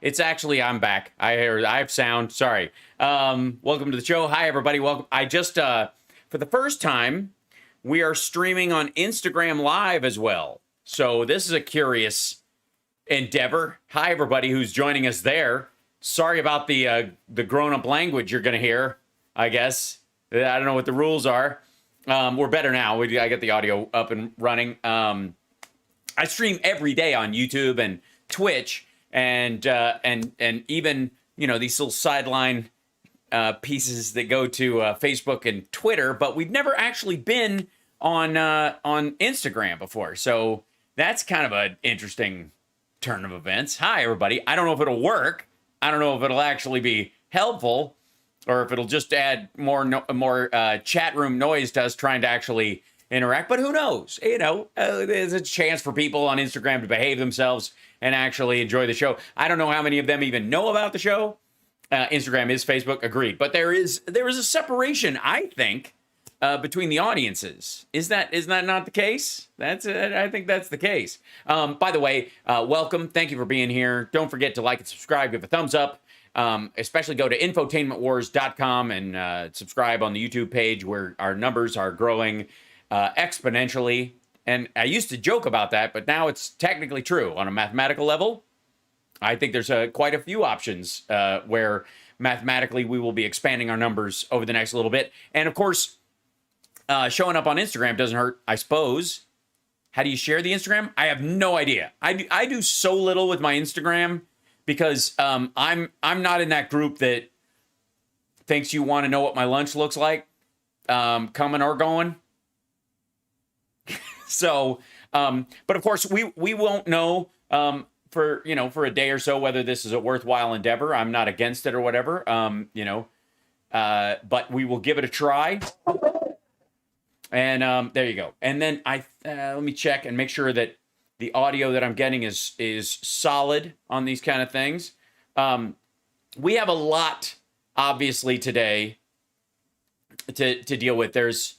It's actually, I'm back. I have sound. Sorry. Welcome to the show. Hi, everybody. Welcome. I just, for the first time, we are streaming on Instagram Live as well. So this is a curious endeavor. Hi, everybody who's joining us there. Sorry about the grown-up language you're going to hear, I guess. I don't know what the rules are. We're better now. I get the audio up and running. I stream every day on YouTube and Twitch. And even, you know, these little sideline pieces that go to Facebook and Twitter, but we've never actually been on Instagram before. So that's kind of an interesting turn of events. Hi, everybody. I don't know if it'll work. I don't know if it'll actually be helpful or if it'll just add more chat room noise to us trying to actually interact. But who knows? You know, there's a chance for people on Instagram to behave themselves and actually enjoy the show. I don't know how many of them even know about the show. Instagram is Facebook, agreed. But there is a separation, I think, between the audiences. Is that not the case? I think that's the case. By the way, welcome. Thank you for being here. Don't forget to like and subscribe. Give a thumbs up. Especially go to infotainmentwars.com and subscribe on the YouTube page where our numbers are growing exponentially. And I used to joke about that, but now it's technically true on a mathematical level. I think there's quite a few options where mathematically we will be expanding our numbers over the next little bit. And of course, showing up on Instagram doesn't hurt, I suppose. How do you share the Instagram? I have no idea. I do so little with my Instagram because I'm not in that group that thinks you want to know what my lunch looks like, coming or going. So, but of course, we won't know for a day or so whether this is a worthwhile endeavor. I'm not against it or whatever, but we will give it a try. And there you go. And then let me check and make sure that the audio that I'm getting is solid on these kind of things. We have a lot, obviously, today to deal with. There's,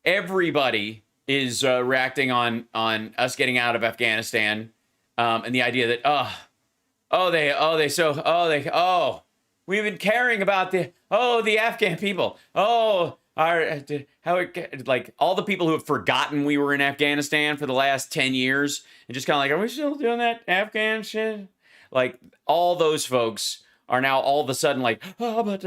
everybody is reacting on us getting out of Afghanistan, and the idea that we've been caring about the Afghan people. Like all the people who have forgotten we were in Afghanistan for the last 10 years and just kind of like, are we still doing that Afghan shit? Like all those folks are now all of a sudden like, and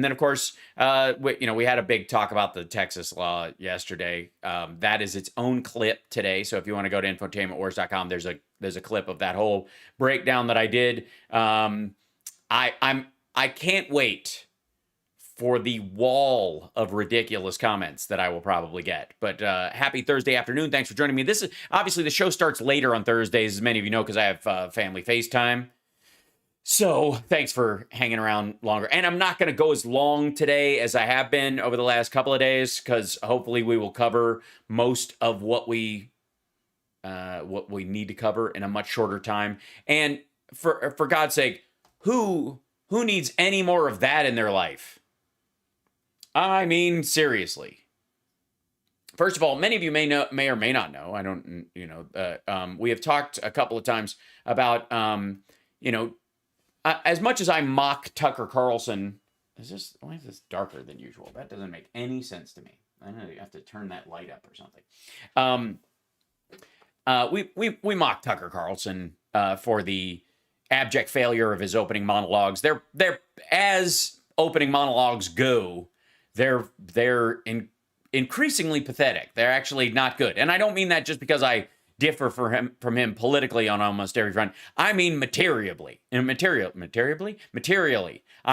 then of course, we had a big talk about the Texas law yesterday. That is its own clip today. So if you want to go to infotainmentwars.com, there's a clip of that whole breakdown that I did. I can't wait for the wall of ridiculous comments that I will probably get. But happy Thursday afternoon. Thanks for joining me. This is obviously the show starts later on Thursdays, as many of you know, because I have family FaceTime. So thanks for hanging around longer. And I'm not going to go as long today as I have been over the last couple of days, because hopefully we will cover most of what we need to cover in a much shorter time. And for God's sake, who needs any more of that in their life? I mean, seriously. First of all, many of you may or may not know. I don't, we have talked a couple of times about, as much as I mock Tucker Carlson, why is this darker than usual? That doesn't make any sense to me. I know you have to turn that light up or something. We mock Tucker Carlson for the abject failure of his opening monologues. They're as opening monologues go, they're increasingly pathetic. They're actually not good, and I don't mean that just because I differ from him politically on almost every front. I mean materially. I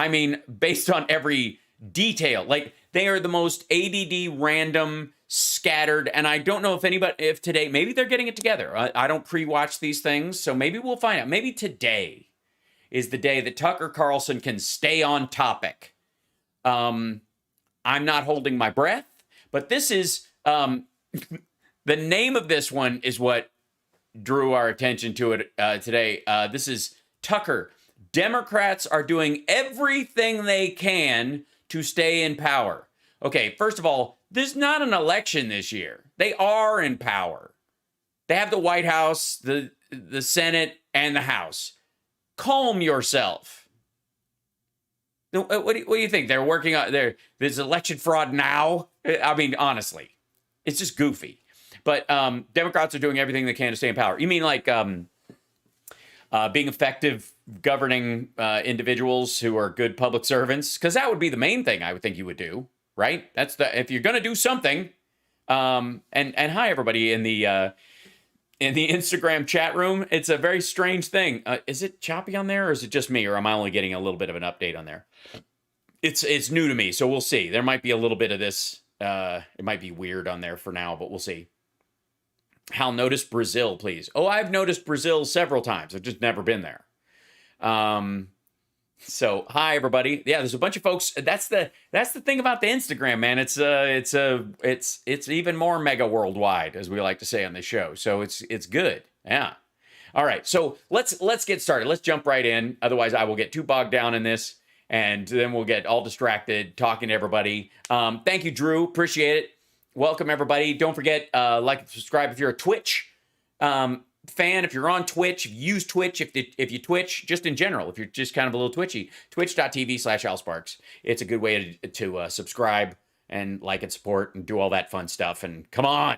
mean based on every detail. Like they are the most ADD, random, scattered, and I don't know if today, maybe they're getting it together. I don't pre-watch these things, so maybe we'll find out. Maybe today is the day that Tucker Carlson can stay on topic. I'm not holding my breath, but this is the name of this one is what drew our attention to it today. This is Tucker. Democrats are doing everything they can to stay in power. Okay, first of all, there's not an election this year. They are in power. They have the White House, the Senate, and the House. Calm yourself. What do you think? They're working on there's election fraud now? I mean, honestly, it's just goofy. But Democrats are doing everything they can to stay in power. You mean like being effective governing individuals who are good public servants? Because that would be the main thing I would think you would do, right? If you're going to do something. And hi everybody in the Instagram chat room. It's a very strange thing. Is it choppy on there, or is it just me, or am I only getting a little bit of an update on there? It's new to me, so we'll see. There might be a little bit of this. It might be weird on there for now, but we'll see. Hal, notice Brazil, please. Oh, I've noticed Brazil several times. I've just never been there. So hi everybody. Yeah, there's a bunch of folks. That's the thing about the Instagram, man. It's even more mega worldwide, as we like to say on this show. So it's good. Yeah. All right. So let's get started. Let's jump right in. Otherwise, I will get too bogged down in this, and then we'll get all distracted talking to everybody. Thank you, Drew. Appreciate it. Welcome everybody. Don't forget, like and subscribe if you're a Twitch fan. If you're on Twitch, if you use Twitch, if you Twitch, just in general, if you're just kind of a little twitchy, twitch.tv/AlSparks. It's a good way to subscribe and like and support and do all that fun stuff. And come on.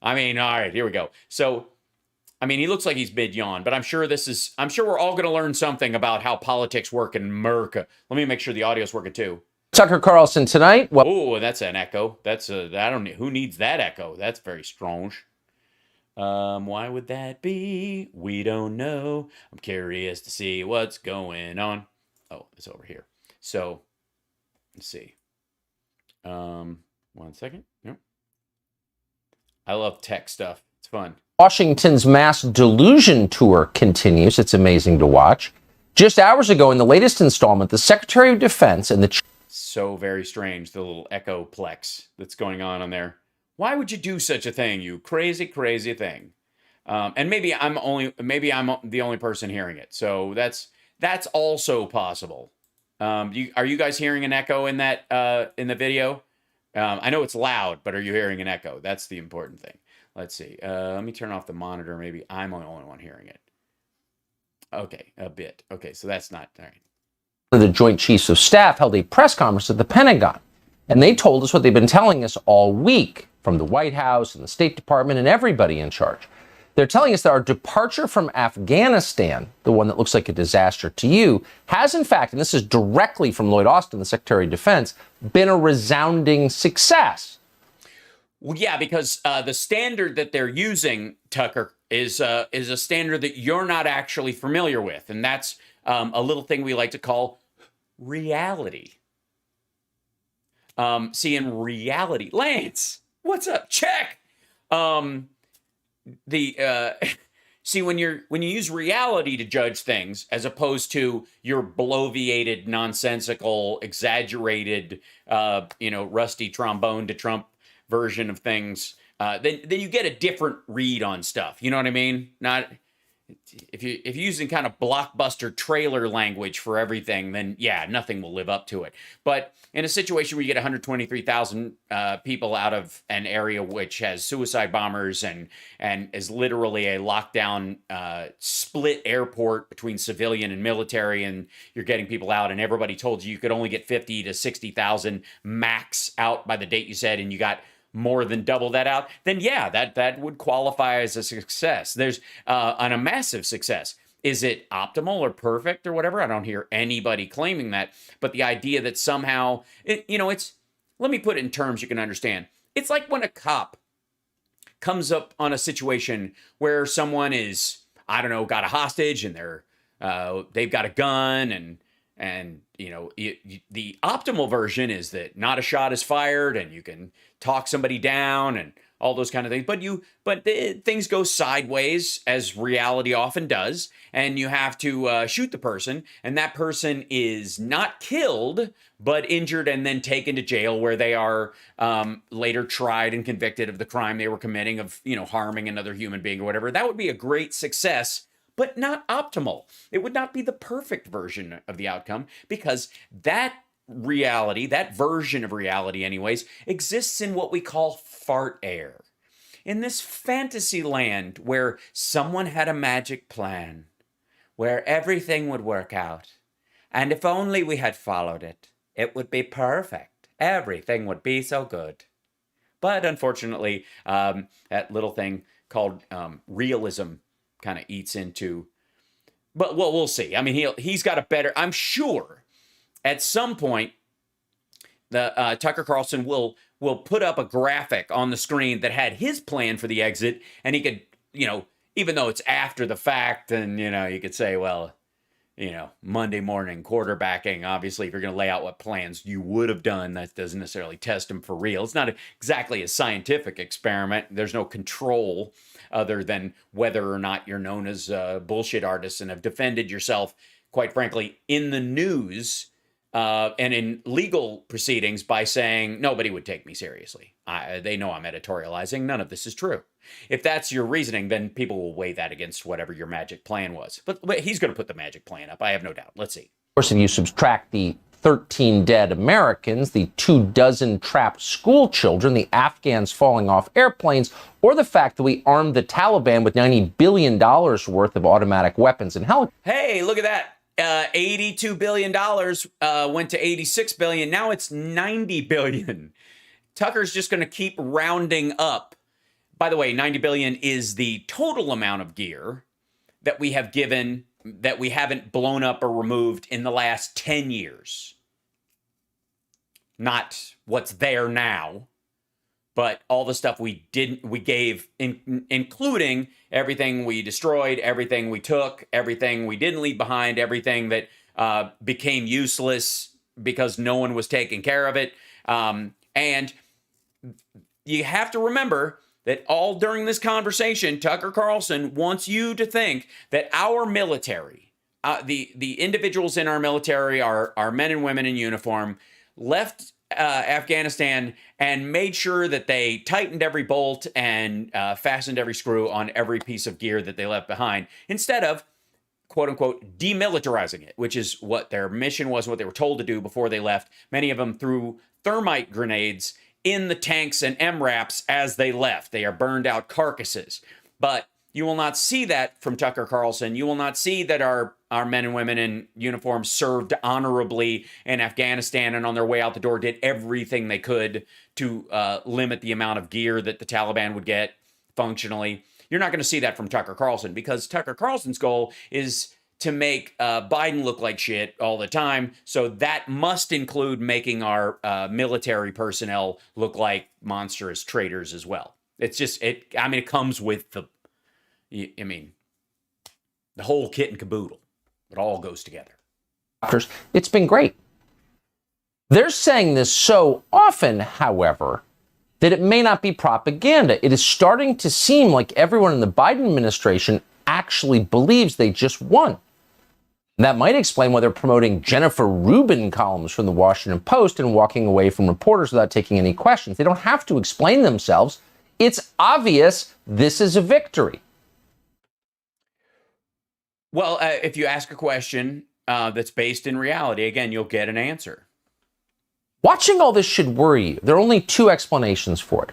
I mean, all right, here we go. So, I mean, he looks like he's mid-yawn, but I'm sure we're all going to learn something about how politics work in America. Let me make sure the audio's working too. Tucker Carlson tonight. Oh, that's an echo. I don't know. Who needs that echo? That's very strange. Why would that be? We don't know. I'm curious to see what's going on. Oh, it's over here. So, let's see. 1 second. Yep. I love tech stuff. It's fun. Washington's mass delusion tour continues. It's amazing to watch. Just hours ago, in the latest installment, the Secretary of Defense and the... So very strange, the little echoplex that's going on there. Why would you do such a thing, you crazy, crazy thing? And maybe I'm the only person hearing it. So that's also possible. Are you guys hearing an echo in that in the video? I know it's loud, but are you hearing an echo? That's the important thing. Let's see. Let me turn off the monitor. Maybe I'm the only one hearing it. Okay, a bit. Okay, so that's not all right. The Joint Chiefs of Staff held a press conference at the Pentagon, and they told us what they've been telling us all week from the White House and the State Department and everybody in charge. They're telling us that our departure from Afghanistan, the one that looks like a disaster to you, has in fact, and this is directly from Lloyd Austin, the Secretary of Defense, been a resounding success. Well, yeah, because the standard that they're using, Tucker, is a standard that you're not actually familiar with, and that's a little thing we like to call reality. See, in reality, Lance, what's up? Check. See, when you use reality to judge things as opposed to your bloviated, nonsensical, exaggerated, rusty trombone to Trump version of things, then you get a different read on stuff. You know what I mean? Not if you're using kind of blockbuster trailer language for everything, then yeah, nothing will live up to it. But in a situation where you get 123,000 people out of an area which has suicide bombers and is literally a lockdown split airport between civilian and military, and you're getting people out, and everybody told you could only get 50 to 60,000 max out by the date you said, and you got more than double that out, then yeah, that would qualify as a success. There's a massive success. Is it optimal or perfect or whatever? I don't hear anybody claiming that. But the idea that somehow, it's, let me put it in terms you can understand. It's like when a cop comes up on a situation where someone is, I don't know, got a hostage and they've got a gun and the optimal version is that not a shot is fired and you can talk somebody down and all those kind of things. But things go sideways, as reality often does, and you have to shoot the person, and that person is not killed, but injured and then taken to jail, where they are later tried and convicted of the crime they were committing of, harming another human being or whatever. That would be a great success, but not optimal. It would not be the perfect version of the outcome, because that reality, that version of reality anyways, exists in what we call fart air. in this fantasy land where someone had a magic plan, where everything would work out. And if only we had followed it, it would be perfect. Everything would be so good. But unfortunately, that little thing called realism kind of eats into. But well, we'll see. I mean, he's got a better. I'm sure at some point, the Tucker Carlson will put up a graphic on the screen that had his plan for the exit, and he could, even though it's after the fact, and you could say, well, Monday morning quarterbacking, obviously, if you're going to lay out what plans you would have done, that doesn't necessarily test them for real. It's not exactly a scientific experiment. There's no control other than whether or not you're known as a bullshit artist and have defended yourself, quite frankly, in the news and in legal proceedings by saying, nobody would take me seriously. They know I'm editorializing. None of this is true. If that's your reasoning, then people will weigh that against whatever your magic plan was. But he's going to put the magic plan up. I have no doubt. Let's see. Of course, if you subtract the 13 dead Americans, the 24 trapped school children, the Afghans falling off airplanes, or the fact that we armed the Taliban with $90 billion worth of automatic weapons and helicopters. Hey, look at that. $82 billion went to $86 billion. Now it's $90 billion. Tucker's just going to keep rounding up. By the way, $90 billion is the total amount of gear that we have given that we haven't blown up or removed in the last 10 years. Not what's there now, but all the stuff we gave, including everything we destroyed, everything we took, everything we didn't leave behind, everything that became useless because no one was taking care of it. And you have to remember that all during this conversation, Tucker Carlson wants you to think that our military, the individuals in our military, our men and women in uniform, left Afghanistan and made sure that they tightened every bolt and fastened every screw on every piece of gear that they left behind, instead of, quote unquote, demilitarizing it, which is what their mission was, what they were told to do before they left. Many of them threw thermite grenades in the tanks and MRAPs as they left. They are burned out carcasses. But you will not see that from Tucker Carlson. You will not see that our men and women in uniform served honorably in Afghanistan and on their way out the door did everything they could to limit the amount of gear that the Taliban would get functionally. You're not going to see that from Tucker Carlson, because Tucker Carlson's goal is to make Biden look like shit all the time. So that must include making our military personnel look like monstrous traitors as well. It's just, it comes with the whole kit and caboodle. It all goes together. It's been great. They're saying this so often, however, that it may not be propaganda. It is starting to seem like everyone in the Biden administration actually believes they just won. That might explain why they're promoting Jennifer Rubin columns from the Washington Post and walking away from reporters without taking any questions. They don't have to explain themselves. It's obvious this is a victory. Well, if you ask a question that's based in reality, again, you'll get an answer. Watching all this should worry you. There are only two explanations for it.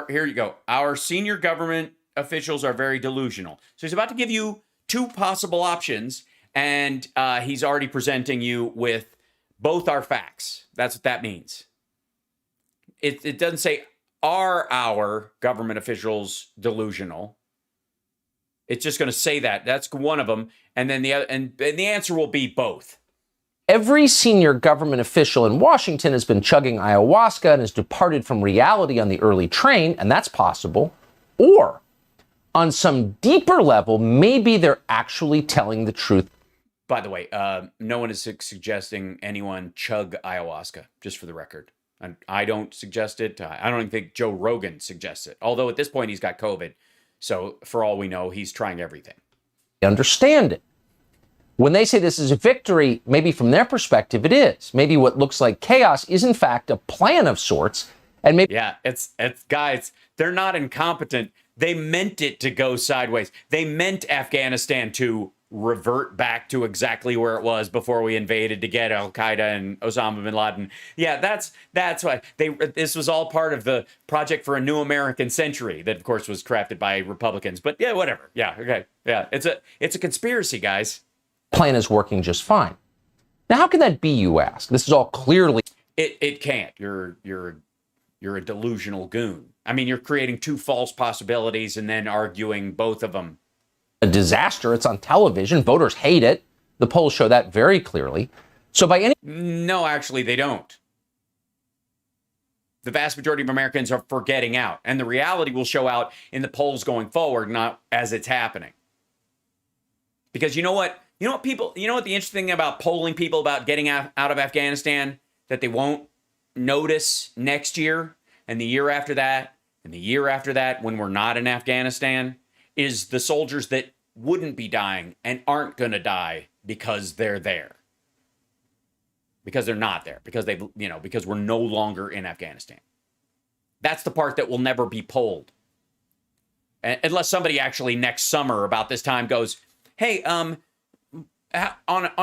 Here you go. Our senior government officials are very delusional. So he's about to give you two possible options, and he's already presenting you with both our facts. That's what that means. It doesn't say, are our government officials delusional? It's just going to say that. That's one of them. And then the other, and the answer will be both. Every senior government official in Washington has been chugging ayahuasca and has departed from reality on the early train, and that's possible. Or, on some deeper level, maybe they're actually telling the truth. By the way, no one is suggesting anyone chug ayahuasca, just for the record. And I don't suggest it. I don't even think Joe Rogan suggests it. Although at this point he's got COVID. So for all we know, he's trying everything. Understand it. When they say this is a victory, maybe from their perspective it is. Maybe what looks like chaos is in fact a plan of sorts. And maybe it's guys, they're not incompetent. They meant it to go sideways. They meant Afghanistan to revert back to exactly where it was before we invaded to get Al Qaeda and Osama bin Laden. Yeah, that's why this was all part of the Project for a New American Century that, of course, was crafted by Republicans. But yeah, whatever. Yeah, okay, yeah, it's a conspiracy, guys. Plan is working just fine. Now, how can that be, you ask? This is all clearly... It can't. You're a delusional goon. I mean, you're creating two false possibilities and then arguing both of them. A disaster. It's on television. Voters hate it. The polls show that very clearly. So by any... No, actually, they don't. The vast majority of Americans are forgetting out. And the reality will show out in the polls going forward, not as it's happening. Because you know what? You know what the interesting thing about polling people about getting out of Afghanistan that they won't notice next year and the year after that and the year after that when we're not in Afghanistan is the soldiers that wouldn't be dying and aren't going to die because they're there. Because they're not there. Because because we're no longer in Afghanistan. That's the part that will never be polled. Unless somebody actually next summer about this time goes, hey, on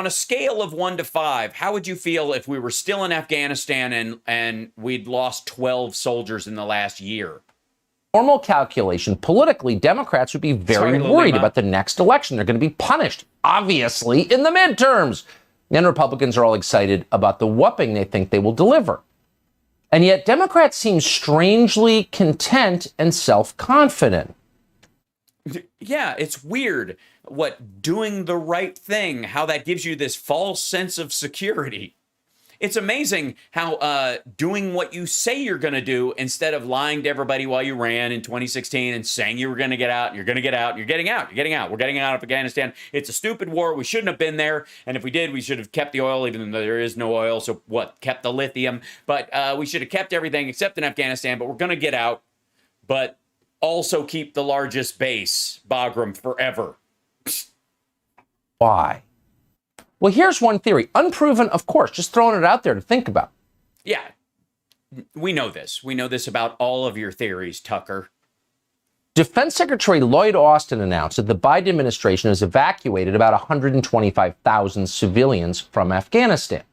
a scale of 1 to 5, how would you feel if we were still in Afghanistan and we'd lost 12 soldiers in the last year? Normal calculation, politically, Democrats would be very worried about the next election. They're going to be punished, obviously, in the midterms. And Republicans are all excited about the whooping they think they will deliver. And yet Democrats seem strangely content and self-confident. Yeah, it's weird what doing the right thing, how that gives you this false sense of security. It's amazing how doing what you say you're going to do instead of lying to everybody while you ran in 2016 and saying you were going to get out, you're going to get out, you're getting out, you're getting out. We're getting out of Afghanistan. It's a stupid war. We shouldn't have been there. And if we did, we should have kept the oil, even though there is no oil. So what? Kept the lithium. But we should have kept everything except in Afghanistan. But we're going to get out. But also keep the largest base, Bagram, forever. Why? Well, here's one theory. Unproven, of course, just throwing it out there to think about. Yeah, we know this. We know this about all of your theories, Tucker. Defense Secretary Lloyd Austin announced that the Biden administration has evacuated about 125,000 civilians from Afghanistan.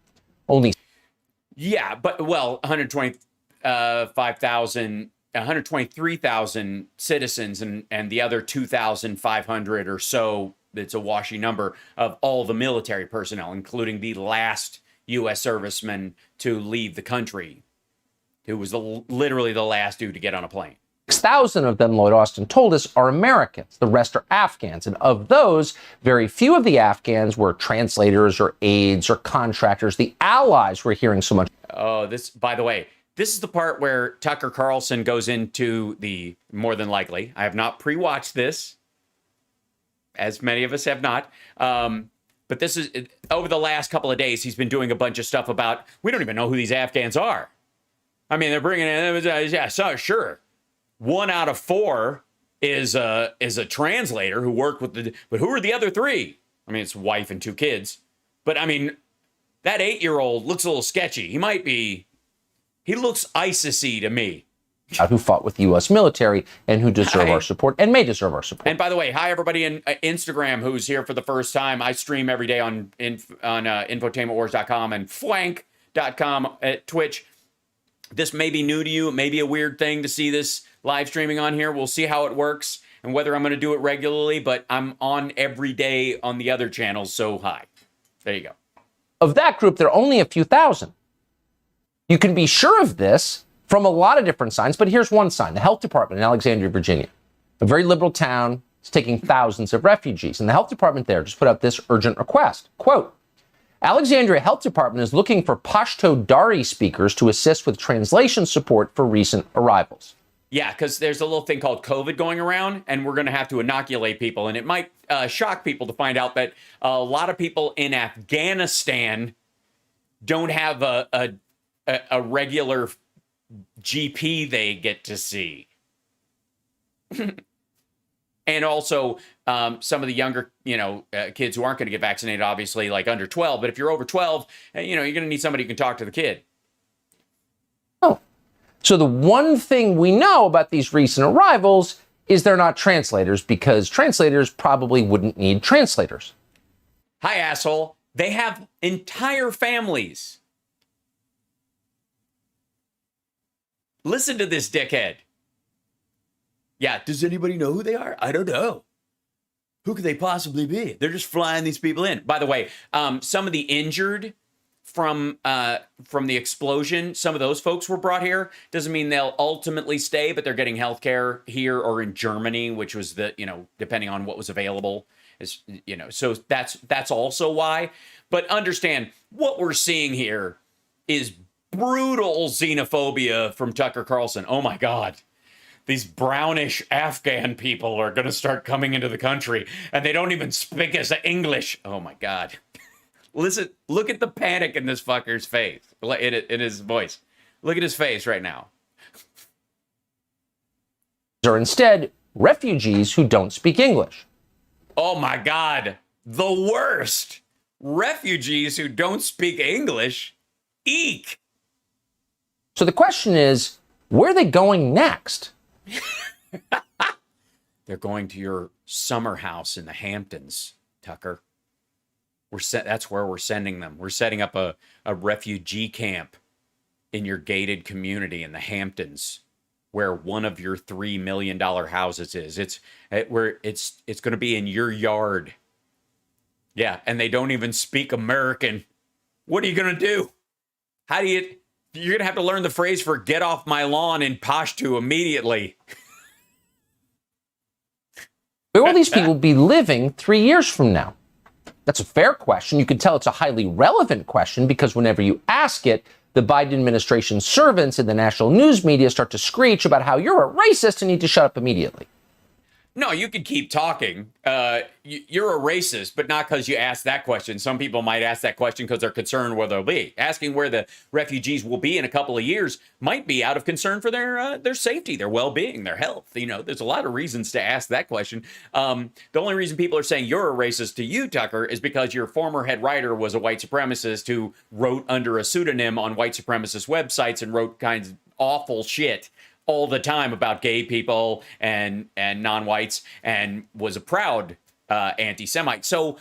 Yeah, but, 123,000 citizens and the other 2,500 or so, it's a washy number, of all the military personnel, including the last U.S. serviceman to leave the country, who was literally the last dude to get on a plane. 6,000 of them, Lloyd Austin told us, are Americans. The rest are Afghans. And of those, very few of the Afghans were translators or aides or contractors. The allies we're hearing so much. Oh, by the way, this is the part where Tucker Carlson goes into the more than likely. I have not pre-watched this, as many of us have not. But this is, over the last couple of days, he's been doing a bunch of stuff about, we don't even know who these Afghans are. I mean, they're bringing in, sure. 1 out of 4 is a translator who worked with but who are the other 3? I mean, it's wife and 2 kids. But I mean, that 8-year-old looks a little sketchy. He looks ISIS-y to me. Who fought with the U.S. military and who deserve our support and may deserve our support. And by the way, hi everybody in Instagram who's here for the first time. I stream every day on infotainmentwars.com and flank.com at Twitch. This may be new to you. It may be a weird thing to see this live streaming on here. We'll see how it works and whether I'm going to do it regularly, but I'm on every day on the other channels, so hi. There you go. Of that group, there are only a few thousand. You can be sure of this from a lot of different signs, but here's one sign. The health department in Alexandria, Virginia, a very liberal town, is taking thousands of refugees. And the health department there just put out this urgent request. Quote, Alexandria Health Department is looking for Pashto Dari speakers to assist with translation support for recent arrivals. Yeah, because there's a little thing called COVID going around, and we're going to have to inoculate people. And it might shock people to find out that a lot of people in Afghanistan don't have a regular GP they get to see. And also some of the younger, kids who aren't going to get vaccinated, obviously, like under 12. But if you're over 12, you're going to need somebody who can talk to the kid. Oh, so the one thing we know about these recent arrivals is they're not translators, because translators probably wouldn't need translators. Hi, asshole. They have entire families. Listen to this dickhead. Yeah, does anybody know who they are? I don't know. Who could they possibly be? They're just flying these people in. By the way, some of the injured from the explosion, some of those folks were brought here. Doesn't mean they'll ultimately stay, but they're getting healthcare here or in Germany, which was the, depending on what was available. So that's also why. But understand, what we're seeing here is brutal xenophobia from Tucker Carlson. Oh my God. These brownish Afghan people are going to start coming into the country, and they don't even speak us English. Oh my God. Listen, look at the panic in this fucker's face, in his voice. Look at his face right now. Are instead refugees who don't speak English. Oh my God. The worst. Refugees who don't speak English. Eek. So the question is, where are they going next? They're going to your summer house in the Hamptons, Tucker. That's where we're sending them. We're setting up a refugee camp in your gated community in the Hamptons, where one of your $3 million houses is. It's going to be in your yard. Yeah, and they don't even speak American. What are you going to do? You're going to have to learn the phrase for "get off my lawn" in Pashto immediately. Where will these people be living 3 years from now? That's a fair question. You can tell it's a highly relevant question because whenever you ask it, the Biden administration servants in the national news media start to screech about how you're a racist and need to shut up immediately. No, you can keep talking. You're a racist, but not because you asked that question. Some people might ask that question because they're concerned where they'll be. Asking where the refugees will be in a couple of years might be out of concern for their safety, their well-being, their health. There's a lot of reasons to ask that question. The only reason people are saying you're a racist to you, Tucker, is because your former head writer was a white supremacist who wrote under a pseudonym on white supremacist websites and wrote kinds of awful shit all the time about gay people and non-whites, and was a proud anti-Semite. So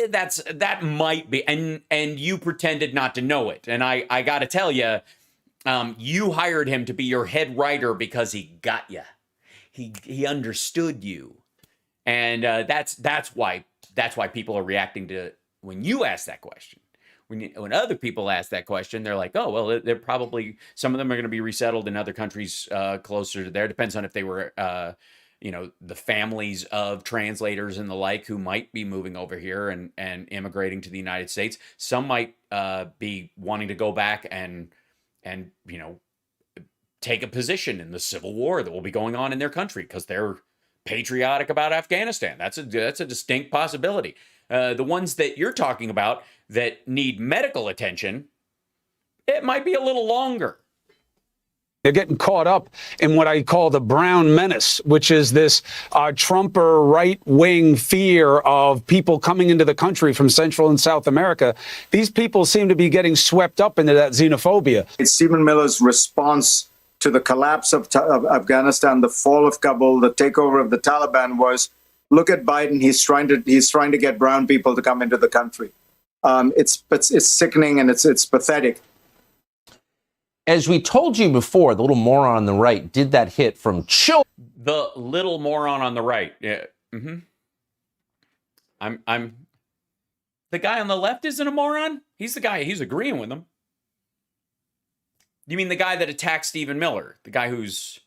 that might be, and you pretended not to know it. And I got to tell you, you hired him to be your head writer because he got you. He understood you, and that's why people are reacting to when you ask that question. When other people ask that question, they're like, oh, well, they're probably, some of them are going to be resettled in other countries closer to there. Depends on if they were, the families of translators and the like who might be moving over here and immigrating to the United States. Some might be wanting to go back and take a position in the civil war that will be going on in their country because they're patriotic about Afghanistan. That's a distinct possibility. The ones that you're talking about that need medical attention, it might be a little longer. They're getting caught up in what I call the Brown Menace, which is this Trumper right-wing fear of people coming into the country from Central and South America. These people seem to be getting swept up into that xenophobia. It's Stephen Miller's response to the collapse of Afghanistan, the fall of Kabul, the takeover of the Taliban was, look at Biden. He's trying to get brown people to come into the country. It's sickening and it's pathetic. As we told you before, the little moron on the right did that hit from children. The little moron on the right. Yeah. Mm-hmm. I'm. The guy on the left isn't a moron. He's the guy. He's agreeing with him. You mean the guy that attacked Stephen Miller? The guy who's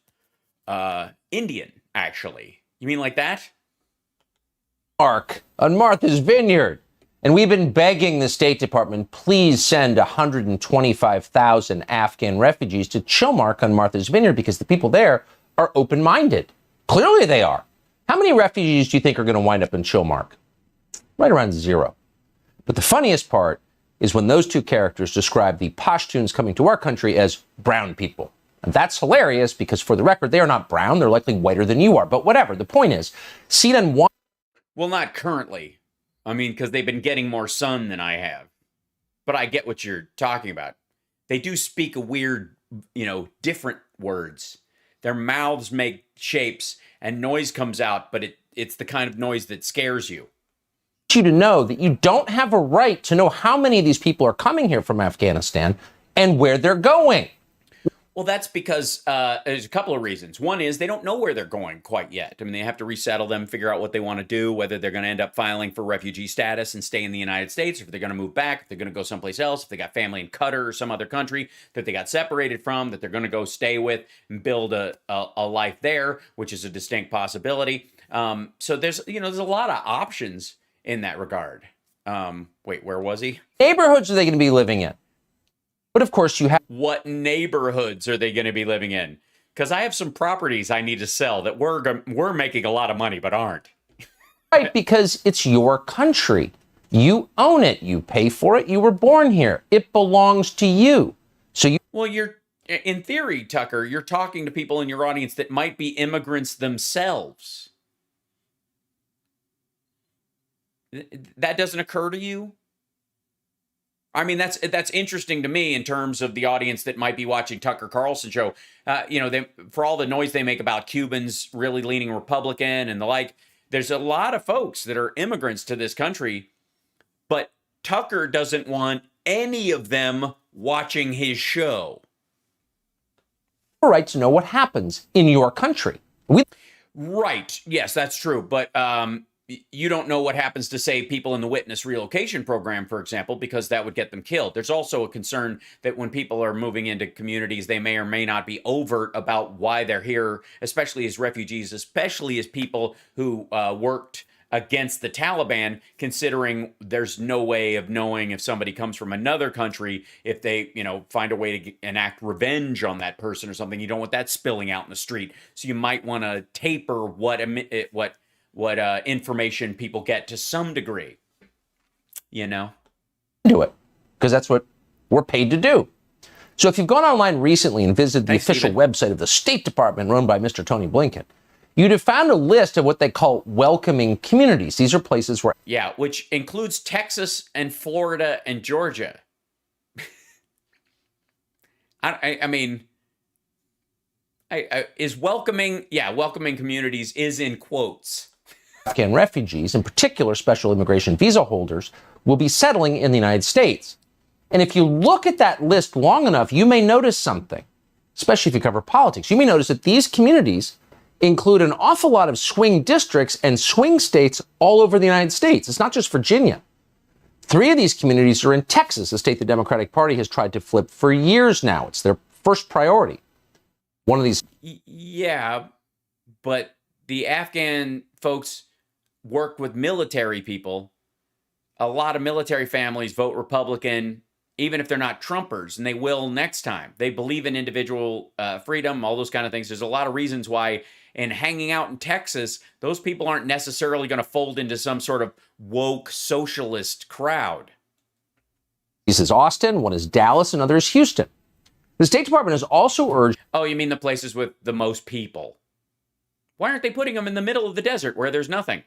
Indian, actually. You mean like that? Mark on Martha's Vineyard. And we've been begging the State Department, please send 125,000 Afghan refugees to Chilmark on Martha's Vineyard because the people there are open-minded. Clearly they are. How many refugees do you think are going to wind up in Chilmark? Right around 0. But the funniest part is when those two characters describe the Pashtuns coming to our country as brown people. And that's hilarious because, for the record, they are not brown. They're likely whiter than you are. But whatever. The point is, CNN wants... Well, not currently. I mean, because they've been getting more sun than I have. But I get what you're talking about. They do speak a weird, different words. Their mouths make shapes and noise comes out, but it's the kind of noise that scares you. you to know that you don't have a right to know how many of these people are coming here from Afghanistan and where they're going. Well, that's because there's a couple of reasons. One is they don't know where they're going quite yet. I mean, they have to resettle them, figure out what they want to do, whether they're going to end up filing for refugee status and stay in the United States, if they're going to move back, if they're going to go someplace else, if they got family in Qatar or some other country that they got separated from, that they're going to go stay with and build a life there, which is a distinct possibility. So there's a lot of options in that regard. Wait, where was he? Neighborhoods are they going to be living in? But of course you have... What neighborhoods are they going to be living in? Because I have some properties I need to sell that we're making a lot of money, but aren't. Right, because it's your country. You own it. You pay for it. You were born here. It belongs to you. So you... Well, in theory, Tucker, you're talking to people in your audience that might be immigrants themselves. That doesn't occur to you? I mean, that's interesting to me in terms of the audience that might be watching Tucker Carlson show. For all the noise they make about Cubans really leaning Republican and the like, there's a lot of folks that are immigrants to this country, but Tucker doesn't want any of them watching his show. have a right to know what happens in your country. Right. Yes, that's true. But you don't know what happens to, say, people in the witness relocation program, for example, because that would get them killed. There's also a concern that when people are moving into communities, they may or may not be overt about why they're here, especially as refugees, especially as people who worked against the Taliban, considering there's no way of knowing if somebody comes from another country, if they, find a way to enact revenge on that person or something. You don't want that spilling out in the street. So you might want to taper what information people get to some degree, Do it, because that's what we're paid to do. So if you've gone online recently and visited the official website of the State Department run by Mr. Tony Blinken, you'd have found a list of what they call welcoming communities. These are places where... Yeah, which includes Texas and Florida and Georgia. Is welcoming... Yeah, welcoming communities is in quotes. Afghan refugees, in particular special immigration visa holders, will be settling in the United States. And if you look at that list long enough, you may notice something, especially if you cover politics. You may notice that these communities include an awful lot of swing districts and swing states all over the United States. It's not just Virginia. 3 of these communities are in Texas, a state the Democratic Party has tried to flip for years now. It's their first priority. One of these... Yeah, but the Afghan folks work with military people. A lot of military families vote Republican, even if they're not Trumpers, and they will next time. They believe in individual freedom, all those kind of things. There's a lot of reasons why, in hanging out in Texas, those people aren't necessarily going to fold into some sort of woke socialist crowd. This is Austin, one is Dallas, another is Houston. The State Department has also urged... Oh, you mean the places with the most people? Why aren't they putting them in the middle of the desert where there's nothing?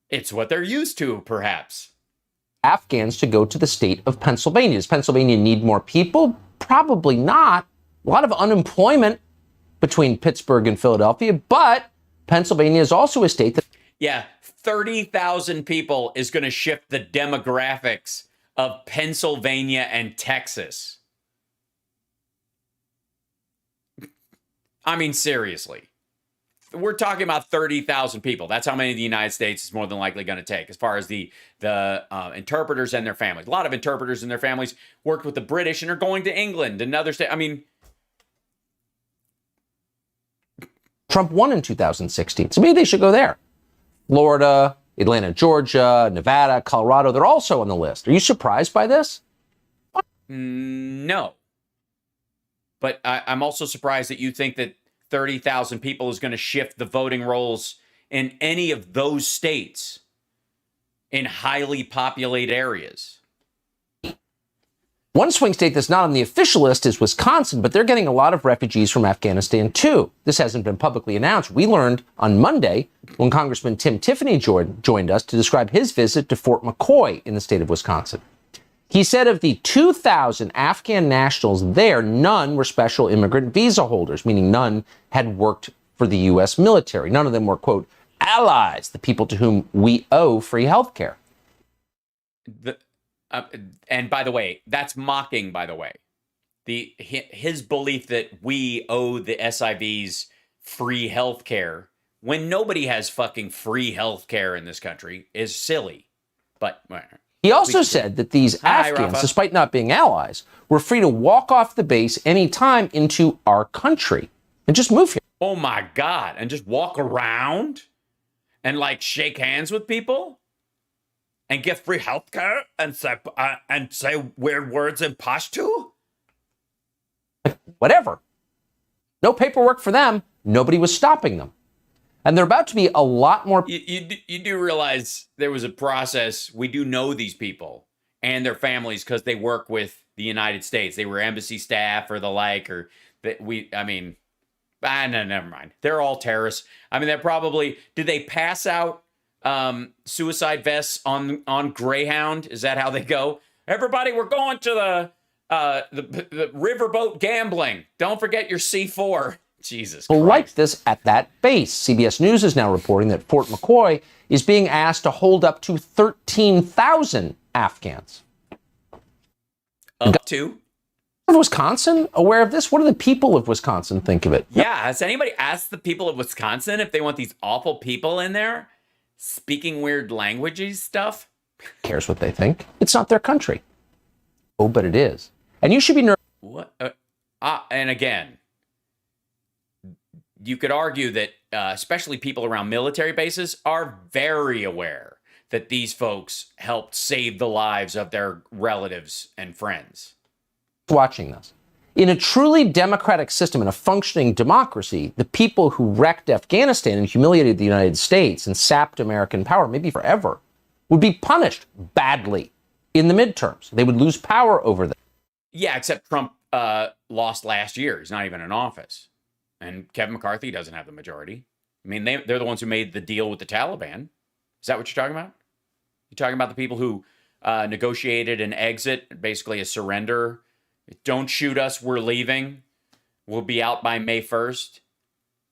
It's what they're used to, perhaps. Afghans to go to the state of Pennsylvania. Does Pennsylvania need more people? Probably not. A lot of unemployment between Pittsburgh and Philadelphia, but Pennsylvania is also a state that... Yeah, 30,000 people is going to shift the demographics of Pennsylvania and Texas. I mean, seriously. We're talking about 30,000 people. That's how many the United States is more than likely going to take, as far as the interpreters and their families. A lot of interpreters and their families worked with the British and are going to England and other states. I mean... Trump won in 2016, so maybe they should go there. Florida, Atlanta, Georgia, Nevada, Colorado, they're also on the list. Are you surprised by this? No. But I'm also surprised that you think that 30,000 people is going to shift the voting rolls in any of those states in highly populated areas. One swing state that's not on the official list is Wisconsin, but they're getting a lot of refugees from Afghanistan, too. This hasn't been publicly announced. We learned on Monday when Congressman Tim Tiffany joined us to describe his visit to Fort McCoy in the state of Wisconsin. He said of the 2,000 Afghan nationals there, none were special immigrant visa holders, meaning none had worked for the U.S. military. None of them were, quote, allies, the people to whom we owe free health care. the and by the way, that's mocking. By the way, his belief that we owe the SIVs free health care when nobody has fucking free health care in this country is silly. But he also said that these Afghans, Rafa. despite not being allies, were free to walk off the base anytime into our country and just move here. Oh my God. And just walk around and like shake hands with people and get free health care and say weird words in Pashto? Whatever. No paperwork for them. Nobody was stopping them. And they're about to be a lot more. You do realize there was a process. We do know these people and their families because they work with the United States. They were embassy staff or the like, or that no, never mind. They're all terrorists. I mean, they're probably, did they pass out suicide vests on Greyhound? Is that how they go? Everybody, we're going to the riverboat gambling. Don't forget your C4. Jesus Christ. Like this at that base. CBS News is now reporting that Fort McCoy is being asked to hold up to 13,000 Afghans. Up to? Wisconsin aware of this? What do the people of Wisconsin think of it? Yeah, has anybody asked the people of Wisconsin if they want these awful people in there speaking weird languages stuff? Who cares what they think? It's not their country. Oh, but it is. And you should be nervous. What? And again, you could argue that especially people around military bases are very aware that these folks helped save the lives of their relatives and friends. Watching this. In a truly democratic system, in a functioning democracy, the people who wrecked Afghanistan and humiliated the United States and sapped American power, maybe forever, would be punished badly in the midterms. They would lose power over them. Yeah, except Trump lost last year. He's not even in office. And Kevin McCarthy doesn't have the majority. I mean, they're the ones who made the deal with the Taliban. Is that what you're talking about? You're talking about the people who negotiated an exit, basically a surrender. Don't shoot us, we're leaving. We'll be out by May 1st.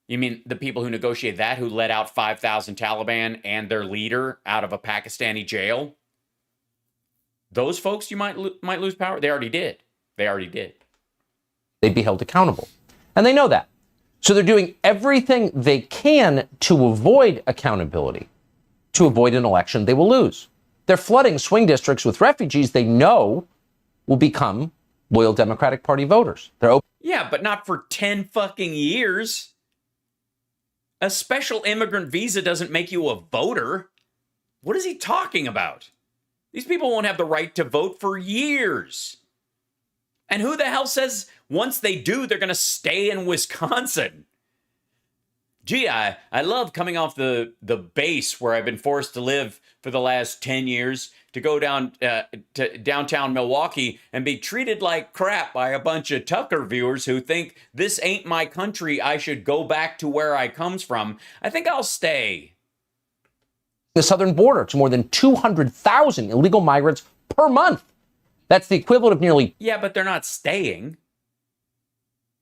You mean the people who negotiated that, who let out 5,000 Taliban and their leader out of a Pakistani jail? Those folks you might lose power? They already did. They'd be held accountable. And they know that. So they're doing everything they can to avoid accountability, to avoid an election they will lose. They're flooding swing districts with refugees they know will become loyal Democratic Party voters. Yeah, but not for 10 fucking years. A special immigrant visa doesn't make you a voter. What is he talking about? These people won't have the right to vote for years. And who the hell says once they do, they're going to stay in Wisconsin? Gee, I love coming off the base where I've been forced to live for the last 10 years to go down to downtown Milwaukee and be treated like crap by a bunch of Tucker viewers who think this ain't my country. I should go back to where I comes from. I think I'll stay. The southern border to more than 200,000 illegal migrants per month. That's the equivalent of nearly... Yeah, but they're not staying.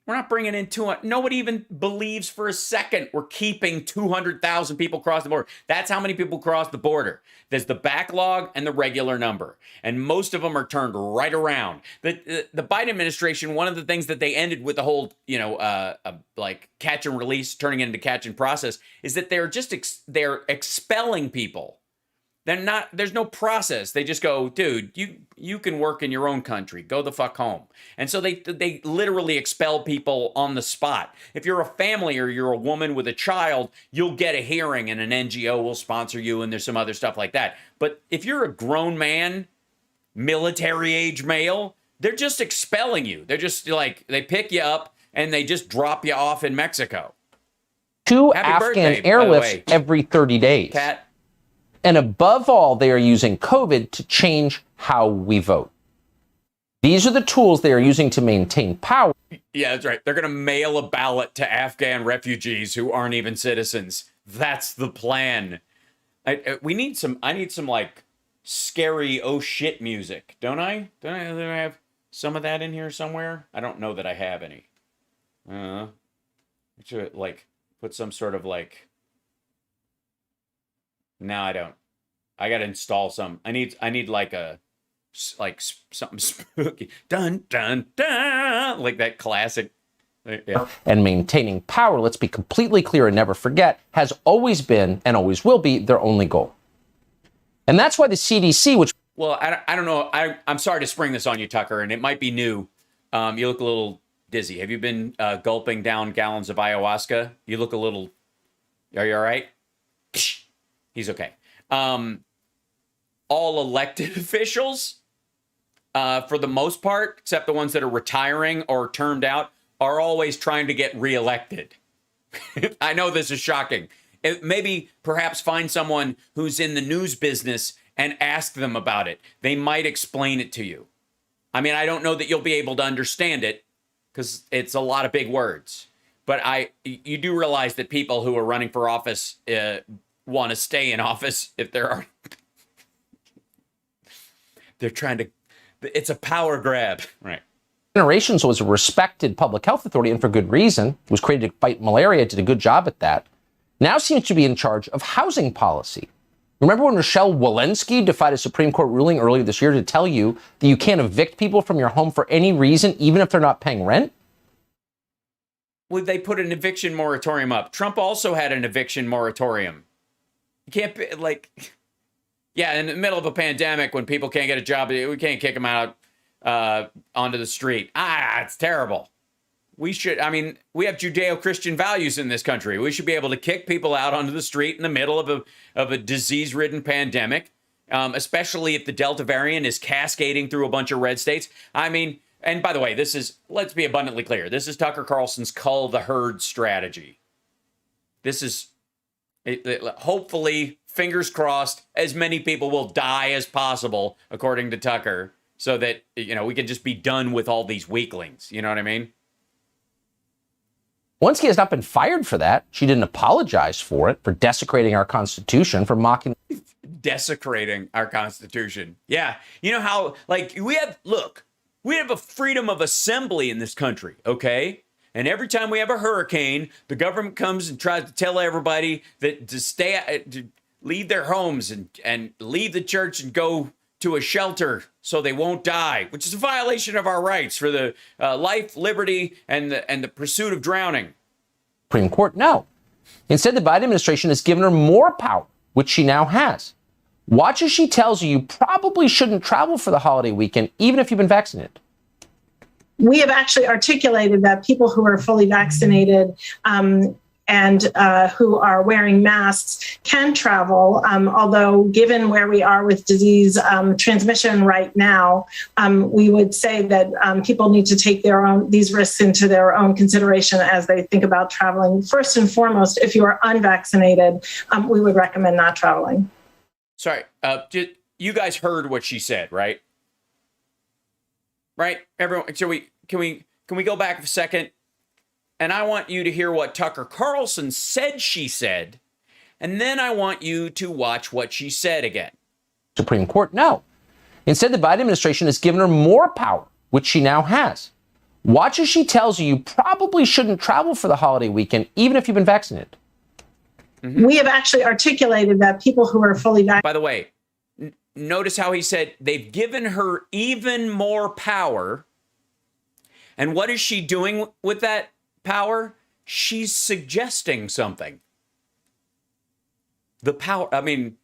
We're not bringing in 200. Nobody even believes for a second we're keeping 200,000 people across the border. That's how many people cross the border. There's the backlog and the regular number. And most of them are turned right around. The Biden administration, one of the things that they ended with the whole, like catch and release, turning it into catch and process, is that they're just they're expelling people. They're not, there's no process. They just go, dude, you can work in your own country. Go the fuck home. And so they literally expel people on the spot. If you're a family or you're a woman with a child, you'll get a hearing and an NGO will sponsor you and there's some other stuff like that. But if you're a grown man, military age male, they're just expelling you. They're just like, they pick you up and they just drop you off in Mexico. 2 Happy Afghan birthday, by the airlifts way. every 30 days. Cat. And above all, they are using COVID to change how we vote. These are the tools they are using to maintain power. Yeah, that's right. They're going to mail a ballot to Afghan refugees who aren't even citizens. That's the plan. I need some like scary oh shit music, don't I? Do I have some of that in here somewhere? I don't know that I have any. I should like put some sort of like. No, I don't. I gotta install some. I need like something spooky. Dun dun dun, like that classic. Yeah. And maintaining power, let's be completely clear and never forget, has always been and always will be their only goal. And that's why the CDC, which... Well, I don't know. I'm sorry to spring this on you, Tucker, and it might be new. You look a little dizzy. Have you been gulping down gallons of ayahuasca? You look a little... Are you all right? He's okay. All elected officials, for the most part, except the ones that are retiring or termed out, are always trying to get reelected. I know this is shocking. Maybe perhaps find someone who's in the news business and ask them about it. They might explain it to you. I mean, I don't know that you'll be able to understand it because it's a lot of big words. But you do realize that people who are running for office want to stay in office if there are... They're trying to... It's a power grab. Right. generations was a respected public health authority, and for good reason, was created to fight malaria, did a good job at that, now seems to be in charge of housing policy. Remember when Rochelle Walensky defied a Supreme Court ruling earlier this year to tell you that you can't evict people from your home for any reason, even if they're not paying rent? Well, they put an eviction moratorium up. Trump also had an eviction moratorium. You can't be like... Yeah, in the middle of a pandemic when people can't get a job, we can't kick them out onto the street. It's terrible. We should, I mean, we have Judeo-Christian values in this country. We should be able to kick people out onto the street in the middle of a disease-ridden pandemic, especially if the Delta variant is cascading through a bunch of red states. I mean, and by the way, this is, let's be abundantly clear, this is Tucker Carlson's cull the herd strategy. This is, hopefully, fingers crossed, as many people will die as possible, according to Tucker, so that, you know, we can just be done with all these weaklings. You know what I mean? Walensky has not been fired for that. She didn't apologize for it, for desecrating our Constitution, for mocking... Desecrating our Constitution. Yeah. You know how, like, we have a freedom of assembly in this country, okay? And every time we have a hurricane, the government comes and tries to tell everybody that to leave their homes and leave the church and go to a shelter so they won't die, which is a violation of our rights for the life, liberty, and the pursuit of drowning. Supreme Court, no. Instead, the Biden administration has given her more power, which she now has. Watch as she tells you probably shouldn't travel for the holiday weekend, even if you've been vaccinated. We have actually articulated that people who are fully vaccinated and who are wearing masks can travel, although given where we are with disease transmission right now, we would say that people need to take these risks into their own consideration as they think about traveling. First and foremost, if you are unvaccinated, we would recommend not traveling. Sorry, you guys heard what she said, right? Right, everyone. So can we go back a second? And I want you to hear what Tucker Carlson said she said, and then I want you to watch what she said again. Supreme Court, no. Instead, the Biden administration has given her more power, which she now has. Watch as she tells you probably shouldn't travel for the holiday weekend, even if you've been vaccinated. Mm-hmm. We have actually articulated that people who are fully vaccinated. By the way, notice how he said they've given her even more power. And what is she doing with that power? She's suggesting something. The power, I mean,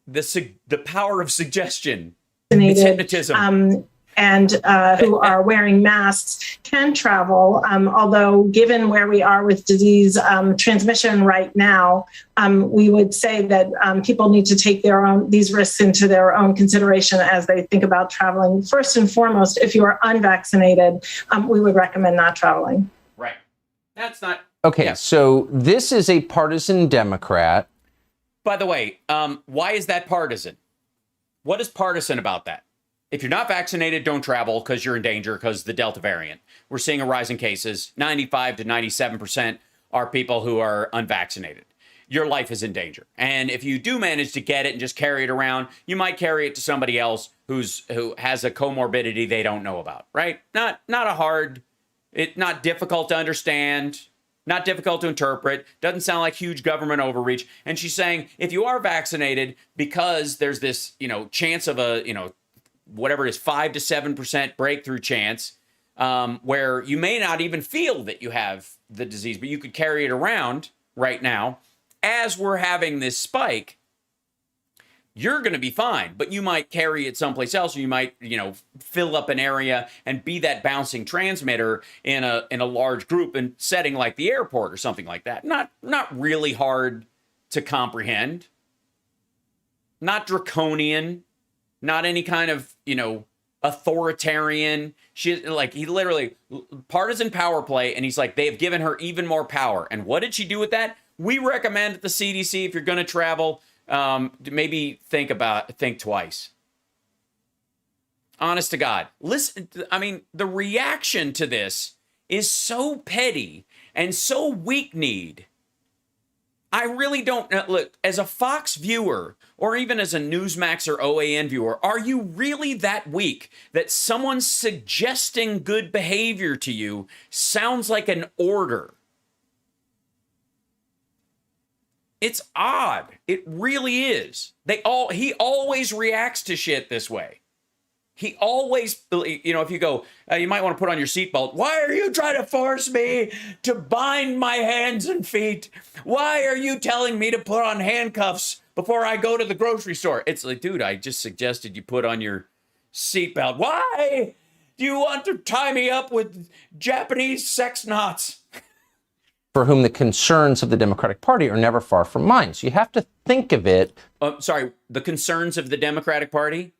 the power of suggestion. It's hypnotism. And who are wearing masks can travel, although given where we are with disease transmission right now, we would say that people need to take these risks into their own consideration as they think about traveling. First and foremost, if you are unvaccinated, we would recommend not traveling. Right. That's not... Okay, yeah. So this is a partisan Democrat. By the way, why is that partisan? What is partisan about that? If you're not vaccinated, don't travel because you're in danger because of the Delta variant. We're seeing a rise in cases. 95 to 97% are people who are unvaccinated. Your life is in danger. And if you do manage to get it and just carry it around, you might carry it to somebody else who has a comorbidity they don't know about, right? Not difficult to understand. Not difficult to interpret. Doesn't sound like huge government overreach. And she's saying if you are vaccinated, because there's this, chance of a, whatever it is, 5 to 7% breakthrough chance, where you may not even feel that you have the disease, but you could carry it around right now as we're having this spike. You're going to be fine, but you might carry it someplace else. Or you might, fill up an area and be that bouncing transmitter in a large group and setting like the airport or something like that. Not really hard to comprehend. Not draconian. Not any kind of, authoritarian. He literally partisan power play, and he's like, they have given her even more power. And what did she do with that? We recommend at the CDC, if you're going to travel, maybe think twice. Honest to God. Listen, the reaction to this is so petty and so weak-kneed. I really don't look, as a Fox viewer or even as a Newsmax or OAN viewer, are you really that weak that someone suggesting good behavior to you sounds like an order? It's odd. It really is. He always reacts to shit this way. He always, if you go, you might want to put on your seatbelt. Why are you trying to force me to bind my hands and feet? Why are you telling me to put on handcuffs before I go to the grocery store? It's like, dude, I just suggested you put on your seatbelt. Why do you want to tie me up with Japanese sex knots? For whom the concerns of the Democratic Party are never far from mine. So you have to think of it. The concerns of the Democratic Party?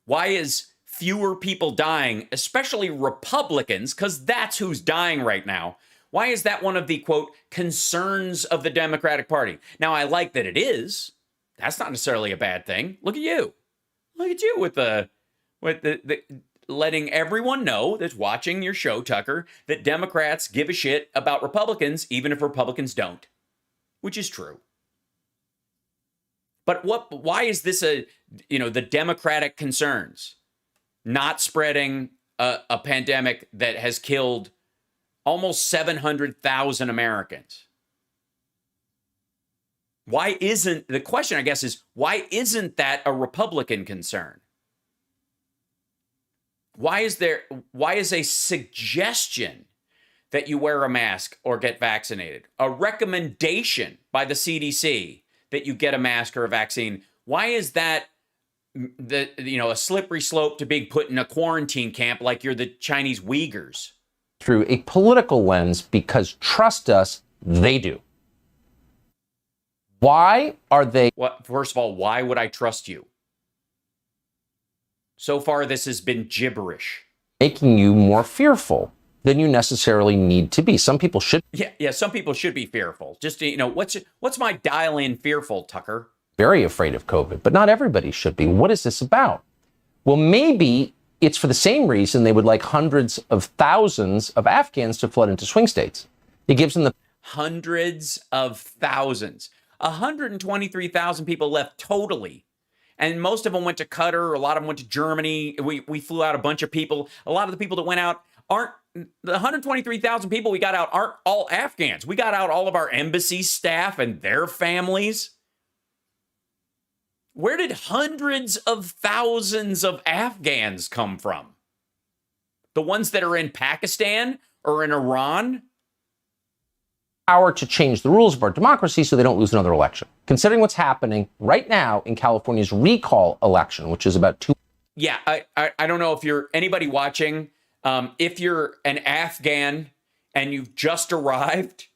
Why is fewer people dying, especially Republicans, because that's who's dying right now? Why is that one of the, quote, concerns of the Democratic Party? Now, I like that it is. That's not necessarily a bad thing. Look at you. Look at you with the letting everyone know that's watching your show, Tucker, that Democrats give a shit about Republicans, even if Republicans don't, which is true. But why is this the Democratic concerns? Not spreading a pandemic that has killed almost 700,000 Americans. The question, I guess, is why isn't that a Republican concern? Why is a suggestion that you wear a mask or get vaccinated, a recommendation by the CDC that you get a mask or a vaccine, why is that a slippery slope to being put in a quarantine camp like you're the Chinese Uyghurs? Through a political lens, because trust us, they do. Why are they? First of all, why would I trust you? So far, this has been gibberish. Making you more fearful than you necessarily need to be. Some people should. Yeah. Some people should be fearful. Just, what's my dial-in fearful, Tucker? Very afraid of COVID, but not everybody should be. What is this about? Well, maybe it's for the same reason they would like hundreds of thousands of Afghans to flood into swing states. It gives them the hundreds of thousands. 123,000 people left totally. And most of them went to Qatar. A lot of them went to Germany. We flew out a bunch of people. A lot of the people that went out the 123,000 people we got out aren't all Afghans. We got out all of our embassy staff and their families. Where did hundreds of thousands of Afghans come from? The ones that are in Pakistan or in Iran? Power to change the rules of our democracy so they don't lose another election. Considering what's happening right now in California's recall election, which is about 2. Yeah, I don't know if you're anybody watching. If you're an Afghan and you've just arrived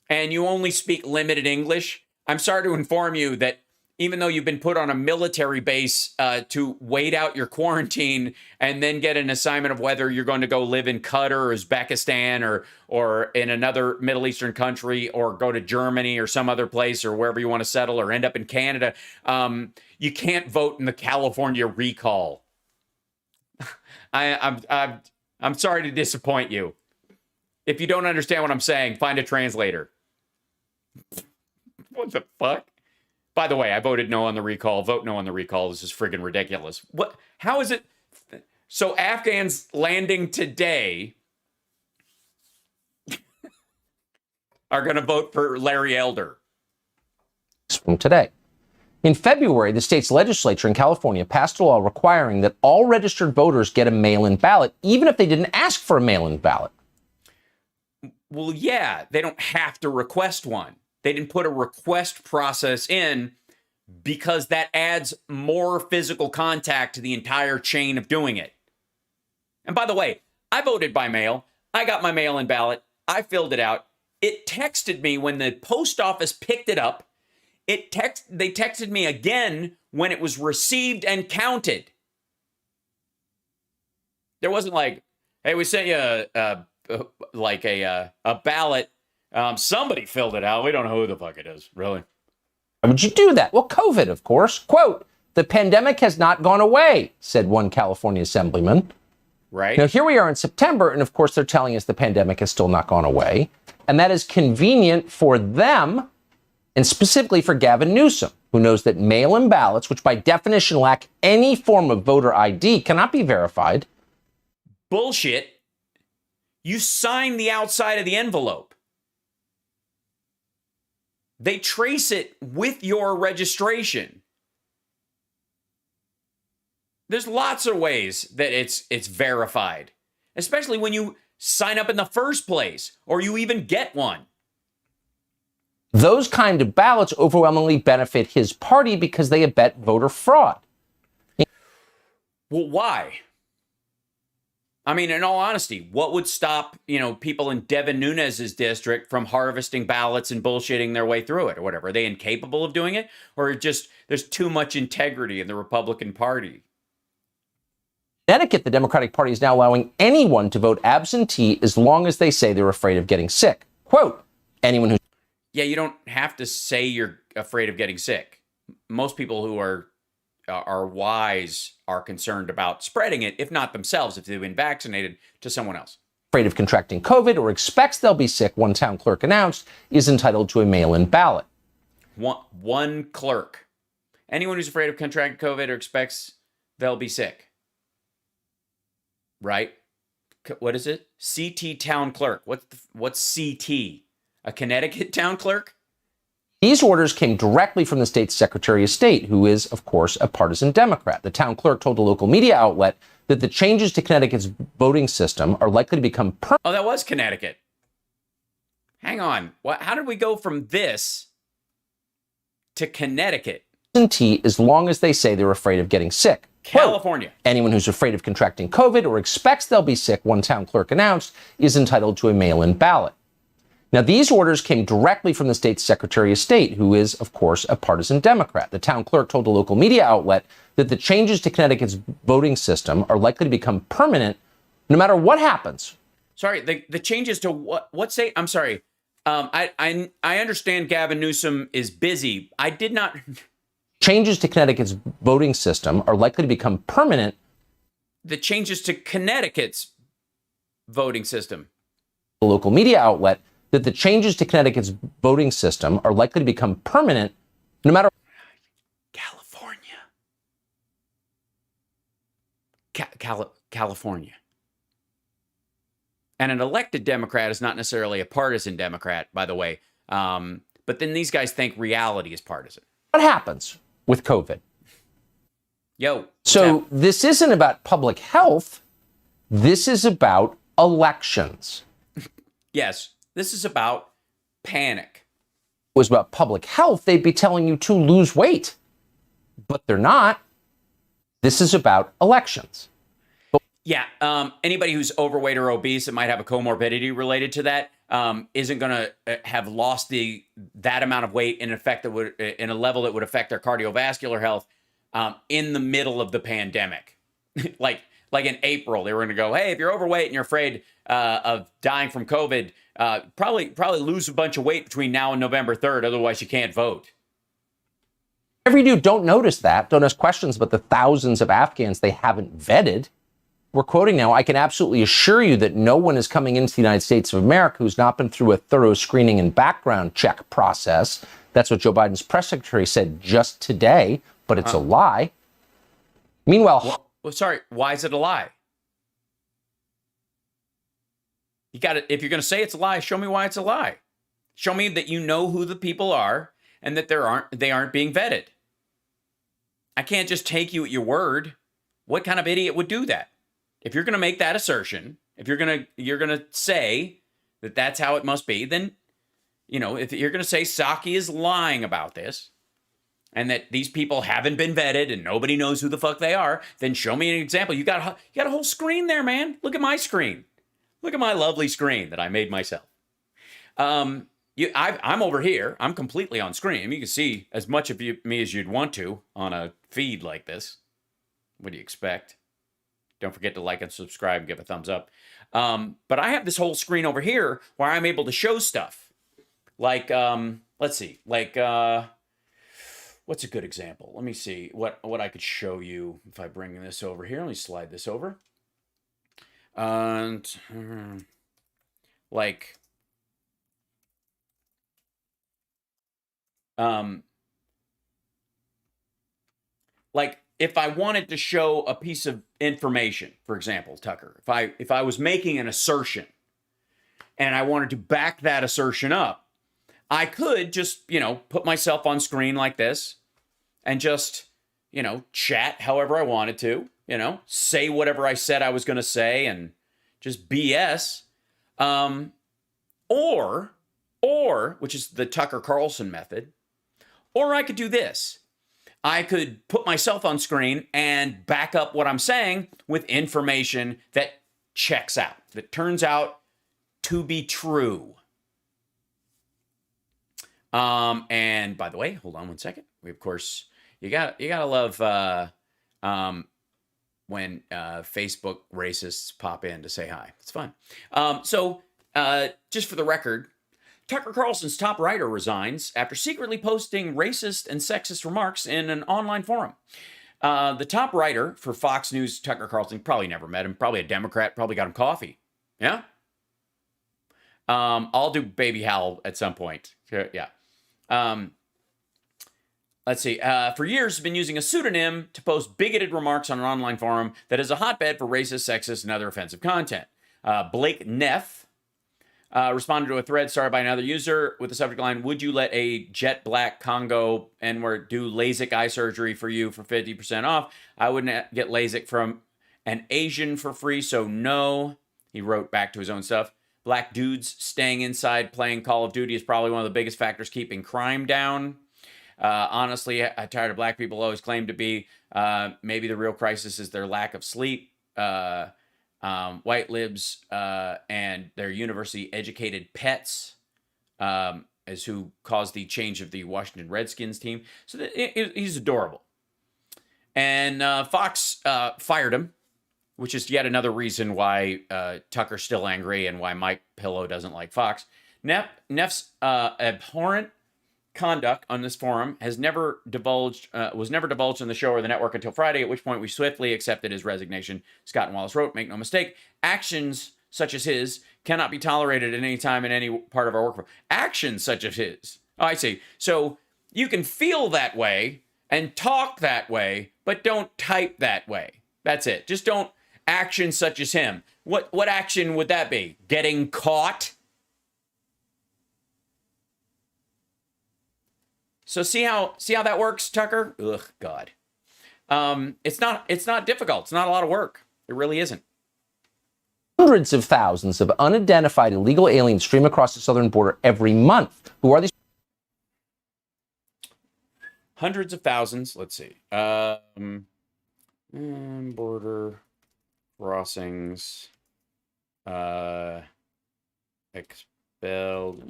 and you only speak limited English, I'm sorry to inform you that even though you've been put on a military base to wait out your quarantine and then get an assignment of whether you're going to go live in Qatar or Uzbekistan or in another Middle Eastern country or go to Germany or some other place or wherever you want to settle or end up in Canada, you can't vote in the California recall. I'm sorry to disappoint you. If you don't understand what I'm saying, find a translator. What the fuck? By the way, I voted no on the recall. Vote no on the recall. This is friggin' ridiculous. What? How is it? So Afghans landing today are going to vote for Larry Elder. From today. In February, the state's legislature in California passed a law requiring that all registered voters get a mail-in ballot, even if they didn't ask for a mail-in ballot. Well, yeah, they don't have to request one. They didn't put a request process in because that adds more physical contact to the entire chain of doing it. And by the way, I voted by mail. I got my mail-in ballot. I filled it out. It texted me when the post office picked it up. They texted me again when it was received and counted. There wasn't like, hey, we sent you a ballot. Somebody filled it out. We don't know who the fuck it is, really. Why would you do that? Well, COVID, of course. Quote, the pandemic has not gone away, said one California assemblyman. Right. Now, here we are in September, and of course, they're telling us the pandemic has still not gone away. And that is convenient for them, and specifically for Gavin Newsom, who knows that mail-in ballots, which by definition lack any form of voter ID, cannot be verified. Bullshit. You sign the outside of the envelope. They trace it with your registration. There's lots of ways that it's verified, especially when you sign up in the first place or you even get one. Those kind of ballots overwhelmingly benefit his party because they abet voter fraud. Well, why? I mean, in all honesty, what would stop, people in Devin Nunes's district from harvesting ballots and bullshitting their way through it or whatever? Are they incapable of doing it? Or just there's too much integrity in the Republican Party? Connecticut, the Democratic Party is now allowing anyone to vote absentee as long as they say they're afraid of getting sick. Quote, anyone who... Yeah, you don't have to say you're afraid of getting sick. Most people who are wise are concerned about spreading it, if not themselves, if they've been vaccinated, to someone else. Afraid of contracting COVID or expects they'll be sick, one town clerk announced, is entitled to a mail-in ballot. One clerk. Anyone who's afraid of contracting COVID or expects they'll be sick. Right? What is it? CT town clerk. What's CT? A Connecticut town clerk? These orders came directly from the state's Secretary of State, who is, of course, a partisan Democrat. The town clerk told a local media outlet that the changes to Connecticut's voting system are likely to become permanent. Oh, that was Connecticut. Hang on. How did we go from this to Connecticut? As long as they say they're afraid of getting sick. California. Quote, anyone who's afraid of contracting COVID or expects they'll be sick, one town clerk announced, is entitled to a mail-in ballot. Now, these orders came directly from the state's Secretary of State, who is, of course, a partisan Democrat. The town clerk told a local media outlet that the changes to Connecticut's voting system are likely to become permanent no matter what happens. Sorry, the changes to what state? I'm sorry. I understand Gavin Newsom is busy. I did not... Changes to Connecticut's voting system are likely to become permanent. The changes to Connecticut's voting system. The local media outlet that the changes to Connecticut's voting system are likely to become permanent no matter... California. California. And an elected Democrat is not necessarily a partisan Democrat, by the way. But then these guys think reality is partisan. What happens with COVID? So this isn't about public health. This is about elections. Yes, this is about panic. If it was about public health, they'd be telling you to lose weight. But they're not. This is about elections. Yeah, anybody who's overweight or obese that might have a comorbidity related to that isn't going to have lost that amount of weight in a level that would affect their cardiovascular health in the middle of the pandemic. like in April, they were going to go, hey, if you're overweight and you're afraid of dying from COVID, probably lose a bunch of weight between now and November 3rd. Otherwise, you can't vote. Whatever you do, don't notice that. Don't ask questions about the thousands of Afghans they haven't vetted. We're quoting now, I can absolutely assure you that no one is coming into the United States of America who's not been through a thorough screening and background check process. That's what Joe Biden's press secretary said just today, but it's a lie. Meanwhile... Well, sorry, why is it a lie? You got it. If you're going to say it's a lie, show me why it's a lie. Show me that you know who the people are and that they aren't being vetted. I can't just take you at your word. What kind of idiot would do that? If you're going to make that assertion, if you're going to say that that's how it must be, then, you know, if you're going to say Psaki is lying about this and that these people haven't been vetted and nobody knows who the fuck they are, then show me an example. You got a whole screen there, man. Look at my screen. Look at my lovely screen that I made myself. I'm over here. I'm completely on screen. You can see as much of me as you'd want to on a feed like this. What do you expect? Don't forget to like and subscribe and give a thumbs up. But I have this whole screen over here where I'm able to show stuff. Like, let's see. Like, what's a good example? Let me see what I could show you if I bring this over here. Let me slide this over. And, like... like if I wanted to show a piece of information, for example, Tucker, if I was making an assertion and I wanted to back that assertion up, I could just, you know, put myself on screen like this and just, you know, chat however I wanted to, you know, say whatever I said I was going to say and just BS. Or, which is the Tucker Carlson method, or I could do this. I could put myself on screen and back up what I'm saying with information that checks out, that turns out to be true. And by the way, hold on one second. We, of course, you gotta love when Facebook racists pop in to say hi. It's fun. So just for the record, Tucker Carlson's top writer resigns after secretly posting racist and sexist remarks in an online forum. The top writer for Fox News, Tucker Carlson, probably never met him, probably a Democrat, probably got him coffee. Yeah? I'll do Baby Hal at some point. Yeah. Let's see. For years, has been using a pseudonym to post bigoted remarks on an online forum that is a hotbed for racist, sexist, and other offensive content. Blake Neff responded to a thread started by another user with the subject line, "Would you let a jet black Congo N-word do LASIK eye surgery for you for 50% off? I wouldn't get LASIK from an Asian for free, so no." He wrote back to his own stuff. Black dudes staying inside playing Call of Duty is probably one of the biggest factors keeping crime down. Honestly, I'm tired of black people always claim to be. Maybe the real crisis is their lack of sleep. White libs and their university-educated pets is who caused the change of the Washington Redskins team. So he's adorable. And Fox fired him, which is yet another reason why Tucker's still angry and why Mike Pillow doesn't like Fox. Neff's abhorrent conduct on this forum was never divulged in the show or the network until Friday, at which point we swiftly accepted his resignation. Scott and Wallace wrote, "Make no mistake, actions such as his cannot be tolerated at any time in any part of our workforce." Actions such as his. Oh, I see. So you can feel that way and talk that way, but don't type that way. That's it. Just don't actions such as him. What action would that be? Getting caught? So see how that works, Tucker? Ugh, God. It's not difficult. It's not a lot of work. It really isn't. Hundreds of thousands of unidentified illegal aliens stream across the southern border every month. Who are these? Hundreds of thousands. Let's see. Border crossings. Expelled.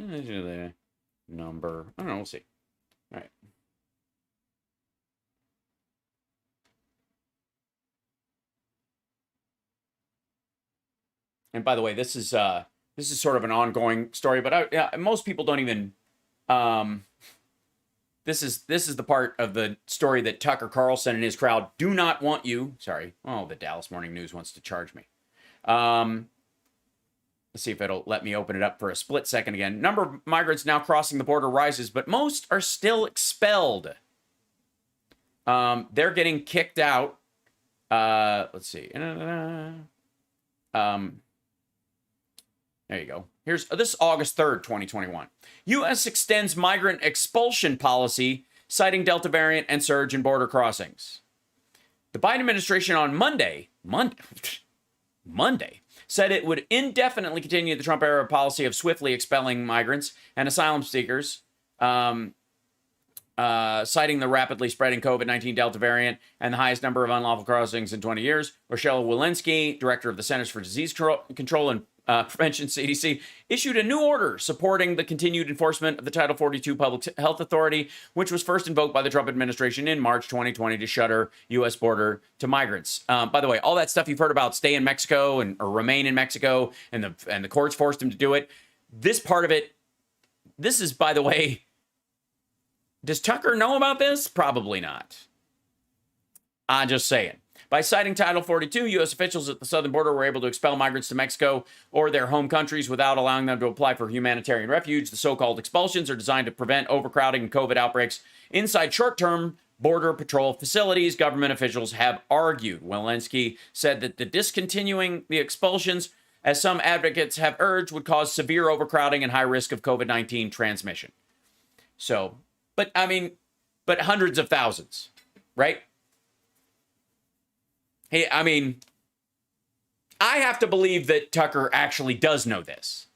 Number. I don't know. We'll see. All right. And by the way, this is sort of an ongoing story, but most people don't even. This is the part of the story that Tucker Carlson and his crowd do not want you. Sorry. Oh, the Dallas Morning News wants to charge me. Let's see if it'll let me open it up for a split second again. Number of migrants now crossing the border rises, but most are still expelled. They're getting kicked out. Let's see. There you go. This is August 3rd, 2021. U.S. extends migrant expulsion policy, citing Delta variant and surge in border crossings. The Biden administration on Monday, said it would indefinitely continue the Trump-era policy of swiftly expelling migrants and asylum seekers, citing the rapidly spreading COVID-19 Delta variant and the highest number of unlawful crossings in 20 years. Rochelle Walensky, director of the Centers for Disease Control and Prevention, CDC, issued a new order supporting the continued enforcement of the Title 42 Public Health Authority, which was first invoked by the Trump administration in March 2020 to shutter U.S. border to migrants. By the way, all that stuff you've heard about stay in Mexico or remain in Mexico, and the courts forced him to do it. This part of it, this is, by the way, does Tucker know about this? Probably not. I'm just saying. By citing Title 42, U.S. officials at the southern border were able to expel migrants to Mexico or their home countries without allowing them to apply for humanitarian refuge. The so-called expulsions are designed to prevent overcrowding and COVID outbreaks inside short-term border patrol facilities, government officials have argued. Walensky said that the discontinuing the expulsions, as some advocates have urged, would cause severe overcrowding and high risk of COVID-19 transmission. So, but hundreds of thousands, right? Hey, I mean, I have to believe that Tucker actually does know this.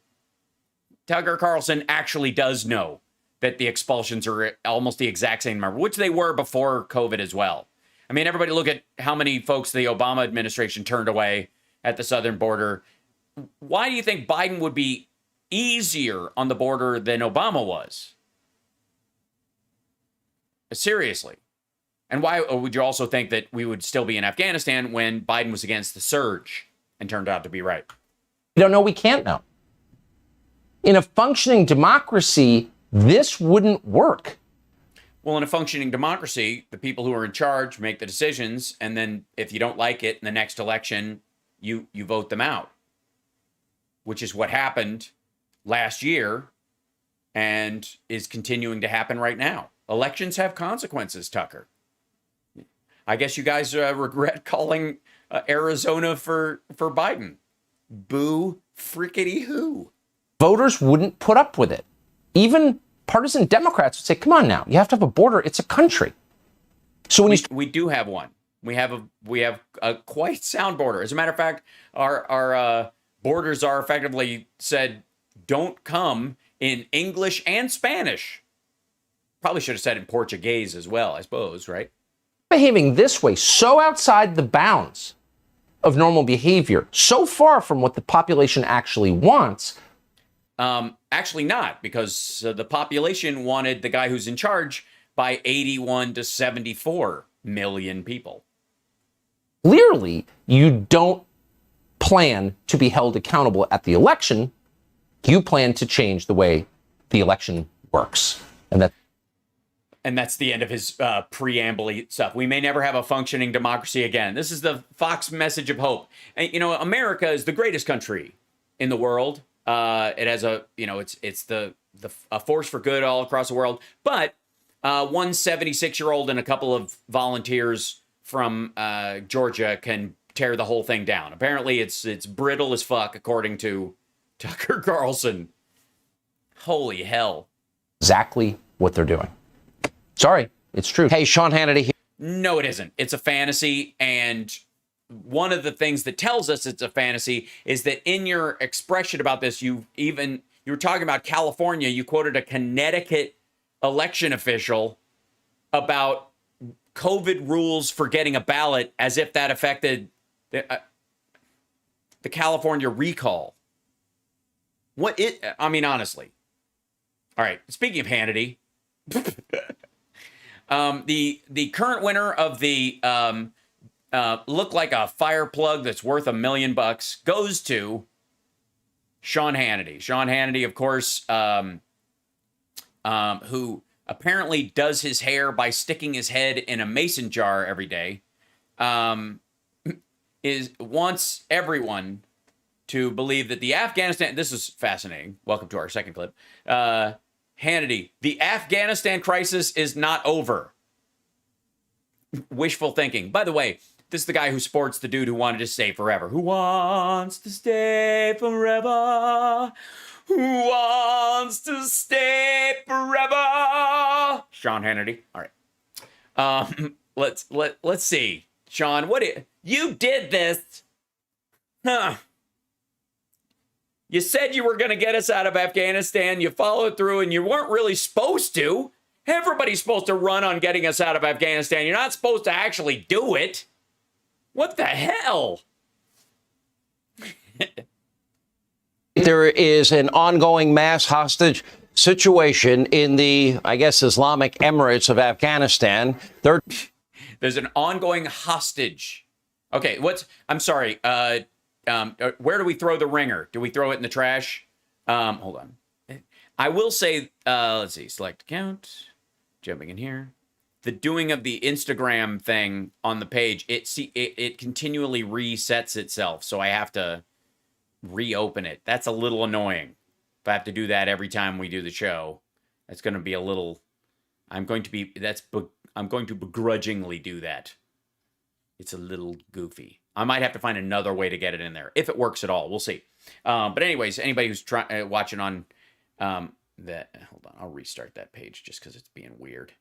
Tucker Carlson actually does know that the expulsions are almost the exact same number, which they were before COVID as well. I mean, everybody look at how many folks the Obama administration turned away at the southern border. Why do you think Biden would be easier on the border than Obama was? Seriously. And why would you also think that we would still be in Afghanistan when Biden was against the surge and turned out to be right? We don't know. We can't know. In a functioning democracy, this wouldn't work. Well, in a functioning democracy, the people who are in charge make the decisions, and then if you don't like it in the next election, you vote them out, which is what happened last year and is continuing to happen right now. Elections have consequences, Tucker. I guess you guys regret calling Arizona for Biden. Boo frickety who. Voters wouldn't put up with it. Even partisan Democrats would say, come on now, you have to have a border. It's a country. So when we do have one. We have a quite sound border. As a matter of fact, our borders are effectively said, don't come in English and Spanish. Probably should have said in Portuguese as well, I suppose, right? Behaving this way, so outside the bounds of normal behavior, so far from what the population actually wants. Actually not, because the population wanted the guy who's in charge by 81 to 74 million people. Clearly, you don't plan to be held accountable at the election. You plan to change the way the election works. And that's the end of his preamble stuff. We may never have a functioning democracy again. This is the Fox message of hope. And, America is the greatest country in the world. It has it's a force for good all across the world. But one 76-year-old and a couple of volunteers from Georgia can tear the whole thing down. Apparently, it's brittle as fuck, according to Tucker Carlson. Holy hell. Exactly what they're doing. Sorry, it's true. Hey, Sean Hannity here. No, it isn't. It's a fantasy. And one of the things that tells us it's a fantasy is that in your expression about this, you were talking about California. You quoted a Connecticut election official about COVID rules for getting a ballot as if that affected the California recall. Honestly. All right. Speaking of Hannity, the current winner of the look like a fire plug that's worth $1 million goes to Sean Hannity. Sean Hannity, of course, who apparently does his hair by sticking his head in a mason jar every day, wants everyone to believe that the Afghanistan. This is fascinating. Welcome to our second clip. Hannity, the Afghanistan crisis is not over. Wishful thinking. By the way, this is the guy who sports the dude who wanted to stay forever. Who wants to stay forever? Who wants to stay forever? Sean Hannity. All right. Let's see. Sean, you did this? Huh? You said you were going to get us out of Afghanistan. You followed through, and you weren't really supposed to. Everybody's supposed to run on getting us out of Afghanistan. You're not supposed to actually do it. What the hell? There is an ongoing mass hostage situation in the, I guess, Islamic Emirates of Afghanistan. There's an ongoing hostage. Okay, I'm sorry. Where do we throw the ringer? Do we throw it in the trash? Hold on. I will say, let's see, select account, jumping in here. The doing of the Instagram thing on the page, it continually resets itself, so I have to reopen it. That's a little annoying. If I have to do that every time we do the show, that's going to be a little. I'm going to begrudgingly do that. It's a little goofy. I might have to find another way to get it in there if it works at all. We'll see. But anyways, anybody who's watching on that, hold on, I'll restart that page just because it's being weird.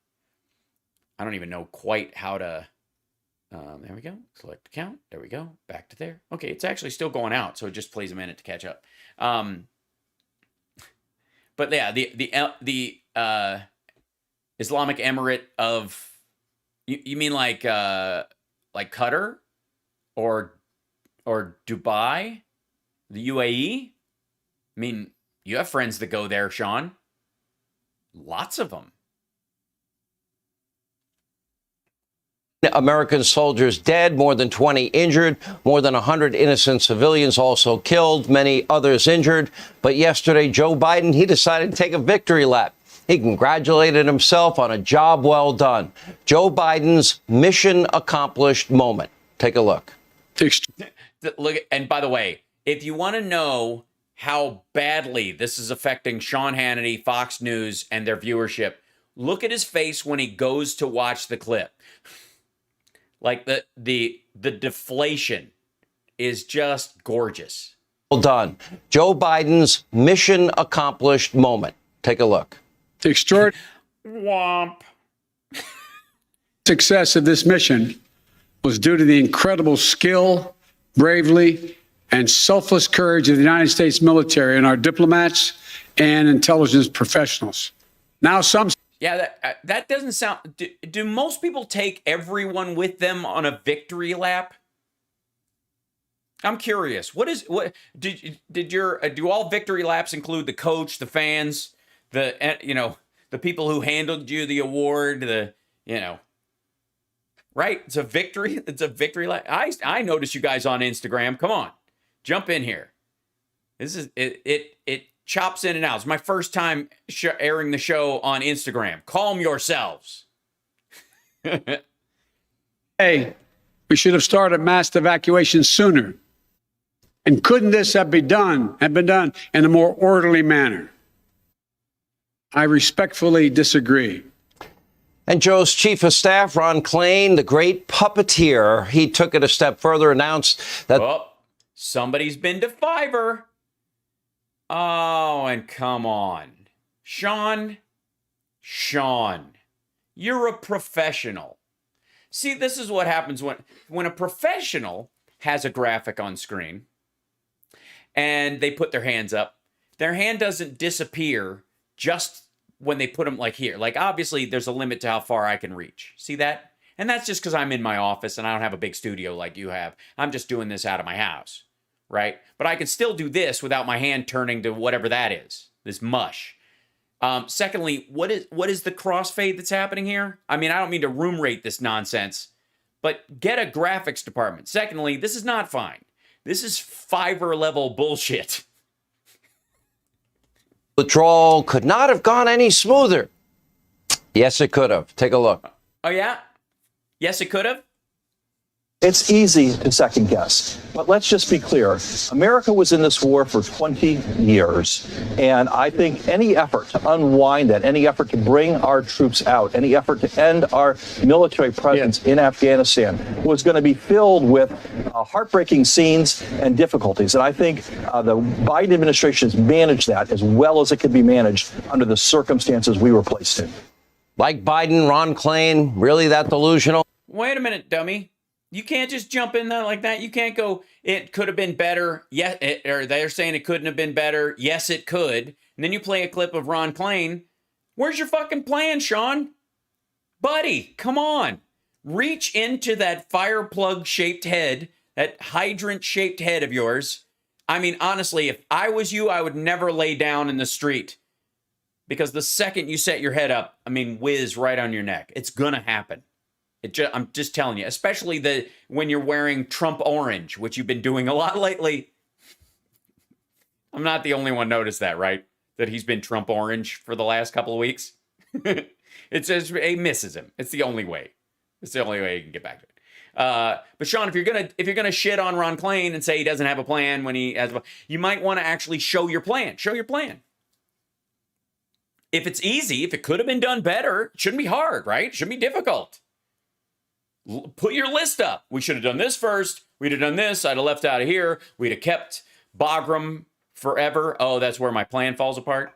I don't even know quite how to. There we go. Select account. There we go. Back to there. Okay, it's actually still going out, so it just plays a minute to catch up. But yeah, the Islamic Emirate of you mean like Qatar or Dubai, the UAE? I mean, you have friends that go there, Sean. Lots of them. American soldiers dead, more than 20 injured, more than 100 innocent civilians also killed, many others injured. But yesterday, Joe Biden, he decided to take a victory lap. He congratulated himself on a job well done. Joe Biden's mission accomplished moment. Take a look. Look, and by the way, if you want to know how badly this is affecting Sean Hannity, Fox News, and their viewership, look at his face when he goes to watch the clip. Like the deflation is just gorgeous. Well done. Joe Biden's mission accomplished moment. Take a look. The extraordinary Womp. success of this mission was due to the incredible skill, bravery, and selfless courage of the United States military and our diplomats and intelligence professionals. Now some. Yeah, that doesn't sound. Do most people take everyone with them on a victory lap? I'm curious. Do all victory laps include the coach, the fans, the people who handled you the award, right? It's a victory. It's a victory lap. I notice you guys on Instagram. Come on, jump in here. This is it chops in and out. It's my first time airing the show on Instagram. Calm yourselves. Hey, we should have started mass evacuation sooner. And couldn't this have been done in a more orderly manner? I respectfully disagree. And Joe's chief of staff, Ron Klain, the great puppeteer, he took it a step further, announced that somebody's been to Fiverr. Oh, and come on. Sean, you're a professional. See, this is what happens when a professional has a graphic on screen and they put their hands up. Their hand doesn't disappear just when they put them like here. Like, obviously, there's a limit to how far I can reach. See that? And that's just because I'm in my office and I don't have a big studio like you have. I'm just doing this out of my house. Right? But I can still do this without my hand turning to whatever that is, this mush. Secondly, what is the crossfade that's happening here? I mean, I don't mean to room rate this nonsense, but get a graphics department. Secondly, this is not fine. This is Fiverr level bullshit. withdrawal could not have gone any smoother. Yes, it could have. Take a look. Oh, yeah? Yes, it could have? It's easy to second guess, but let's just be clear. America was in this war for 20 years, and I think any effort to unwind that, any effort to bring our troops out, any effort to end our military presence in Afghanistan was going to be filled with heartbreaking scenes and difficulties. And I think the Biden administration has managed that as well as it could be managed under the circumstances we were placed in. Like Biden, Ron Klain, really that delusional? Wait a minute, dummy. You can't just jump in there like that. You can't go, it could have been better. Yeah, or they're saying it couldn't have been better. Yes, it could. And then you play a clip of Ron Klain. Where's your fucking plan, Sean? Buddy, come on. Reach into that fire plug shaped head, that hydrant shaped head of yours. I mean, honestly, if I was you, I would never lay down in the street. Because the second you set your head up, I mean, whiz right on your neck. It's gonna happen. I'm just telling you, especially when you're wearing Trump orange, which you've been doing a lot lately. I'm not the only one noticed that, right? That he's been Trump orange for the last couple of weeks. It says he misses him. It's the only way. It's the only way you can get back to it. But Sean, if you're gonna shit on Ron Klain and say he doesn't have a plan when he has, you might want to actually show your plan. Show your plan. If it's easy, if it could have been done better, it shouldn't be hard, right? It shouldn't be difficult. Put your list up. We should have done this first. We'd have done this. I'd have left out of here. We'd have kept Bagram forever. Oh, that's where my plan falls apart.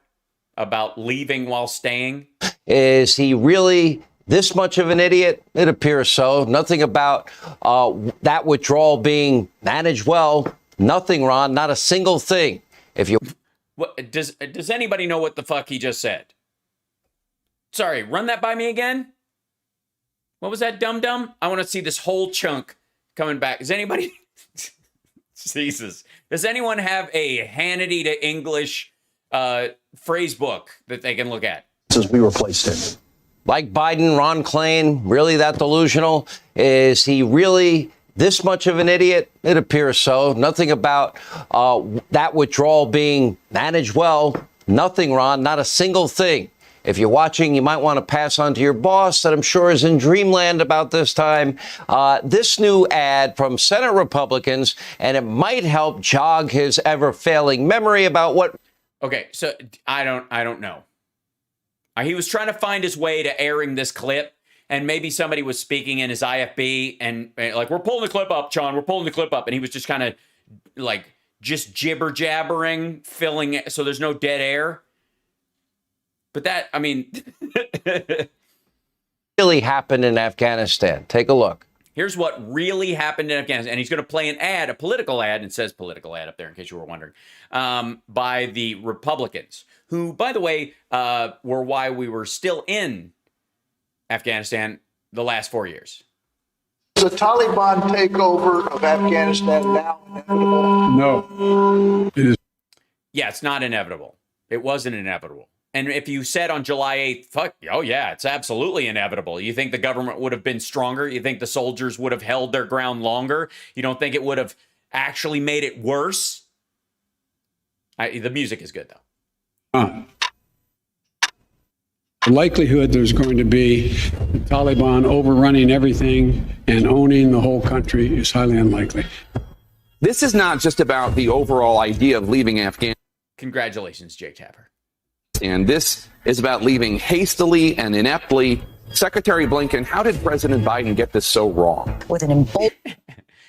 About leaving while staying. Is he really this much of an idiot? It appears so. Nothing about that withdrawal being managed well. Nothing, Ron. Not a single thing. If you... What, does anybody know what the fuck he just said? Sorry, run that by me again. What was that, dum-dum? I want to see this whole chunk coming back. Is anybody... Jesus. Does anyone have a Hannity to English phrase book that they can look at? As we were placed in. Like Biden, Ron Klain, really that delusional? Is he really this much of an idiot? It appears so. Nothing about that withdrawal being managed well. Nothing, Ron. Not a single thing. If you're watching, you might want to pass on to your boss that I'm sure is in dreamland about this time. This new ad from Senate Republicans, and it might help jog his ever-failing memory about what... Okay, so I don't know. He was trying to find his way to airing this clip, and maybe somebody was speaking in his IFB, and like, we're pulling the clip up, John, we're pulling the clip up, and he was just kind of like just jibber-jabbering, filling it so there's no dead air. But that, I mean... really happened in Afghanistan. Take a look. Here's what really happened in Afghanistan. And he's going to play an ad, a political ad, and it says political ad up there in case you were wondering, by the Republicans, who, by the way, were why we were still in Afghanistan the last 4 years. Is the Taliban takeover of Afghanistan now inevitable? No, it is. Yeah, it's not inevitable. It wasn't inevitable. And if you said on July 8th, fuck, oh yeah, it's absolutely inevitable. You think the government would have been stronger? You think the soldiers would have held their ground longer? You don't think it would have actually made it worse? The music is good, though. The likelihood there's going to be the Taliban overrunning everything and owning the whole country is highly unlikely. This is not just about the overall idea of leaving Afghanistan. Congratulations, Jay Tapper. And this is about leaving hastily and ineptly. Secretary Blinken, how did President Biden get this so wrong? With an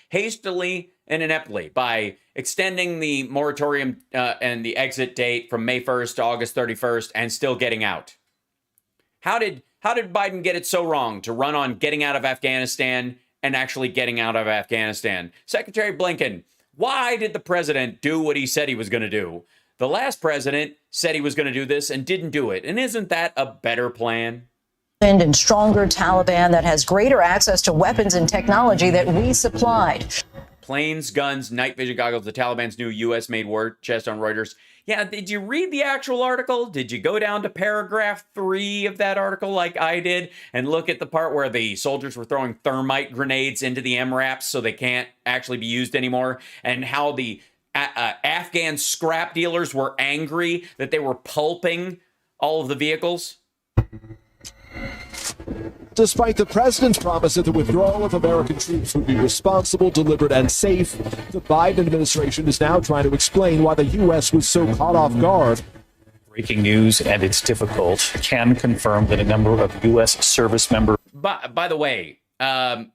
hastily and ineptly by extending the moratorium and the exit date from May 1st to August 31st and still getting out. How did Biden get it so wrong to run on getting out of Afghanistan and actually getting out of Afghanistan? Secretary Blinken, why did the president do what he said he was going to do? The last president said he was going to do this and didn't do it. And isn't that a better plan? And stronger Taliban that has greater access to weapons and technology that we supplied. Planes, guns, night vision goggles, the Taliban's new U.S.-made war chest on Reuters. Yeah, did you read the actual article? Did you go down to paragraph 3 of that article like I did and look at the part where the soldiers were throwing thermite grenades into the MRAPs so they can't actually be used anymore? And how the Afghan scrap dealers were angry that they were pulping all of the vehicles? Despite the president's promise that the withdrawal of American troops would be responsible, deliberate, and safe, the Biden administration is now trying to explain why the U.S. was so caught off guard. Breaking news, and it's difficult, can confirm that a number of U.S. service members. By the way, I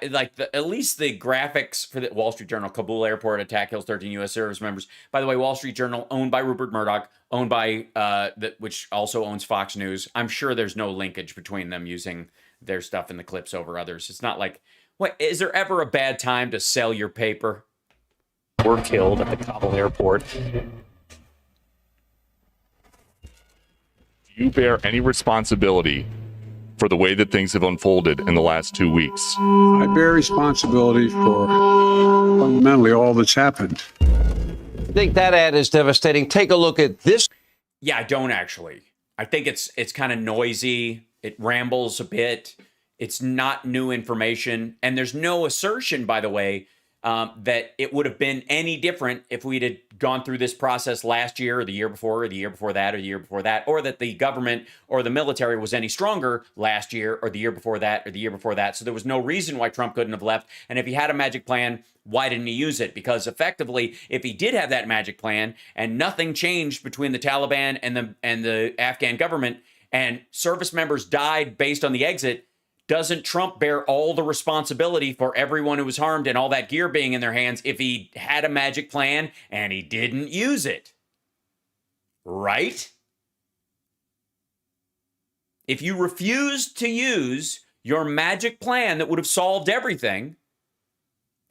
like at least the graphics for the Wall Street Journal, Kabul airport attack kills 13 U.S. service members. By the way, Wall Street Journal owned by Rupert Murdoch, owned by which also owns Fox News. I'm sure there's no linkage between them using their stuff in the clips over others. It's not like, what, is there ever a bad time to sell your paper? Were killed at the Kabul airport. Do you bear any responsibility for the way that things have unfolded in the last 2 weeks? I bear responsibility for fundamentally all that's happened. I think that ad is devastating. Take a look at this. Yeah, I don't actually. I think it's kind of noisy. It rambles a bit. It's not new information. And there's no assertion, by the way, that it would have been any different if we'd had gone through this process last year or the year before or the year before that or the year before that, or that the government or the military was any stronger last year or the year before that or the year before that. So there was no reason why Trump couldn't have left. And if he had a magic plan, why didn't he use it? Because effectively, if he did have that magic plan and nothing changed between the Taliban and the Afghan government and service members died based on the exit, doesn't Trump bear all the responsibility for everyone who was harmed and all that gear being in their hands if he had a magic plan and he didn't use it? Right? If you refused to use your magic plan that would have solved everything,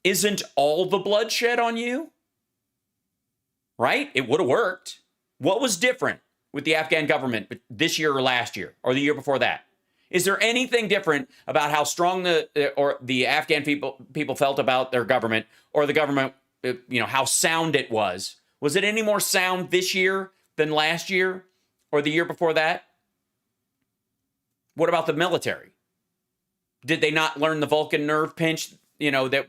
isn't all the bloodshed on you? Right? It would have worked. What was different with the Afghan government this year or last year or the year before that? Is there anything different about how strong the Afghan people felt about their government, or the government, how sound it was? Was it any more sound this year than last year or the year before that? What about the military? Did they not learn the Vulcan nerve pinch? That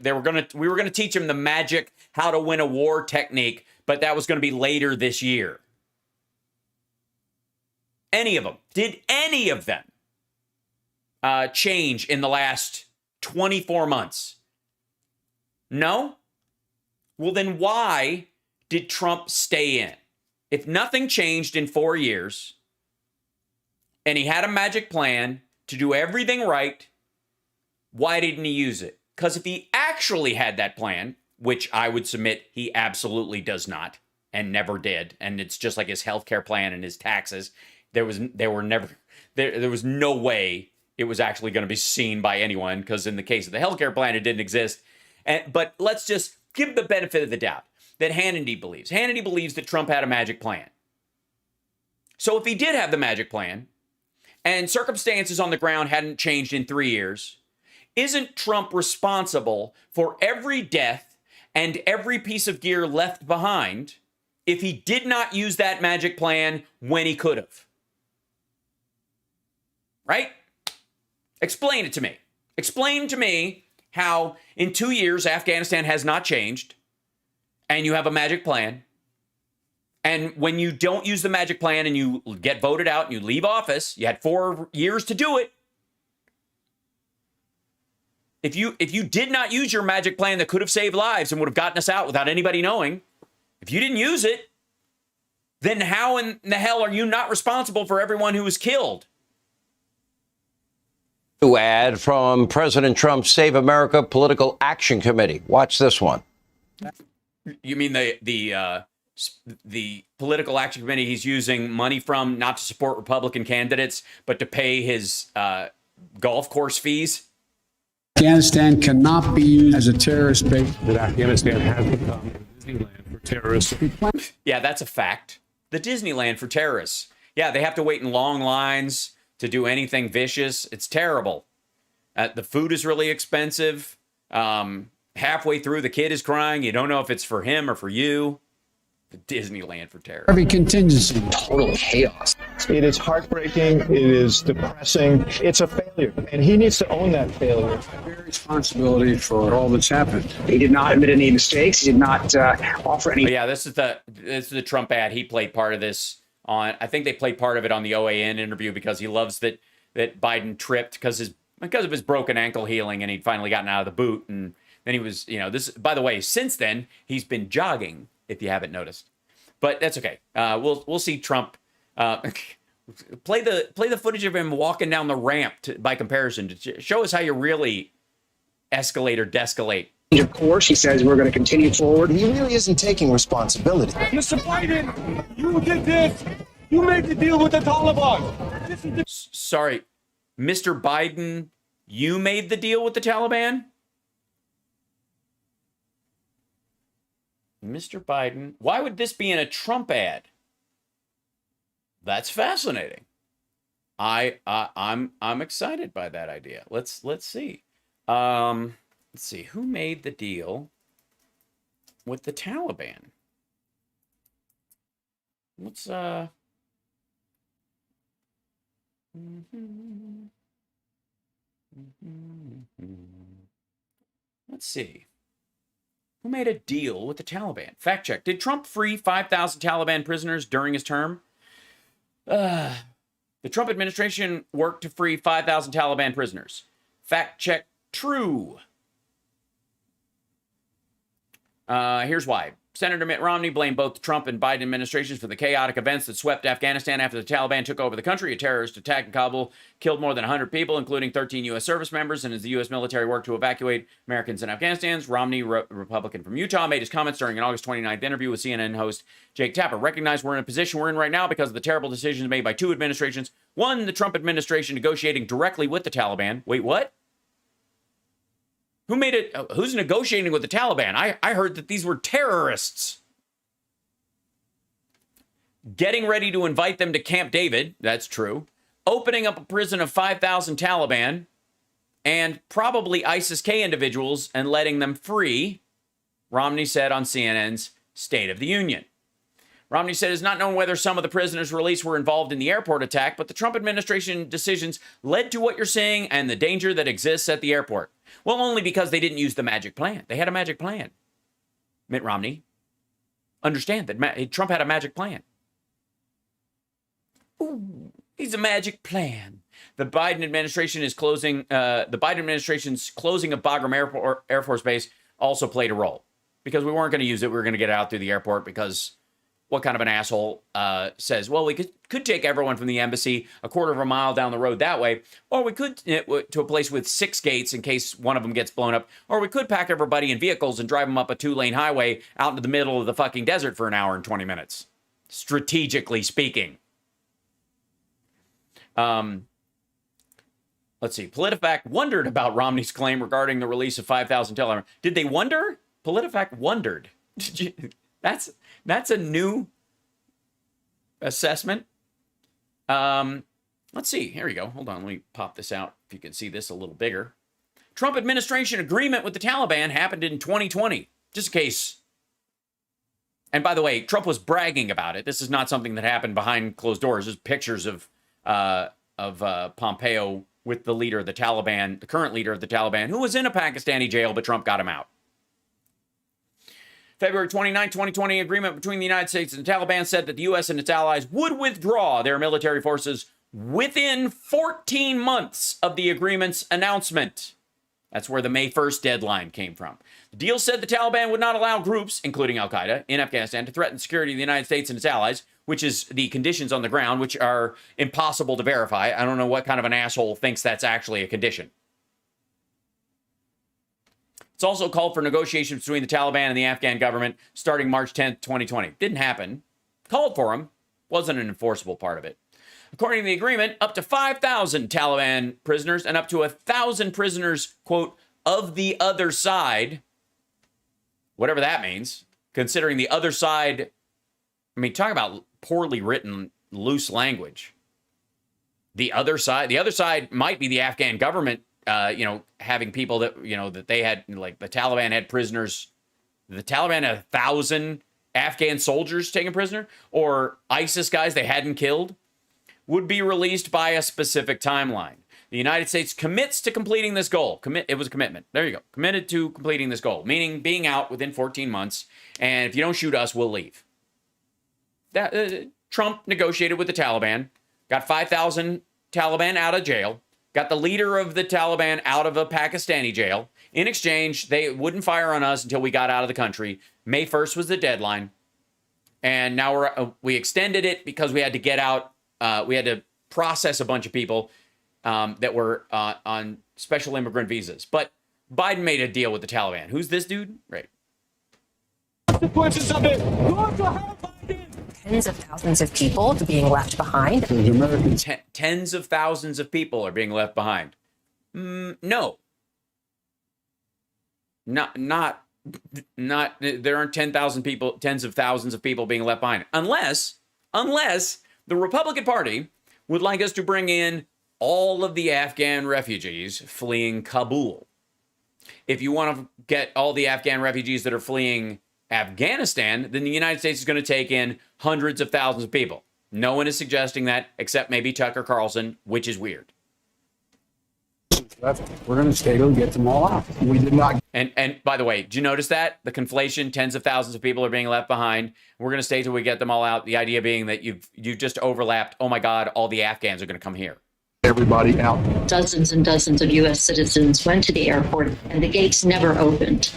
we were gonna teach them the magic how to win a war technique, but that was going to be later this year. Any of them? Did any of them change in the last 24 months? No? Well, then why did Trump stay in? If nothing changed in 4 years and he had a magic plan to do everything right, why didn't he use it? Because if he actually had that plan, which I would submit he absolutely does not and never did, and it's just like his healthcare plan and his taxes, there was no way it was actually going to be seen by anyone, because in the case of the healthcare plan, it didn't exist. But let's just give the benefit of the doubt that Hannity believes. Hannity believes that Trump had a magic plan. So if he did have the magic plan, and circumstances on the ground hadn't changed in 3 years, isn't Trump responsible for every death and every piece of gear left behind if he did not use that magic plan when he could have? Right? Explain it to me. Explain to me how in 2 years Afghanistan has not changed and you have a magic plan. And when you don't use the magic plan and you get voted out and you leave office, you had 4 years to do it. If you did not use your magic plan that could have saved lives and would have gotten us out without anybody knowing, if you didn't use it, then how in the hell are you not responsible for everyone who was killed? New ad from President Trump's Save America Political Action Committee. Watch this one. You mean the Political Action Committee he's using money from, not to support Republican candidates, but to pay his golf course fees? Afghanistan cannot be used as a terrorist base. That Afghanistan has become Disneyland for terrorists. Yeah, that's a fact. The Disneyland for terrorists. Yeah, they have to wait in long lines to do anything vicious. It's terrible. The food is really expensive. Halfway through, the kid is crying. You don't know if it's for him or for you. The Disneyland for terror. Every contingency. Total chaos. It is heartbreaking. It is depressing. It's a failure. And he needs to own that failure. I bear responsibility for all that's happened. He did not admit any mistakes. He did not offer any. But yeah, this is the Trump ad. He played part of this on, I think they played part of it on the OAN interview because he loves that that Biden tripped because of his broken ankle healing, and he'd finally gotten out of the boot. And then he was, this, by the way, since then, he's been jogging, if you haven't noticed. But that's okay. We'll see Trump play the footage of him walking down the ramp by comparison to show us how you really escalate or descalate. Of course, he says we're going to continue forward. He really isn't taking responsibility. Mr. Biden, you did this. You made the deal with the Taliban. Sorry, Mr. Biden, you made the deal with the Taliban? Mr. Biden, why would this be in a Trump ad? That's fascinating. I'm excited by that idea. Let's see. Let's see who made the deal with the Taliban. Let's let's see. Who made a deal with the Taliban? Fact check. Did Trump free 5,000 Taliban prisoners during his term? The Trump administration worked to free 5,000 Taliban prisoners. Fact check. True. Here's why. Senator Mitt Romney blamed both the Trump and Biden administrations for the chaotic events that swept Afghanistan after the Taliban took over the country. A terrorist attack in Kabul killed more than 100 people, including 13 U.S. service members. And as the U.S. military worked to evacuate Americans in Afghanistan, Romney, Republican from Utah, made his comments during an August 29th interview with CNN host Jake Tapper. Recognize we're in a position we're in right now because of the terrible decisions made by two administrations. One, the Trump administration negotiating directly with the Taliban. Wait, what? Who made it? Who's negotiating with the Taliban? I heard that these were terrorists. Getting ready to invite them to Camp David. That's true. Opening up a prison of 5,000 Taliban and probably ISIS-K individuals and letting them free, Romney said on CNN's State of the Union. Romney said it's not known whether some of the prisoners released were involved in the airport attack, but the Trump administration decisions led to what you're seeing and the danger that exists at the airport. Well, only because they didn't use the magic plan. They had a magic plan. Mitt Romney, understand that Trump had a magic plan. Ooh, he's a magic plan. The Biden administration is closing. The Biden administration's closing of Bagram Air Force Base also played a role because we weren't going to use it. We were going to get it out through the airport because what kind of an asshole says, well, we could take everyone from the embassy a quarter of a mile down the road that way, or we could to a place with 6 gates in case one of them gets blown up, or we could pack everybody in vehicles and drive them up a 2-lane highway out into the middle of the fucking desert for an hour and 20 minutes, strategically speaking. Let's see. PolitiFact wondered about Romney's claim regarding the release of 5,000 Taliban. Did they wonder? PolitiFact wondered. That's a new assessment. Let's see. Here we go. Hold on. Let me pop this out if you can see this a little bigger. Trump administration agreement with the Taliban happened in 2020. Just in case. And by the way, Trump was bragging about it. This is not something that happened behind closed doors. There's pictures of Pompeo with the leader of the Taliban, the current leader of the Taliban, who was in a Pakistani jail, but Trump got him out. February 29, 2020 agreement between the United States and the Taliban said that the U.S. and its allies would withdraw their military forces within 14 months of the agreement's announcement. That's where the May 1st deadline came from. The deal said the Taliban would not allow groups, including Al-Qaeda, in Afghanistan to threaten the security of the United States and its allies, which is the conditions on the ground, which are impossible to verify. I don't know what kind of an asshole thinks that's actually a condition. It's also called for negotiations between the Taliban and the Afghan government starting March 10th, 2020. Didn't happen. Called for them. Wasn't an enforceable part of it. According to the agreement, up to 5,000 Taliban prisoners and up to 1,000 prisoners, quote, of the other side, whatever that means, considering the other side, I mean, talk about poorly written, loose language. The other side might be the Afghan government, having people that, that they had, like the Taliban had prisoners. The Taliban had 1,000 Afghan soldiers taken prisoner, or ISIS guys they hadn't killed, would be released by a specific timeline. The United States commits to completing this goal. It was a commitment. There you go. Committed to completing this goal, meaning being out within 14 months. And if you don't shoot us, we'll leave. Trump negotiated with the Taliban, got 5,000 Taliban out of jail, got the leader of the Taliban out of a Pakistani jail. In exchange, they wouldn't fire on us until we got out of the country. May 1st was the deadline. And now we extended it because we had to get out. We had to process a bunch of people that were on special immigrant visas. But Biden made a deal with the Taliban. Who's this dude? Right. Consequences of it. Go to hell, Biden. Tens of thousands of people being left behind. Tens of thousands of people are being left behind. No. Not. There aren't 10,000 people, tens of thousands of people being left behind. Unless the Republican Party would like us to bring in all of the Afghan refugees fleeing Kabul. If you want to get all the Afghan refugees that are fleeing Afghanistan, then the United States is going to take in hundreds of thousands of people. No one is suggesting that except maybe Tucker Carlson, which is weird. We're going to stay till we get them all out. We did not. And by the way, did you notice that? The conflation, tens of thousands of people are being left behind. We're going to stay till we get them all out. The idea being that you've just overlapped. Oh my God, all the Afghans are going to come here. Everybody out. Dozens and dozens of U.S. citizens went to the airport and the gates never opened.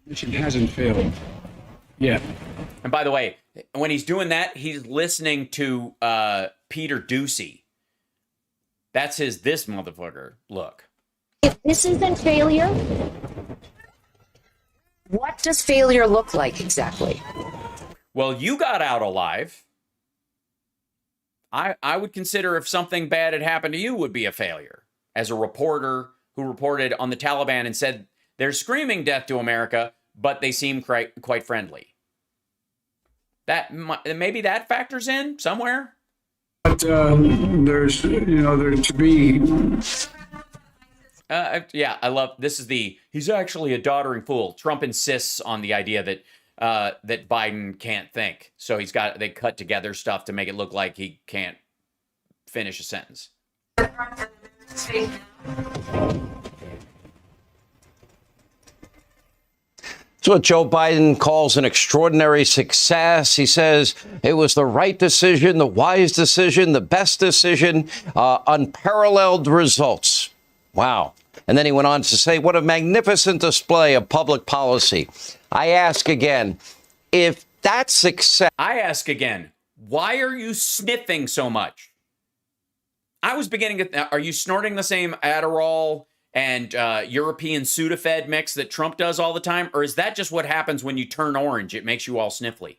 Mission hasn't failed yet. And by the way, when he's doing that, he's listening to Peter Doocy. That's this motherfucker. Look. If this isn't failure, what does failure look like exactly? Well, you got out alive. I would consider if something bad had happened to you would be a failure. As a reporter who reported on the Taliban and said they're screaming death to America, but they seem quite friendly. Maybe that factors in somewhere. But there's to be. Yeah, I love this. He's actually a doddering fool. Trump insists on the idea that that Biden can't think, so they cut together stuff to make it look like he can't finish a sentence. It's what Joe Biden calls an extraordinary success. He says it was the right decision, the wise decision, the best decision, unparalleled results. Wow. And then he went on to say, what a magnificent display of public policy. I ask again, if that's success. I ask again, why are you sniffing so much? I was beginning to, are you snorting the same Adderall and European Sudafed mix that Trump does all the time? Or is that just what happens when you turn orange? It makes you all sniffly.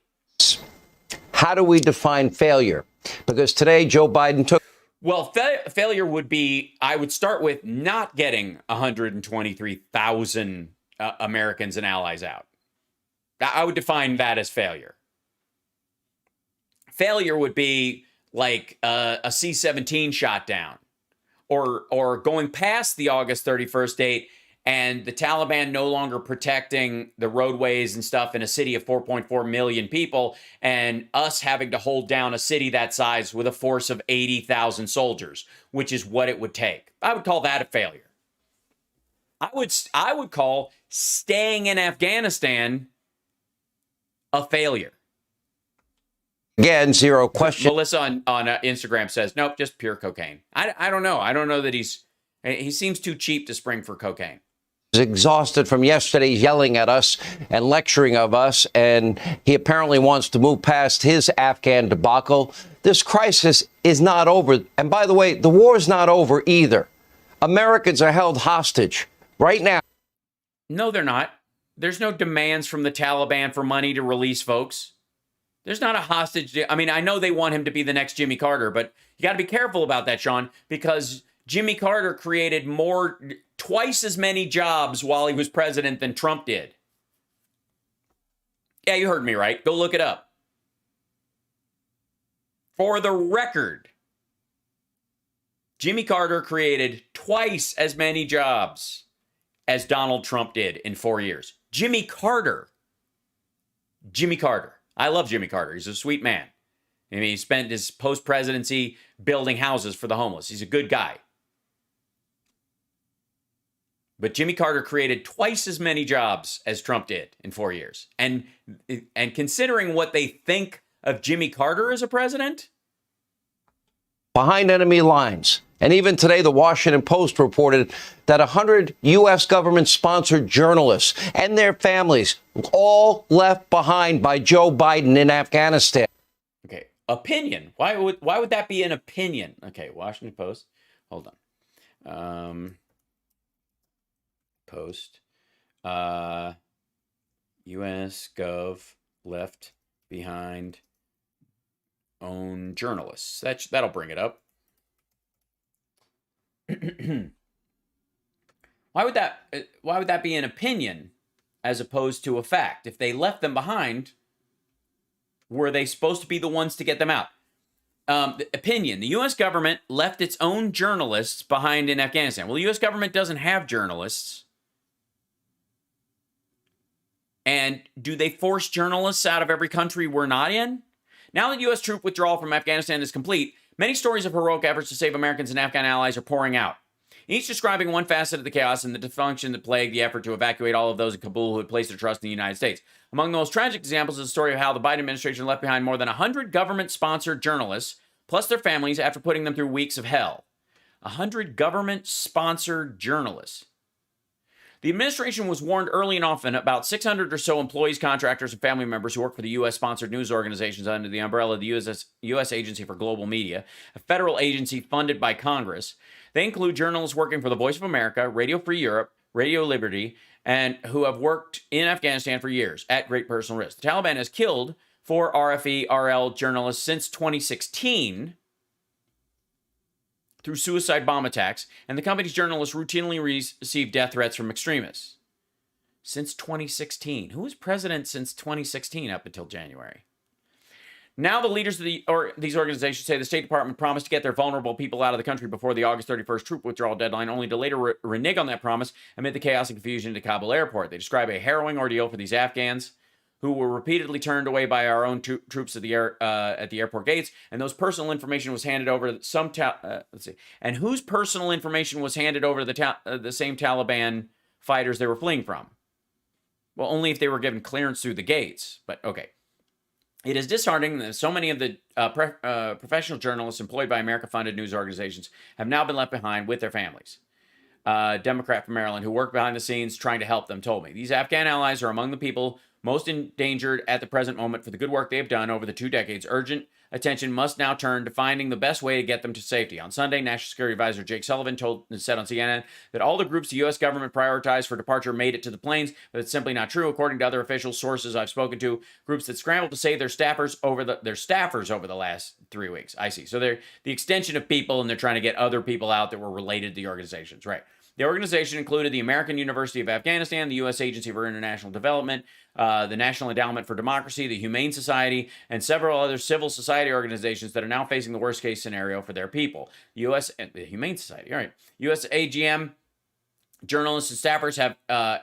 How do we define failure? Because today Joe Biden took. Well, failure would be, I would start with not getting 123,000 Americans and allies out. I would define that as failure. Failure would be like a C-17 shot down. Or going past the August 31st date and the Taliban no longer protecting the roadways and stuff in a city of 4.4 million people and us having to hold down a city that size with a force of 80,000 soldiers, which is what it would take. I would call that a failure. I would call staying in Afghanistan a failure. Again, zero question. Melissa on Instagram says, nope, just pure cocaine. I don't know. I don't know that he seems too cheap to spring for cocaine. He's exhausted from yesterday's yelling at us and lecturing of us, and he apparently wants to move past his Afghan debacle. This crisis is not over. And by the way, the war is not over either. Americans are held hostage right now. No, they're not. There's no demands from the Taliban for money to release folks. There's not a hostage. I mean, I know they want him to be the next Jimmy Carter, but you got to be careful about that, Sean, because Jimmy Carter created twice as many jobs while he was president than Trump did. Yeah, you heard me right. Go look it up. For the record, Jimmy Carter created twice as many jobs as Donald Trump did in 4 years. Jimmy Carter. I love Jimmy Carter. He's a sweet man. I mean, he spent his post-presidency building houses for the homeless. He's a good guy. But Jimmy Carter created twice as many jobs as Trump did in 4 years. And considering what they think of Jimmy Carter as a president, behind enemy lines. And even today, the Washington Post reported that 100 U.S. government-sponsored journalists and their families all left behind by Joe Biden in Afghanistan. Okay, opinion. Why would that be an opinion? Okay, Washington Post. Hold on. Post. U.S. Gov left behind own journalists. That'll bring it up. Why would that be an opinion as opposed to a fact? If they left them behind, were they supposed to be the ones to get them out? The opinion. The U.S. government left its own journalists behind in Afghanistan. Well, the U.S. government doesn't have journalists. And do they force journalists out of every country we're not in? Now that U.S. troop withdrawal from Afghanistan is complete, many stories of heroic efforts to save Americans and Afghan allies are pouring out, each describing one facet of the chaos and the dysfunction that plagued the effort to evacuate all of those in Kabul who had placed their trust in the United States. Among the most tragic examples is the story of how the Biden administration left behind more than 100 government-sponsored journalists, plus their families, after putting them through weeks of hell. 100 government-sponsored journalists. The administration was warned early and often about 600 or so employees, contractors, and family members who work for the U.S.-sponsored news organizations under the umbrella of the U.S. Agency for Global Media, a federal agency funded by Congress. They include journalists working for the Voice of America, Radio Free Europe, Radio Liberty, and who have worked in Afghanistan for years at great personal risk. The Taliban has killed 4 RFE-RL journalists since 2016 through suicide bomb attacks, and the company's journalists routinely receive death threats from extremists. Since 2016. Who was president since 2016 up until January? Now the leaders of these organizations say the State Department promised to get their vulnerable people out of the country before the August 31st troop withdrawal deadline, only to later renege on that promise amid the chaos and confusion at Kabul airport. They describe a harrowing ordeal for these Afghans who were repeatedly turned away by our own troops at the airport gates, and those personal information was handed over to and whose personal information was handed over to the same Taliban fighters they were fleeing from? Well, only if they were given clearance through the gates, but okay. It is disheartening that so many of the professional journalists employed by America-funded news organizations have now been left behind with their families. Democrat from Maryland who worked behind the scenes trying to help them told me. These Afghan allies are among the people most endangered at the present moment for the good work they have done over the 2 decades. Urgent attention must now turn to finding the best way to get them to safety. On Sunday, National Security Advisor Jake Sullivan said on CNN that all the groups the U.S. government prioritized for departure made it to the planes, but it's simply not true. According to other official sources I've spoken to, groups that scrambled to save their staffers over the last 3 weeks. I see. So they're the extension of people, and they're trying to get other people out that were related to the organizations. Right. The organization included the American University of Afghanistan, the U.S. Agency for International Development, the National Endowment for Democracy, the Humane Society, and several other civil society organizations that are now facing the worst-case scenario for their people. The Humane Society, all right. U.S. AGM journalists and staffers have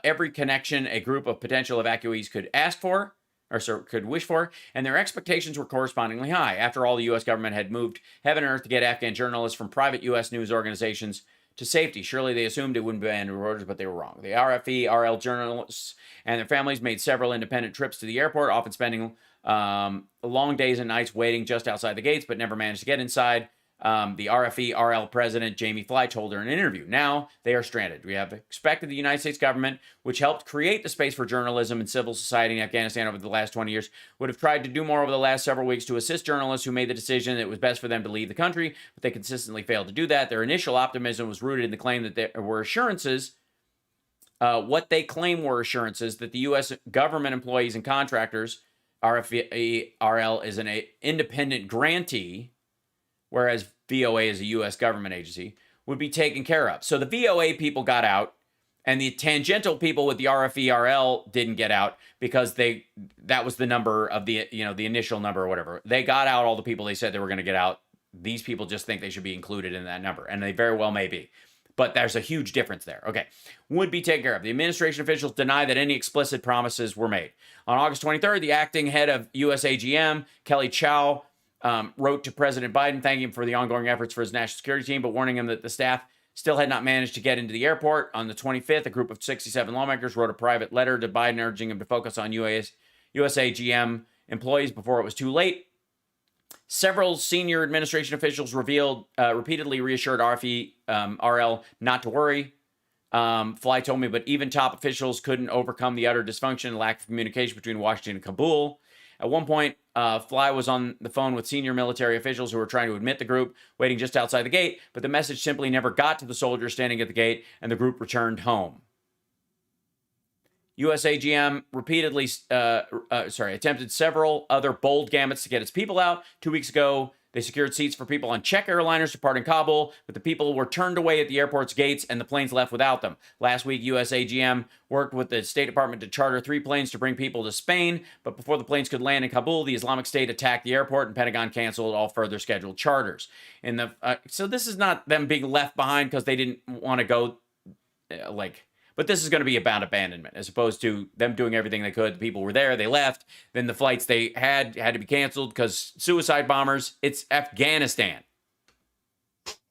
every connection a group of potential evacuees could ask for, could wish for, and their expectations were correspondingly high. After all, the U.S. government had moved heaven and earth to get Afghan journalists from private U.S. news organizations to safety. Surely they assumed it wouldn't be under orders, but they were wrong. The RFE-RL journalists and their families made several independent trips to the airport, often spending long days and nights waiting just outside the gates, but never managed to get inside. The RFE-RL president, Jamie Fly, told her in an interview. Now they are stranded. We have expected the United States government, which helped create the space for journalism and civil society in Afghanistan over the last 20 years, would have tried to do more over the last several weeks to assist journalists who made the decision that it was best for them to leave the country, but they consistently failed to do that. Their initial optimism was rooted in the claim that there were assurances, what they claim were assurances, that the U.S. government employees and contractors, RFE-RL is an independent grantee, whereas VOA is a U.S. government agency, would be taken care of. So the VOA people got out, and the tangential people with the RFE-RL didn't get out because that was the number of the initial number or whatever. They got out all the people they said they were going to get out. These people just think they should be included in that number, and they very well may be. But there's a huge difference there. Okay. Would be taken care of. The administration officials deny that any explicit promises were made. On August 23rd, the acting head of U.S. AGM, Kelly Chow, wrote to President Biden thanking him for the ongoing efforts for his national security team, but warning him that the staff still had not managed to get into the airport. On the 25th, a group of 67 lawmakers wrote a private letter to Biden urging him to focus on U.S. AGM employees before it was too late. Several senior administration officials repeatedly reassured RL not to worry. Fly told me, but even top officials couldn't overcome the utter dysfunction and lack of communication between Washington and Kabul. At one point, Fly was on the phone with senior military officials who were trying to admit the group, waiting just outside the gate, but the message simply never got to the soldiers standing at the gate, and the group returned home. USAGM repeatedly, attempted several other bold gamuts to get its people out. 2 weeks ago, they secured seats for people on Czech airliners departing Kabul, but the people were turned away at the airport's gates and the planes left without them. Last week, USAGM worked with the State Department to charter 3 planes to bring people to Spain, but before the planes could land in Kabul, the Islamic State attacked the airport and Pentagon canceled all further scheduled charters. So this is not them being left behind because they didn't want to go, but this is going to be about abandonment as opposed to them doing everything they could. The people were there, they left. Then the flights they had to be canceled because suicide bombers. It's Afghanistan.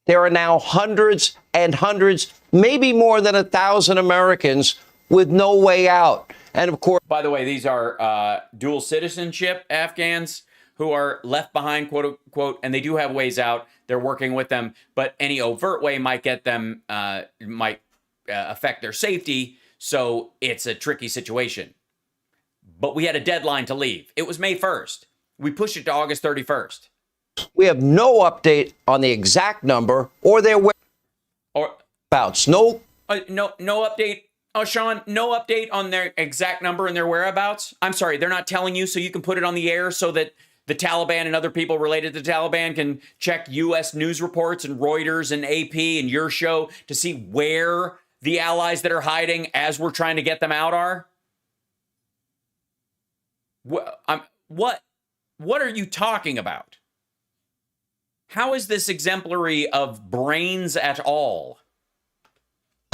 There are now hundreds and hundreds, maybe more than 1,000 Americans with no way out. And of course, by the way, these are dual citizenship Afghans who are left behind, quote unquote, and they do have ways out. They're working with them, but any overt way might get them, affect their safety, so it's a tricky situation. But we had a deadline to leave. It was May 1st. We pushed it to August 31st. We have no update on the exact number or their whereabouts. No update. Oh, Sean, no update on their exact number and their whereabouts. I'm sorry, they're not telling you so you can put it on the air so that the Taliban and other people related to the Taliban can check U.S. news reports and Reuters and AP and your show to see where the allies that are hiding as we're trying to get them out are? What are you talking about? How is this exemplary of brains at all?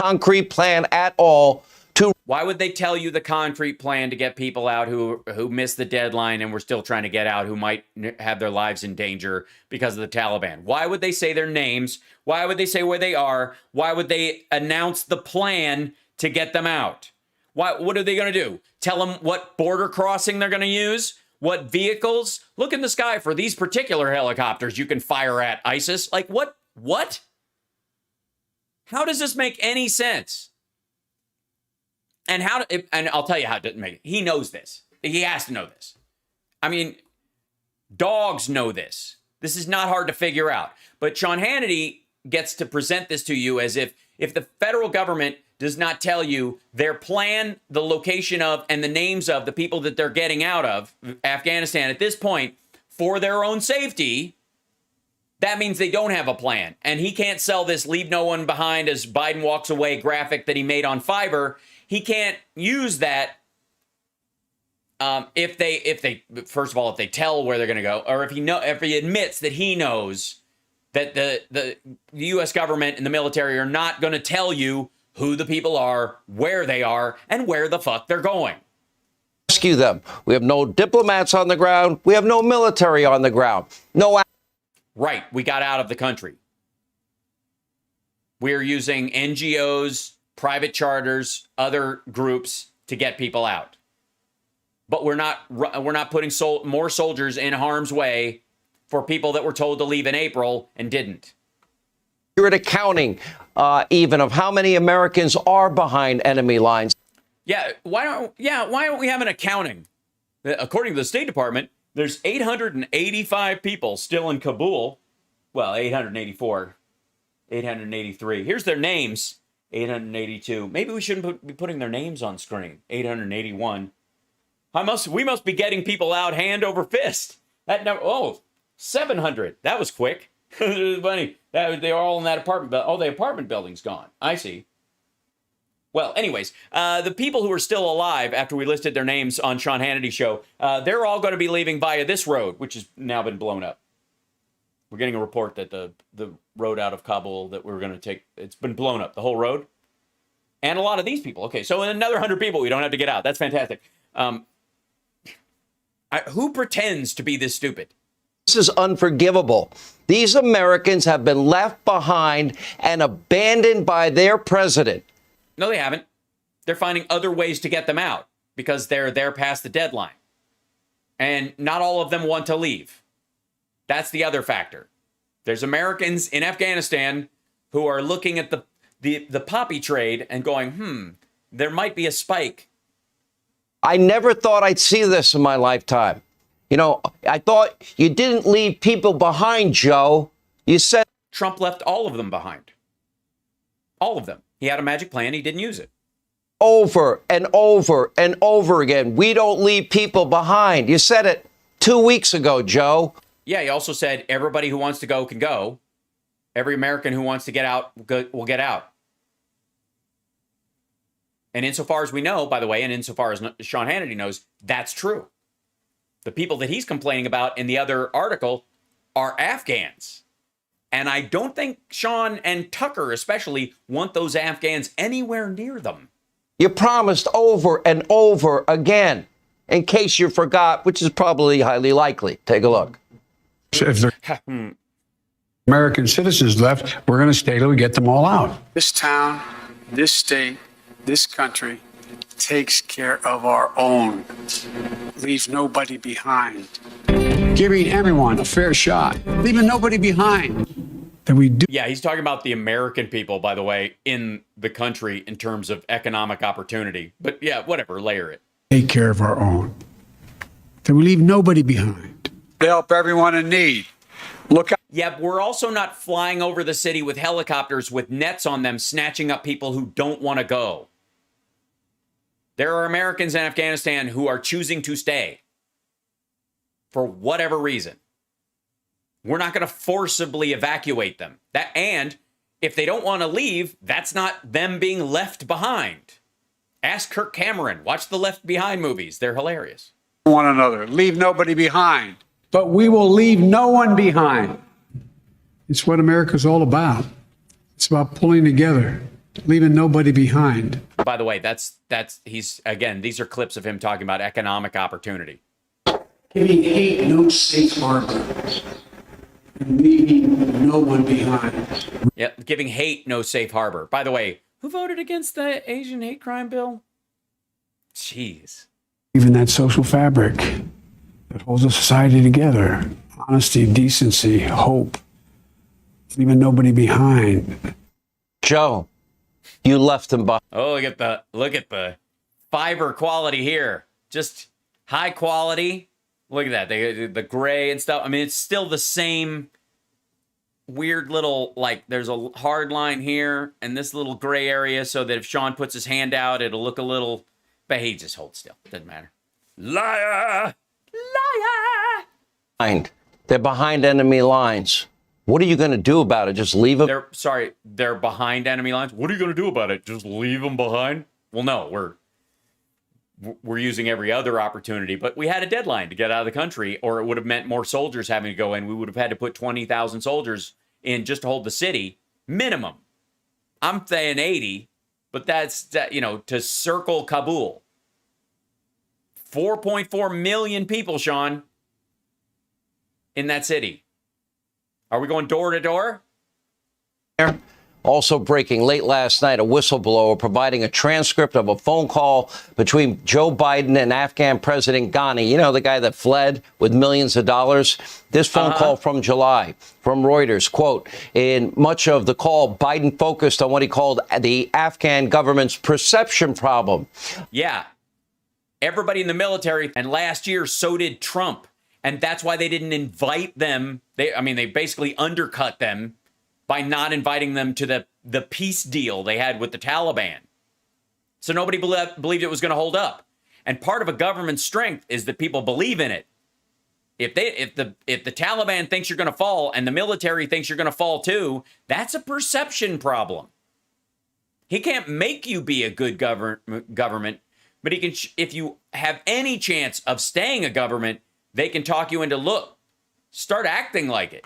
Concrete plan at all. Why would they tell you the concrete plan to get people out who missed the deadline and were still trying to get out, who might have their lives in danger because of the Taliban? Why would they say their names? Why would they say where they are? Why would they announce the plan to get them out? What are they going to do? Tell them what border crossing they're going to use? What vehicles? Look in the sky for these particular helicopters you can fire at ISIS. Like what? What? How does this make any sense? And I'll tell you how it didn't make it. He knows this. He has to know this. I mean, dogs know this. This is not hard to figure out. But Sean Hannity gets to present this to you as if the federal government does not tell you their plan, the location of, and the names of the people that they're getting out of Afghanistan at this point for their own safety, that means they don't have a plan. And he can't sell this leave no one behind as Biden walks away graphic that he made on Fiverr. He can't use that if they tell where they're going to go, or if he admits that he knows that the U.S. government and the military are not going to tell you who the people are, where they are, and where the fuck they're going. Rescue them. We have no diplomats on the ground. We have no military on the ground. Right. We got out of the country. We're using NGOs, private charters, other groups to get people out. But we're not putting more soldiers in harm's way for people that were told to leave in April and didn't. You're at accounting even of how many Americans are behind enemy lines. Yeah, why don't we have an accounting? According to the State Department, there's 885 people still in Kabul. Well, 884, 883. Here's their names. 882. Maybe we shouldn't be putting their names on screen. 881. We must be getting people out hand over fist. That number. 700. That was quick. Funny. They are all in that apartment. The apartment building's gone. I see. Well, anyways, the people who are still alive after we listed their names on Sean Hannity's show, they're all going to be leaving via this road, which has now been blown up. We're getting a report that the road out of Kabul that we're going to take, it's been blown up, the whole road. And a lot of these people. Okay, so another 100 people we don't have to get out. That's fantastic. Who pretends to be this stupid? This is unforgivable. These Americans have been left behind and abandoned by their president. No, they haven't. They're finding other ways to get them out because they're there past the deadline. And not all of them want to leave. That's the other factor. There's Americans in Afghanistan who are looking at the poppy trade and going, there might be a spike. I never thought I'd see this in my lifetime. You know, I thought you didn't leave people behind, Joe. You said Trump left all of them behind. All of them. He had a magic plan. He didn't use it. Over and over and over again. We don't leave people behind. You said it 2 weeks ago, Joe. Yeah, he also said everybody who wants to go can go. Every American who wants to get out will get out. And insofar as we know, by the way, and insofar as Sean Hannity knows, that's true. The people that he's complaining about in the other article are Afghans. And I don't think Sean and Tucker especially want those Afghans anywhere near them. You promised over and over again, in case you forgot, which is probably highly likely. Take a look. If there are American citizens left, we're going to stay till we get them all out. This town, this state, this country takes care of our own. Leaves nobody behind. Giving everyone a fair shot, leaving nobody behind. That we do. Yeah, he's talking about the American people, by the way, in the country in terms of economic opportunity. But yeah, whatever, layer it. Take care of our own. That we leave nobody behind. Help everyone in need. Look out. Yeah, we're also not flying over the city with helicopters with nets on them, snatching up people who don't want to go. There are Americans in Afghanistan who are choosing to stay for whatever reason. We're not going to forcibly evacuate them. And if they don't want to leave, that's not them being left behind. Ask Kirk Cameron. Watch the Left Behind movies. They're hilarious. One another. Leave nobody behind. But we will leave no one behind. It's what America's all about. It's about pulling together, leaving nobody behind. By the way, he's again, these are clips of him talking about economic opportunity. Giving hate no safe harbor and leaving no one behind. Yeah, giving hate no safe harbor. By the way, who voted against the Asian hate crime bill? Jeez. Even that social fabric that holds a society together. Honesty, decency, hope. Leaving nobody behind. Joe, you left them behind. Oh, look at the fiber quality here. Just high quality. Look at that. The gray and stuff. I mean, it's still the same weird little, like, there's a hard line here and this little gray area so that if Sean puts his hand out, it'll look a little, but he just holds still. Doesn't matter. Liar! Liar! They're behind enemy lines. What are you going to do about it? Just leave them? They're behind enemy lines. What are you going to do about it? Just leave them behind? Well, no, we're using every other opportunity, but we had a deadline to get out of the country, or it would have meant more soldiers having to go in. We would have had to put 20,000 soldiers in just to hold the city, minimum. I'm saying 80, but that's to circle Kabul. 4.4 million people, Sean, in that city. Are we going door to door? Also breaking late last night, a whistleblower providing a transcript of a phone call between Joe Biden and Afghan President Ghani. You know, the guy that fled with millions of dollars. This phone call from July from Reuters, quote, in much of the call, Biden focused on what he called the Afghan government's perception problem. Yeah. Everybody in the military, and last year, so did Trump. And that's why they didn't invite them. They basically undercut them by not inviting them to the peace deal they had with the Taliban. So nobody believed it was going to hold up. And part of a government's strength is that people believe in it. If the Taliban thinks you're going to fall and the military thinks you're going to fall too, that's a perception problem. He can't make you be a good government, but he can. If you have any chance of staying a government, they can talk you into, start acting like it.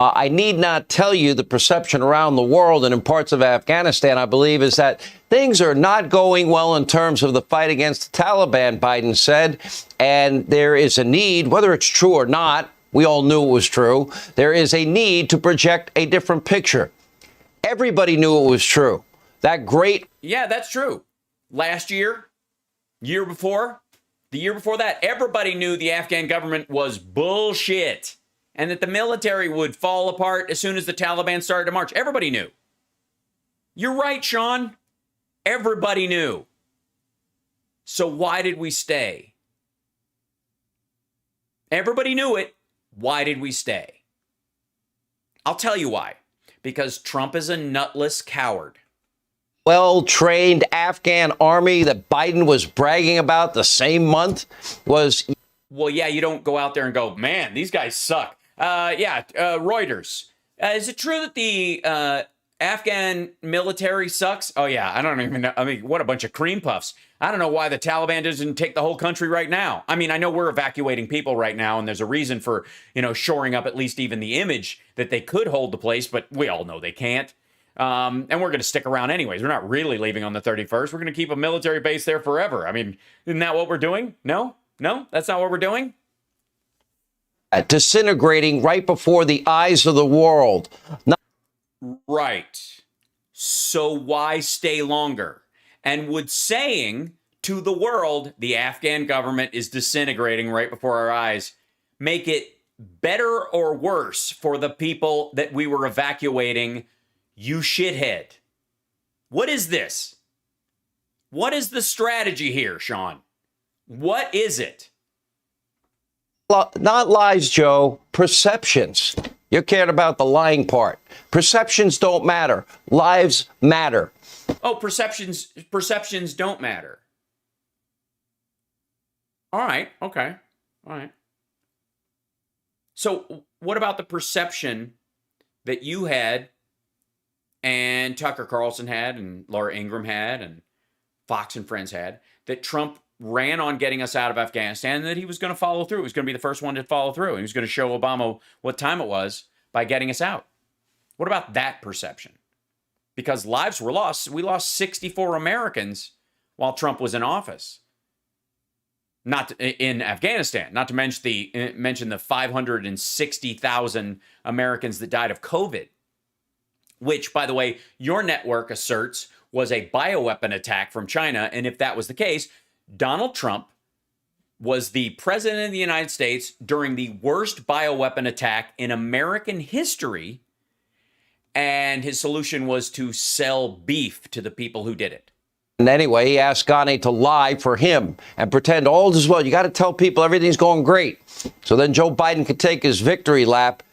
I need not tell you the perception around the world and in parts of Afghanistan, I believe, is that things are not going well in terms of the fight against the Taliban, Biden said. And there is a need, whether it's true or not, we all knew it was true. There is a need to project a different picture. Everybody knew it was true. Yeah, that's true. Last year, year before, the year before that, everybody knew the Afghan government was bullshit. and that the military would fall apart as soon as the Taliban started to march. Everybody knew. You're right, Sean. Everybody knew. So why did we stay? Everybody knew it. Why did we stay? I'll tell you why. Because Trump is a nutless coward. Well-trained Afghan army that Biden was bragging about the same month was... Well, yeah, you don't go out there and go, man, these guys suck. Reuters. Is it true that the Afghan military sucks? Oh, yeah, I don't even know. I mean, what a bunch of cream puffs. I don't know why the Taliban doesn't take the whole country right now. I mean, I know we're evacuating people right now, and there's a reason for, shoring up at least even the image that they could hold the place, but we all know they can't. And we're going to stick around anyways. We're not really leaving on the 31st. We're going to keep a military base there forever. I mean, isn't that what we're doing? No, that's not what we're doing. Disintegrating right before the eyes of the world. Right. So why stay longer? And would saying to the world, the Afghan government is disintegrating right before our eyes, make it better or worse for the people that we were evacuating? You shithead. What is this? What is the strategy here, Sean? What is it? Not lies, Joe. Perceptions. You cared about the lying part. Perceptions don't matter. Lives matter. Oh, perceptions don't matter. All right. Okay. All right. So what about the perception that you had and Tucker Carlson had and Laura Ingraham had and Fox and Friends had, that Trump ran on getting us out of Afghanistan and that he was going to follow through? He was going to be the first one to follow through. He was going to show Obama what time it was by getting us out. What about that perception? Because lives were lost. We lost 64 Americans while Trump was in office. Not in Afghanistan, not to mention the 560,000 Americans that died of COVID, which, by the way, your network asserts was a bioweapon attack from China. And if that was the case, Donald Trump was the president of the United States during the worst bioweapon attack in American history. And his solution was to sell beef to the people who did it. And anyway, he asked Ghani to lie for him and pretend all is well. You got to tell people everything's going great. So then Joe Biden could take his victory lap.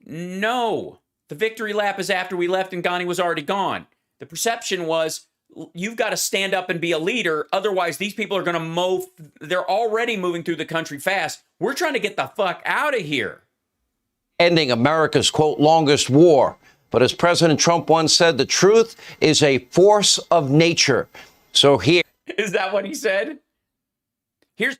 No, the victory lap is after we left and Ghani was already gone. The perception was, you've got to stand up and be a leader. Otherwise, these people are going to they're already moving through the country fast. We're trying to get the fuck out of here. Ending America's, quote, longest war. But as President Trump once said, the truth is a force of nature. So here. Is that what he said?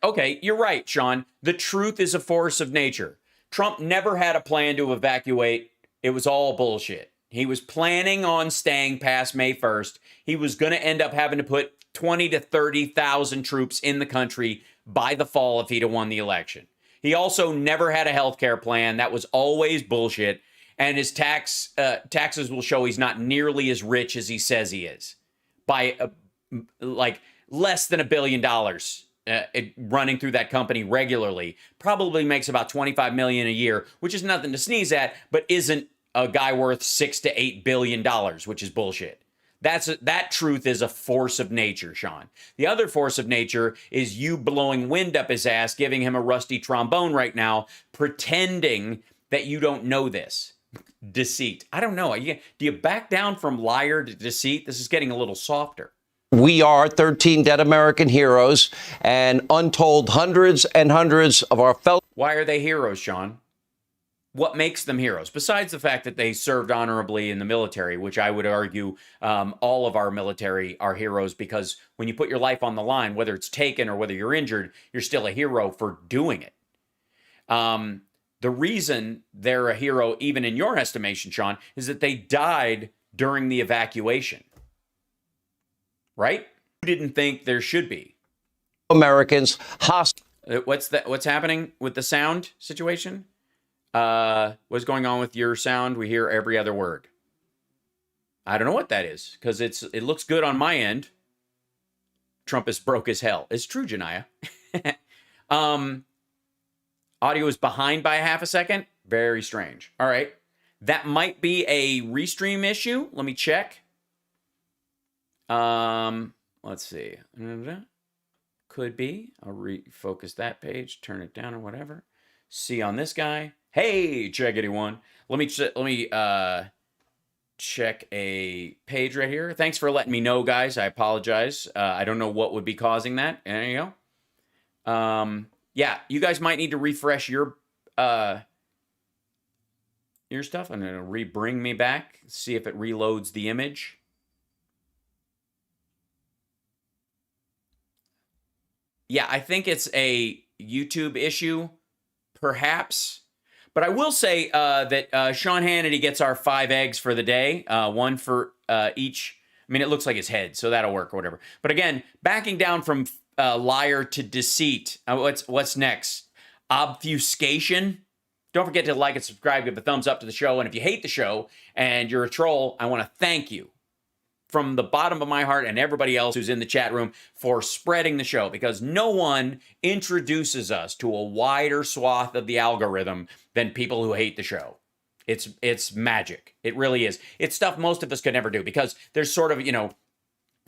Okay, you're right, Sean. The truth is a force of nature. Trump never had a plan to evacuate. It was all bullshit. He was planning on staying past May 1st. He was going to end up having to put 20 to 30,000 troops in the country by the fall if he'd have won the election. He also never had a health care plan. That was always bullshit. And his taxes will show he's not nearly as rich as he says he is, by less than $1 billion running through that company regularly. Probably makes about $25 million a year, which is nothing to sneeze at, but isn't a guy worth $6 to $8 billion, which is bullshit. That truth is a force of nature, Sean. The other force of nature is you blowing wind up his ass, giving him a rusty trombone right now, pretending that you don't know this. Deceit. I don't know. Do you back down from liar to deceit? This is getting a little softer. We are 13 dead American heroes and untold hundreds and hundreds of our fellow. Why are they heroes, Sean? What makes them heroes? Besides the fact that they served honorably in the military, which I would argue all of our military are heroes, because when you put your life on the line, whether it's taken or whether you're injured, you're still a hero for doing it. The reason they're a hero, even in your estimation, Sean, is that they died during the evacuation. Right? You didn't think there should be. Americans hostile. What's happening with the sound situation? What's going on with your sound? We hear every other word. I don't know what that is, because it looks good on my end. Trump is broke as hell. It's true, Janiyah. Audio is behind by half a second. Very strange. All right. That might be a restream issue. Let me check. Let's see. Could be. I'll refocus that page, turn it down or whatever. See on this guy. Hey, checkity one. Let me check a page right here. Thanks for letting me know, guys. I apologize. I don't know what would be causing that. There you go. Yeah, you guys might need to refresh your stuff. I'm gonna bring me back. See if it reloads the image. Yeah, I think it's a YouTube issue, perhaps. But I will say that Sean Hannity gets our 5 eggs for the day, one for each. I mean, it looks like his head, so that'll work or whatever. But again, backing down from liar to deceit. What's next? Obfuscation. Don't forget to like and subscribe, give a thumbs up to the show. And if you hate the show and you're a troll, I want to thank you from the bottom of my heart and everybody else who's in the chat room for spreading the show, because no one introduces us to a wider swath of the algorithm than people who hate the show. It's magic. It really is. It's stuff most of us could never do, because there's sort of,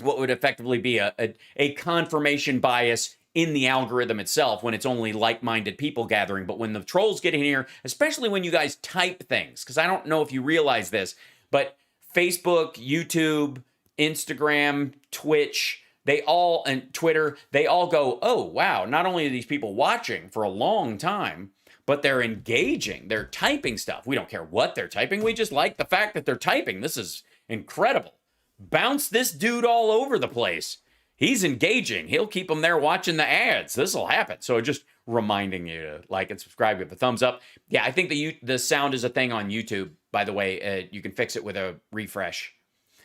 what would effectively be a confirmation bias in the algorithm itself when it's only like-minded people gathering. But when the trolls get in here, especially when you guys type things, because I don't know if you realize this, but Facebook, YouTube, Instagram, Twitch, and Twitter, they all go, oh, wow, not only are these people watching for a long time, but they're engaging. They're typing stuff. We don't care what they're typing. We just like the fact that they're typing. This is incredible. Bounce this dude all over the place. He's engaging. He'll keep them there watching the ads. This will happen. So just reminding you to like and subscribe, give a thumbs up. Yeah, I think the sound is a thing on YouTube, by the way. You can fix it with a refresh.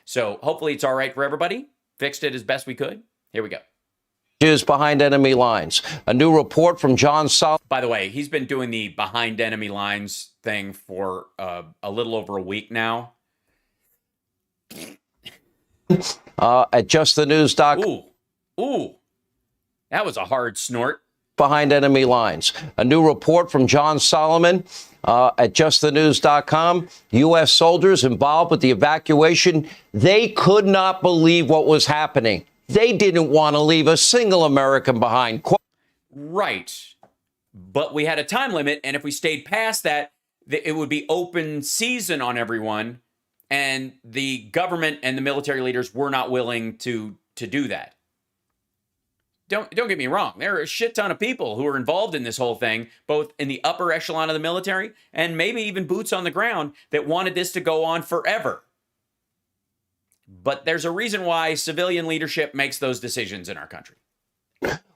So hopefully it's all right for everybody. Fixed it as best we could. Here we go. Is behind enemy lines. A new report from John Sol. By the way, he's been doing the behind enemy lines thing for a little over a week now. At justthenews.com. Ooh. That was a hard snort. Behind enemy lines. A new report from John Solomon at justthenews.com. U.S. soldiers involved with the evacuation. They could not believe what was happening. They didn't want to leave a single American behind. Right. But we had a time limit, and if we stayed past that, it would be open season on everyone, and the government and the military leaders were not willing to do that. Don't get me wrong. There are a shit ton of people who are involved in this whole thing, both in the upper echelon of the military and maybe even boots on the ground, that wanted this to go on forever. But there's a reason why civilian leadership makes those decisions in our country.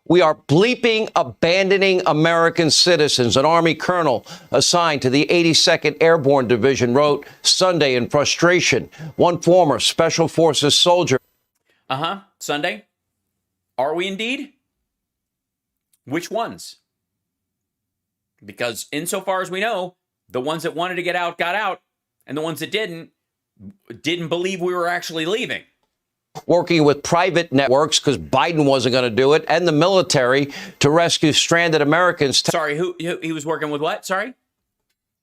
We are bleeping abandoning American citizens, an Army colonel assigned to the 82nd Airborne Division wrote Sunday in frustration. One former Special Forces soldier. Sunday? Are we indeed? Which ones? Because insofar as we know, the ones that wanted to get out got out, and the ones that didn't believe we were actually leaving. Working with private networks, because Biden wasn't going to do it, and the military to rescue stranded Americans. Sorry, who he was working with what? Sorry?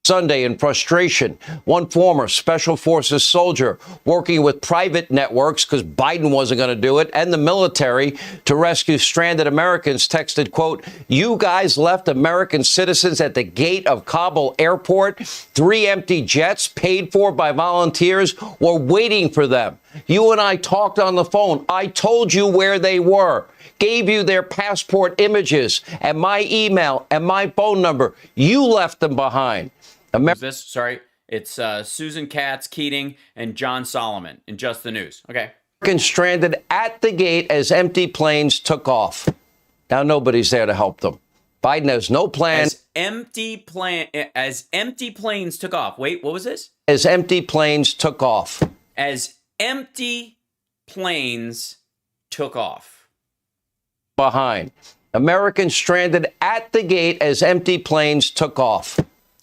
Sunday in frustration. One former Special Forces soldier working with private networks, because Biden wasn't going to do it, and the military to rescue stranded Americans texted, quote, you guys left American citizens at the gate of Kabul airport. 3 empty jets paid for by volunteers were waiting for them. You and I talked on the phone. I told you where they were, gave you their passport images and my email and my phone number. You left them behind. Who's this? Sorry. It's Susan Katz, Keating, and John Solomon in Just the News. Okay. Stranded at the gate as empty planes took off. Now nobody's there to help them. Biden has no plan. As empty planes took off. Wait, what was this? As empty planes took off. As empty planes took off. Behind. Americans stranded at the gate as empty planes took off.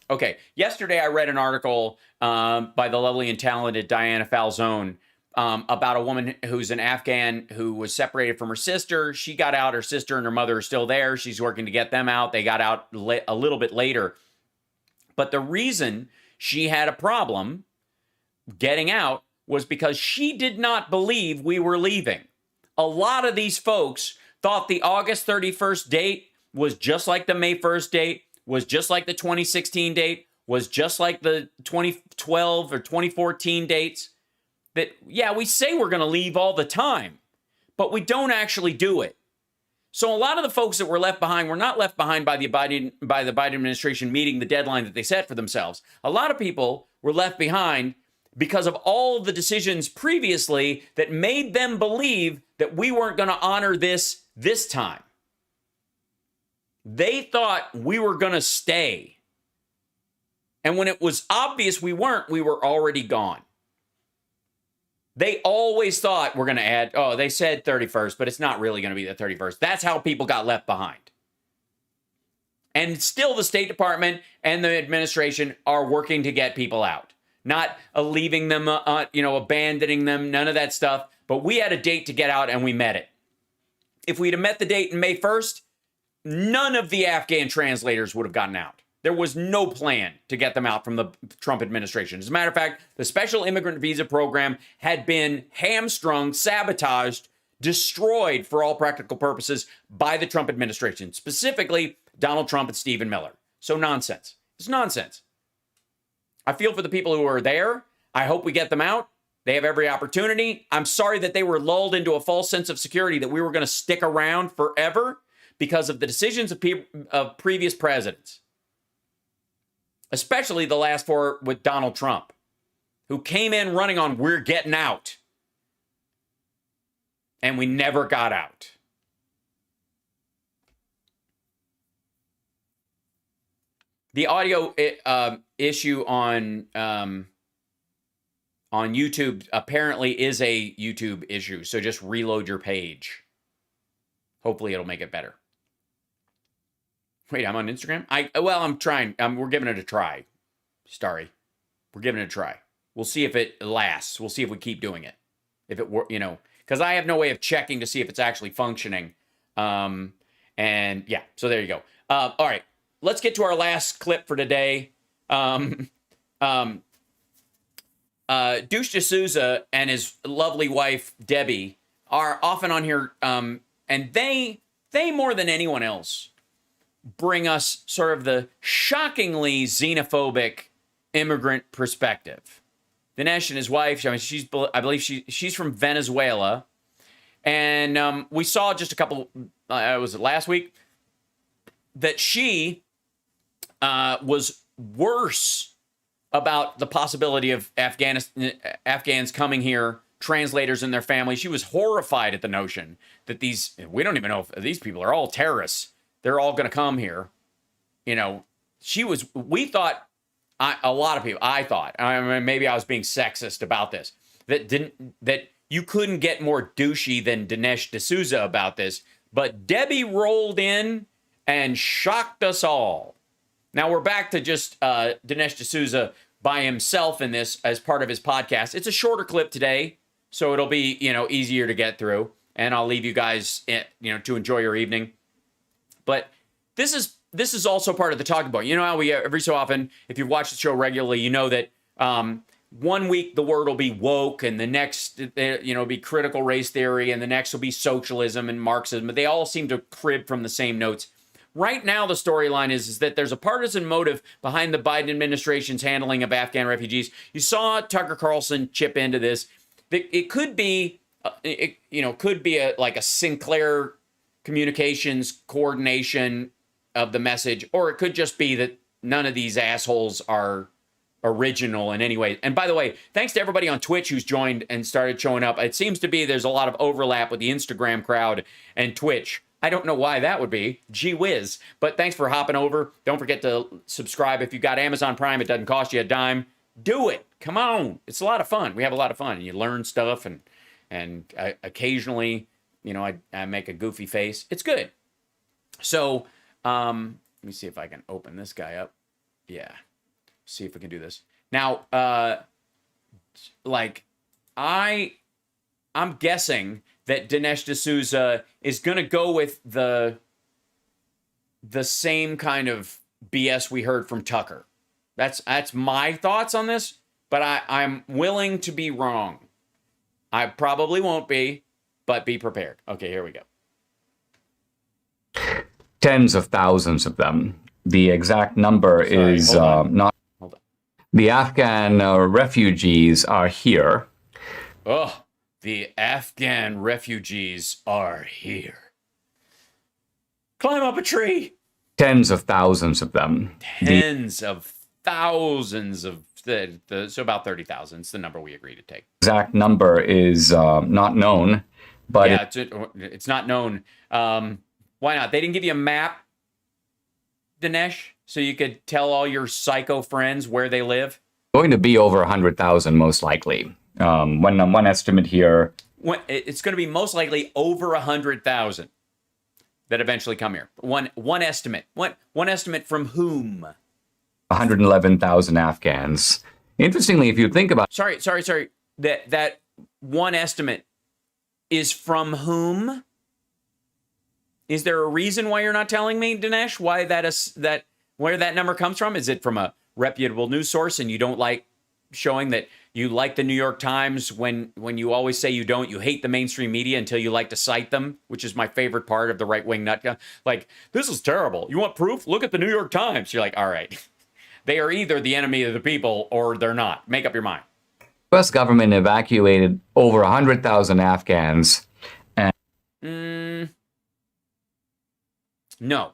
Okay. Yesterday, I read an article by the lovely and talented Diana Falzone about a woman who's an Afghan who was separated from her sister. She got out. Her sister and her mother are still there. She's working to get them out. They got out a little bit later. But the reason she had a problem getting out was because she did not believe we were leaving. A lot of these folks thought the August 31st date was just like the May 1st date, was just like the 2016 date, was just like the 2012 or 2014 dates. That, yeah, we say we're going to leave all the time, but we don't actually do it. So a lot of the folks that were left behind were not left behind by the Biden administration meeting the deadline that they set for themselves. A lot of people were left behind because of all of the decisions previously that made them believe that we weren't going to honor this time. They thought we were going to stay. And when it was obvious we weren't, we were already gone. They always thought we're going to add, oh, they said 31st, but it's not really going to be the 31st. That's how people got left behind. And still the State Department and the administration are working to get people out. Not leaving them, abandoning them, none of that stuff. But we had a date to get out and we met it. If we'd have met the date in May 1st, none of the Afghan translators would have gotten out. There was no plan to get them out from the Trump administration. As a matter of fact, the special immigrant visa program had been hamstrung, sabotaged, destroyed for all practical purposes by the Trump administration, specifically Donald Trump and Stephen Miller. So nonsense. It's nonsense. I feel for the people who are there. I hope we get them out. They have every opportunity. I'm sorry that they were lulled into a false sense of security that we were going to stick around forever because of the decisions of previous presidents. Especially the last four with Donald Trump, who came in running on, we're getting out. And we never got out. The audio issue on YouTube apparently is a YouTube issue, so just reload your page. Hopefully it'll make it better. Wait, I'm on Instagram? I'm trying. We're giving it a try. Starry. We're giving it a try. We'll see if it lasts. We'll see if we keep doing it. If it were, because I have no way of checking to see if it's actually functioning. And yeah, so there you go. All right, let's get to our last clip for today. Douche D'Souza and his lovely wife, Debbie, are often on here, and they more than anyone else bring us sort of the shockingly xenophobic immigrant perspective. Dinesh and his wife, I believe she's from Venezuela. And we saw just a couple, was it last week? That she was worse about the possibility of Afghans coming here, translators and their families. She was horrified at the notion that we don't even know if these people are all terrorists. They're all going to come here. We thought, a lot of people, I thought, maybe I was being sexist about this, that you couldn't get more douchey than Dinesh D'Souza about this, but Debbie rolled in and shocked us all. Now we're back to just Dinesh D'Souza by himself in this as part of his podcast. It's a shorter clip today, so it'll be, easier to get through, and I'll leave you guys, to enjoy your evening. But this is also part of the talking point. You know how we every so often, if you've watched the show regularly, you know that 1 week the word will be woke, and the next, be critical race theory, and the next will be socialism and Marxism. But they all seem to crib from the same notes. Right now, the storyline is that there's a partisan motive behind the Biden administration's handling of Afghan refugees. You saw Tucker Carlson chip into this. It could be, like a Sinclair communications coordination of the message, or it could just be that none of these assholes are original in any way. And by the way, thanks to everybody on Twitch who's joined and started showing up. It seems to be there's a lot of overlap with the Instagram crowd and Twitch. I don't know why that would be. Gee whiz. But thanks for hopping over. Don't forget to subscribe. If you've got Amazon Prime, it doesn't cost you a dime. Do it. Come on. It's a lot of fun. We have a lot of fun. You learn stuff, and occasionally, I make a goofy face. It's good. So, let me see if I can open this guy up. Yeah. See if we can do this. Now, I'm guessing that Dinesh D'Souza is going to go with the same kind of BS we heard from Tucker. That's my thoughts on this, but I'm willing to be wrong. I probably won't be, but be prepared. Okay, here we go. Tens of thousands of them. The exact number is not. Hold on. The Afghan refugees are here. Oh, the Afghan refugees are here. Climb up a tree. Tens of thousands of them. Tens of thousands of so about 30,000 is the number we agreed to take. Exact number is not known, but yeah, it's not known. Why not? They didn't give you a map, Dinesh, so you could tell all your psycho friends where they live? Going to be over 100,000 most likely. One estimate here. It's going to be most likely over 100,000 that eventually come here. One estimate. One estimate from whom? 111,000 Afghans. Interestingly, if you think about... Sorry. That one estimate is from whom? Is there a reason why you're not telling me, Dinesh, why where that number comes from? Is it from a reputable news source and you don't like showing that you like the New York Times when you always say you don't? You hate the mainstream media until you like to cite them, which is my favorite part of the right-wing nut. Like, this is terrible. You want proof? Look at the New York Times. You're like, all right. They are either the enemy of the people or they're not. Make up your mind. The U.S. government evacuated over 100,000 Afghans. No.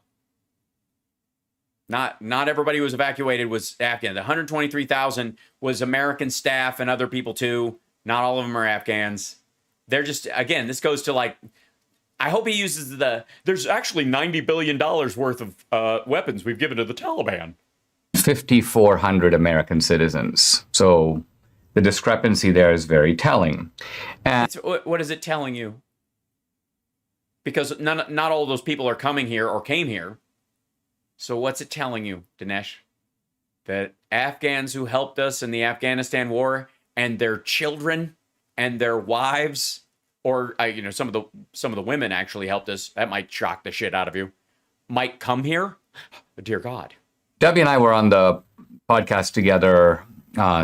Not everybody who was evacuated was Afghan. The 123,000 was American staff and other people too. Not all of them are Afghans. They're just, again, this goes to like, I hope he uses there's actually $90 billion worth of weapons we've given to the Taliban. 5,400 American citizens. So the discrepancy there is very telling. And what is it telling you? Because not all those people are coming here or came here. So what's it telling you, Dinesh? That Afghans who helped us in the Afghanistan war and their children and their wives, or some of the women actually helped us. That might shock the shit out of you. Might come here. Dear God. Debbie and I were on the podcast together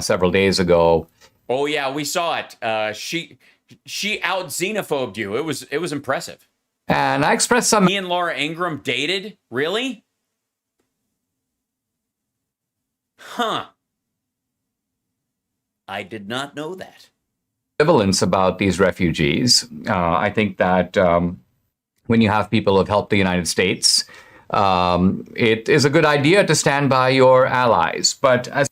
several days ago. Oh yeah, we saw it. She out xenophobed you. It was impressive. And I expressed some... He and Laura Ingraham dated? Really? Huh. I did not know that. Ambivalence about these refugees. I think that when you have people who have helped the United States, it is a good idea to stand by your allies. But as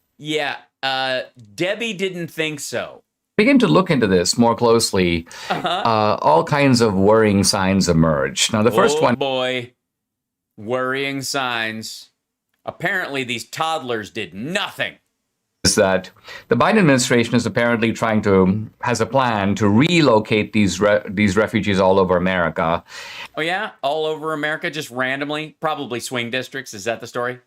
Debbie didn't think so. Begin to look into this more closely. All kinds of worrying signs emerge. Now, the first one... boy. Worrying signs. Apparently, these toddlers did nothing. Is that the Biden administration is apparently has a plan to relocate these refugees all over America. Oh, yeah? All over America, just randomly? Probably swing districts. Is that the story?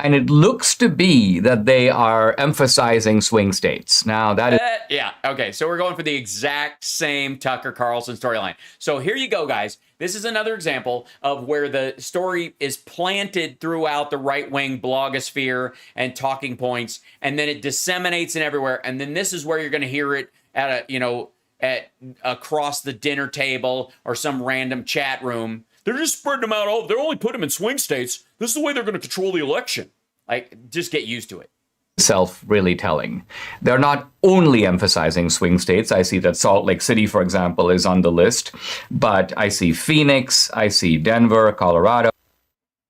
And it looks to be that they are emphasizing swing states. Now, that is... yeah, okay. So we're going for the exact same Tucker Carlson storyline. So here you go, guys. This is another example of where the story is planted throughout the right-wing blogosphere and talking points, and then it disseminates in everywhere. And then this is where you're going to hear it at across the dinner table or some random chat room. They're just spreading them out. They're only putting them in swing states. This is the way they're going to control the election. Like, just get used to it. Self really telling. They're not only emphasizing swing states. I see that Salt Lake City, for example, is on the list, but I see Phoenix, I see Denver, Colorado.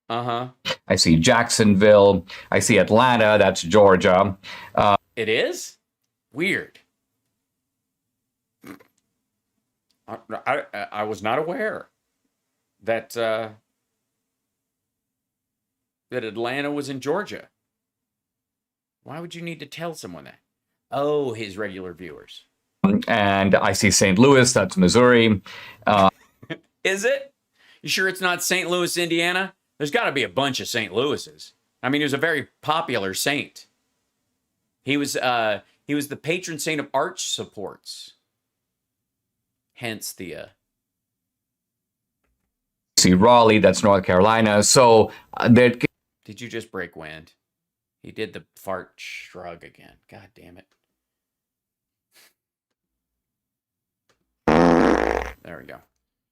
I see Jacksonville. I see Atlanta. That's Georgia. It is? Weird. I was not aware that Atlanta was in Georgia. Why would you need to tell someone that? Oh, his regular viewers. And I see St. Louis, that's Missouri. Is it? You sure it's not St. Louis, Indiana? There's got to be a bunch of St. Louis's. I mean, he was a very popular saint. He was the patron saint of arch supports. Hence the... See Raleigh, that's North Carolina. So Did you just break wind? He did the fart shrug again. God damn it. There we go.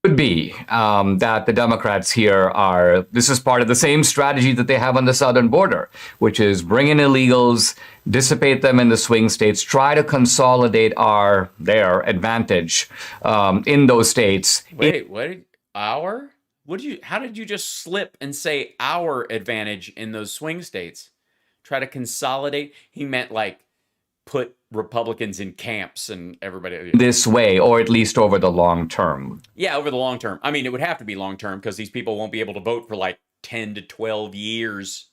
Could be that the Democrats here this is part of the same strategy that they have on the southern border, which is bring in illegals, dissipate them in the swing states, try to consolidate their advantage in those states. Wait, what? Our? How did you just slip and say our advantage in those swing states? Try to consolidate? He meant like put Republicans in camps and everybody this way, or at least over the long term. Yeah, over the long term. I mean, it would have to be long term because these people won't be able to vote for like 10 to 12 years.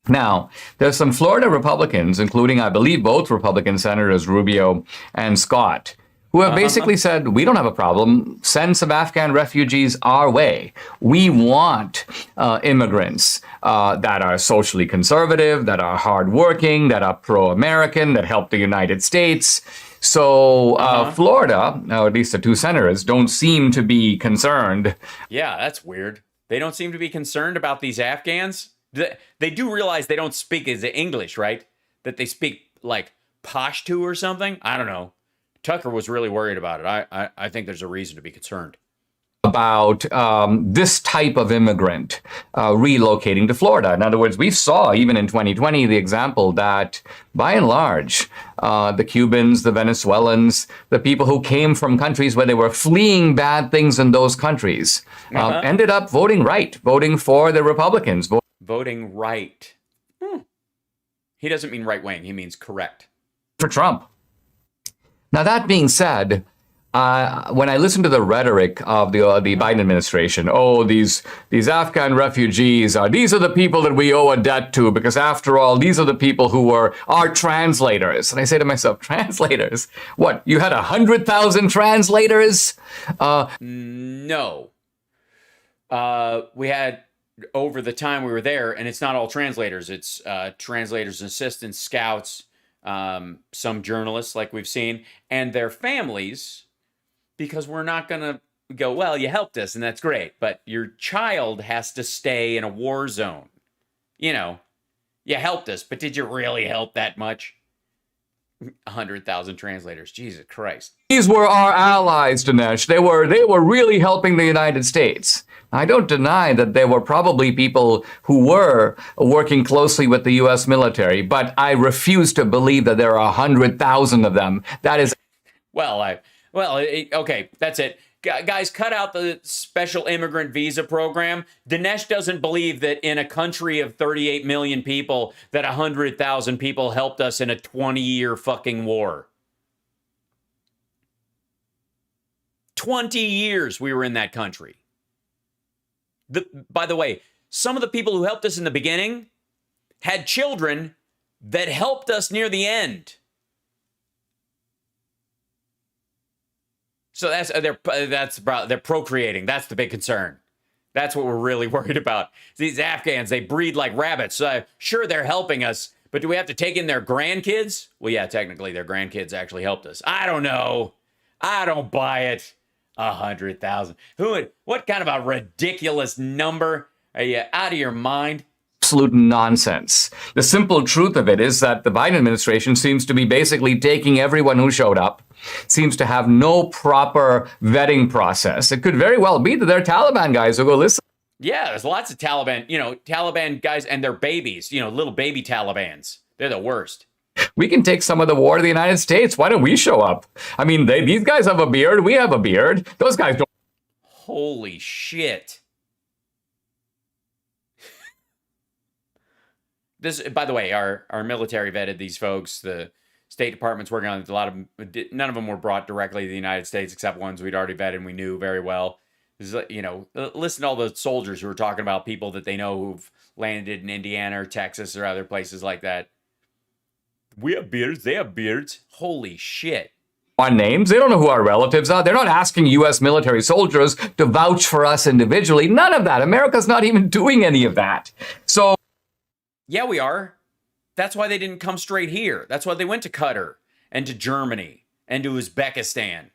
Now, there's some Florida Republicans, including, I believe, both Republican Senators Rubio and Scott, who have basically said, we don't have a problem. Send some Afghan refugees our way. We want immigrants that are socially conservative, that are hardworking, that are pro-American, that help the United States. So Florida, or at least the two senators, don't seem to be concerned. Yeah, that's weird. They don't seem to be concerned about these Afghans. They do realize they don't speak English, right? That they speak like Pashto or something. I don't know. Tucker was really worried about it. I think there's a reason to be concerned about this type of immigrant relocating to Florida. In other words, we saw even in 2020 the example that by and large, the Cubans, the Venezuelans, the people who came from countries where they were fleeing bad things in those countries ended up voting right, voting for the Republicans. Voting right. He doesn't mean right wing. He means correct. For Trump. Now, that being said, when I listen to the rhetoric of the Biden administration, these Afghan refugees, these are the people that we owe a debt to, because after all, these are the people who were our translators. And I say to myself, translators? What, you had 100,000 translators? No. We had, over the time we were there, and it's not all translators. It's translators, assistants, scouts, some journalists like we've seen, and their families, because we're not going to go, well, you helped us and that's great, but your child has to stay in a war zone. You know, you helped us, but did you really help that much? 100,000 translators. Jesus Christ. These were our allies, Dinesh. They were really helping the United States. I don't deny that there were probably people who were working closely with the U.S. military, but I refuse to believe that there are 100,000 of them. That is... Okay, that's it. Guys, cut out the special immigrant visa program. Dinesh doesn't believe that in a country of 38 million people that 100,000 people helped us in a 20-year fucking war. 20 years we were in that country. By the way, some of the people who helped us in the beginning had children that helped us near the end. So they're procreating. That's the big concern. That's what we're really worried about. These Afghans, they breed like rabbits. Sure, they're helping us, but do we have to take in their grandkids? Well, yeah, technically their grandkids actually helped us. I don't know. I don't buy it. 100,000. What kind of a ridiculous number? Are you out of your mind? Absolute nonsense. The simple truth of it is that the Biden administration seems to be basically taking everyone who showed up, seems to have no proper vetting process. It could very well be that they're Taliban guys who go, listen. Yeah, there's lots of Taliban guys and their babies, little baby Talibans. They're the worst. We can take some of the war to the United States. Why don't we show up? I mean, these guys have a beard. We have a beard. Those guys don't. Holy shit. This, by the way, our military vetted these folks. The State Department's working on it. None of them were brought directly to the United States, except ones we'd already vetted and we knew very well. Listen to all the soldiers who are talking about people that they know who've landed in Indiana or Texas or other places like that. We have beards. They have beards. Holy shit. On names. They don't know who our relatives are. They're not asking U.S. military soldiers to vouch for us individually. None of that. America's not even doing any of that. So. Yeah, we are. That's why they didn't come straight here. That's why they went to Qatar and to Germany and to Uzbekistan.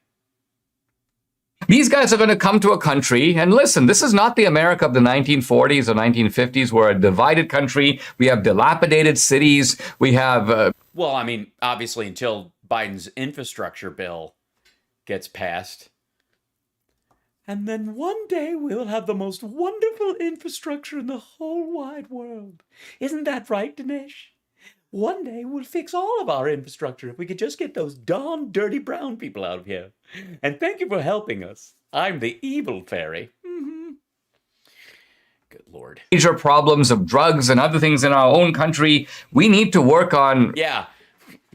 These guys are going to come to a country, and listen, this is not the America of the 1940s or 1950s. We're a divided country. We have dilapidated cities. We have... Well, I mean, obviously, until Biden's infrastructure bill gets passed. And then one day we'll have the most wonderful infrastructure in the whole wide world. Isn't that right, Dinesh? One day we'll fix all of our infrastructure if we could just get those darn dirty brown people out of here. And thank you for helping us. I'm the evil fairy. Good Lord. Major problems of drugs and other things in our own country. We need to work on... Yeah.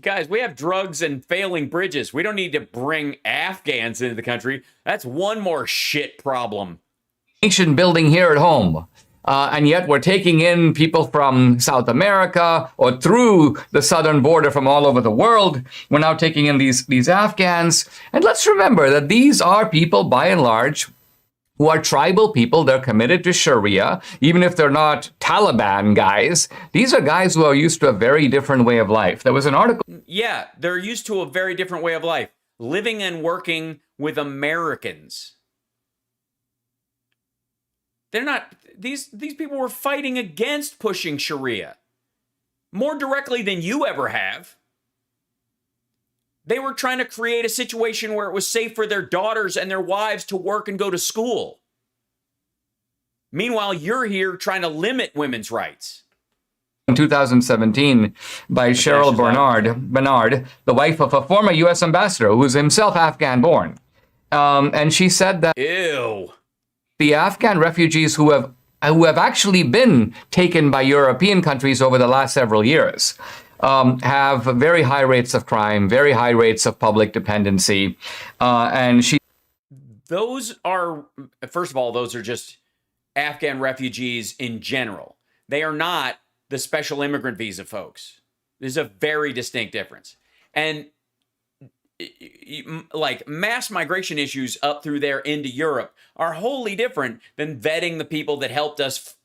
Guys, we have drugs and failing bridges. We don't need to bring Afghans into the country. That's one more shit problem. Nation building here at home. And yet we're taking in people from South America or through the southern border from all over the world. We're now taking in these Afghans. And let's remember that these are people, by and large, who are tribal people. They're committed to Sharia, even if they're not Taliban guys. These are guys who are used to a very different way of life. There was an article. Yeah, they're used to a very different way of life, living and working with Americans. They're not, these people were fighting against pushing Sharia more directly than you ever have. They were trying to create a situation where it was safe for their daughters and their wives to work and go to school. Meanwhile, you're here trying to limit women's rights. In 2017 by Cheryl Bernard, the wife of a former U.S. ambassador who was himself Afghan-born. And she said that... Ew. The Afghan refugees who have actually been taken by European countries over the last several years have very high rates of crime, very high rates of public dependency. Those are, first of all, those are just Afghan refugees in general. They are not the special immigrant visa folks. There's a very distinct difference. And like mass migration issues up through there into Europe are wholly different than vetting the people that helped us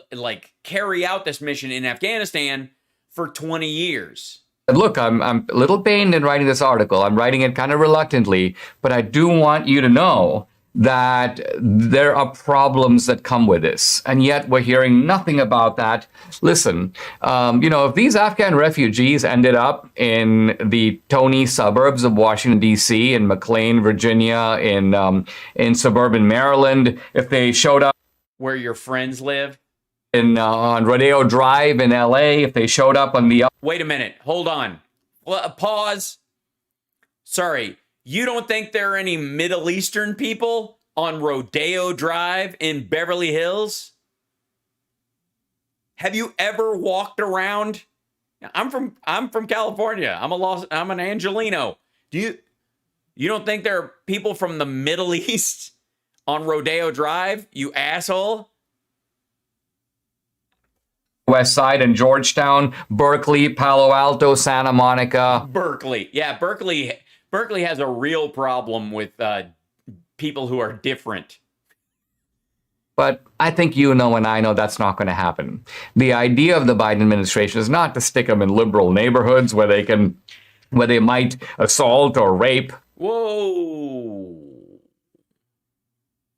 like carry out this mission in Afghanistan for 20 years. Look, I'm a little pained in writing this article. I'm writing it kind of reluctantly, but I do want you to know that there are problems that come with this, and yet we're hearing nothing about that. Listen, if these Afghan refugees ended up in the Tony suburbs of Washington, D.C., in McLean, Virginia, in suburban Maryland, if they showed up where your friends live, on Rodeo Drive in L.A., if they showed up on the... Wait a minute. Hold on. Pause. Sorry. You don't think there are any Middle Eastern people on Rodeo Drive in Beverly Hills? Have you ever walked around? I'm from California. I'm an Angelino. You don't think there are people from the Middle East on Rodeo Drive, you asshole? West Side and Georgetown, Berkeley, Palo Alto, Santa Monica. Berkeley. Yeah, Berkeley has a real problem with people who are different. But I think you know and I know that's not going to happen. The idea of the Biden administration is not to stick them in liberal neighborhoods where they might assault or rape. Whoa.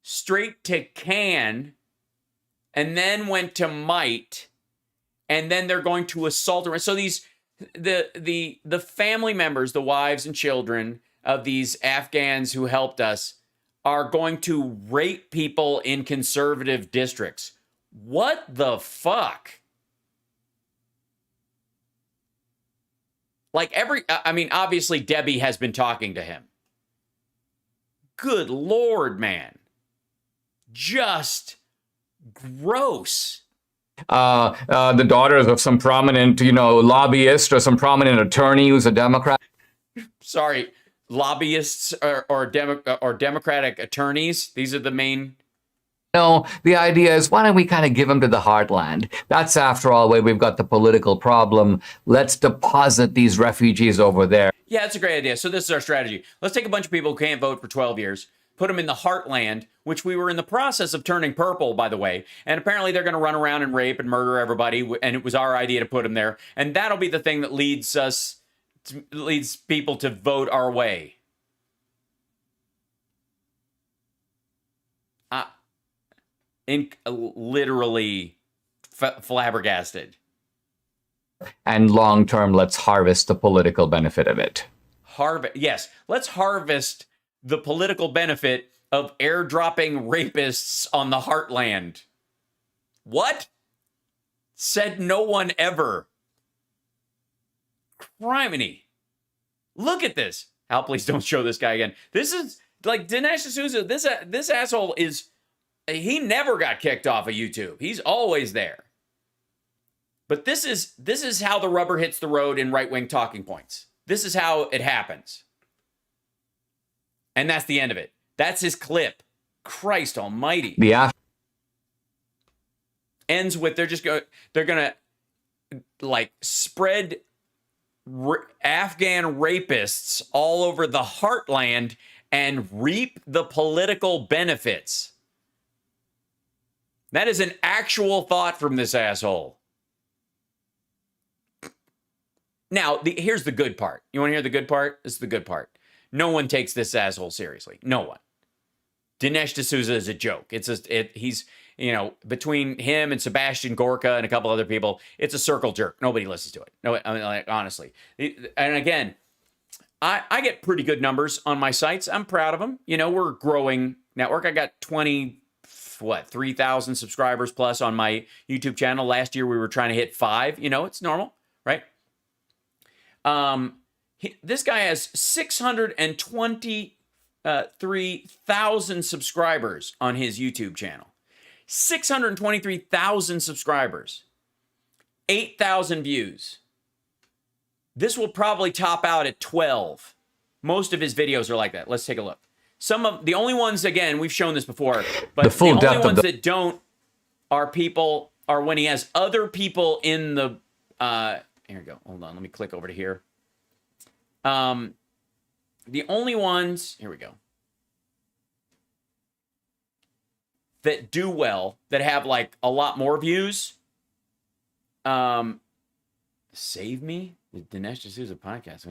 Straight to can, and then went to might, and then they're going to assault her. So the family members, the wives and children of these Afghans who helped us are going to rape people in conservative districts. What the fuck? Obviously Debbie has been talking to him. Good Lord, man. Just gross. The daughters of some prominent, lobbyist or some prominent attorney who's a Democrat. Sorry, lobbyists or Democratic attorneys. These are the main. No, the idea is, why don't we kind of give them to the heartland? That's, after all, where we've got the political problem. Let's deposit these refugees over there. Yeah, that's a great idea. So this is our strategy. Let's take a bunch of people who can't vote for 12 years, put them in the heartland, which we were in the process of turning purple, by the way. And apparently they're going to run around and rape and murder everybody. And it was our idea to put them there. And that'll be the thing that leads people to vote our way. literally flabbergasted. And long term, let's harvest the political benefit of it. Yes, let's harvest the political benefit of airdropping rapists on the heartland. What? Said no one ever. Criminy. Look at this. Al, please don't show this guy again. This is like Dinesh D'Souza. This asshole is, he never got kicked off of YouTube. He's always there. But this is how the rubber hits the road in right-wing talking points. This is how it happens. And that's the end of it. That's his clip. Christ almighty. Ends with they're gonna like spread Afghan rapists all over the heartland and reap the political benefits. That is an actual thought from this asshole. Now, here's the good part. You want to hear the good part? This is the good part. No one takes this asshole seriously. No one. Dinesh D'Souza is a joke. He's, between him and Sebastian Gorka and a couple other people, it's a circle jerk. Nobody listens to it. No, I mean, like, honestly. And again, I get pretty good numbers on my sites. I'm proud of them. We're a growing network. I got 3,000 subscribers plus on my YouTube channel. Last year we were trying to hit 5. It's normal, right? This guy has 623,000 subscribers on his YouTube channel. 623,000 subscribers. 8,000 views. This will probably top out at 12. Most of his videos are like that. Let's take a look. Some of the only ones, again, we've shown this before, but the only ones that don't are when he has other people in the, here we go. Hold on. Let me click over to here. The only ones, here we go, that do well, that have like a lot more views. Save Me, the Dinesh D'Souza podcast.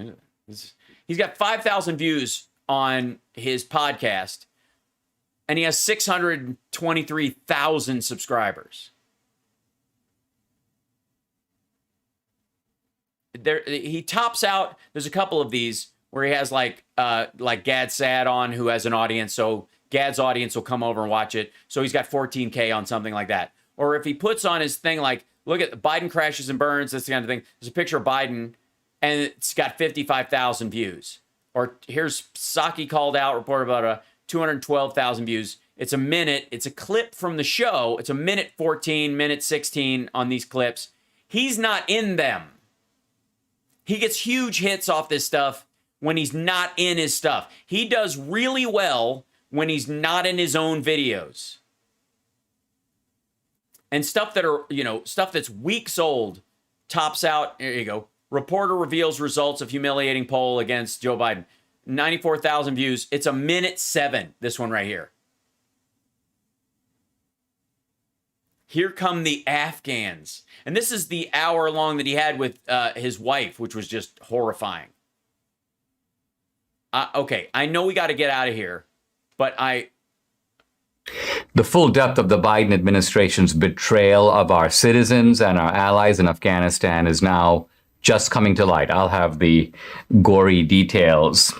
He's got 5,000 views on his podcast, and he has 623,000 subscribers. He tops out. There's a couple of these where he has like Gad Sad on, who has an audience, so Gad's audience will come over and watch it. So he's got 14K on something like that. Or if he puts on his thing like, look at Biden crashes and burns, this kind of thing. There's a picture of Biden, and it's got 55,000 views. Or here's Psaki called out, reported about 212,000 views. It's a minute. It's a clip from the show. It's a minute 14, minute 16 on these clips. He's not in them. He gets huge hits off this stuff when he's not in his stuff. He does really well when he's not in his own videos. And stuff that are, stuff that's weeks old tops out. Here you go. Reporter reveals results of humiliating poll against Joe Biden. 94,000 views. It's a minute 7, this one right here. Here come the Afghans. And this is the hour long that he had with his wife, which was just horrifying. Okay, I know we got to get out of here, but the full depth of the Biden administration's betrayal of our citizens and our allies in Afghanistan is now just coming to light. I'll have the gory details.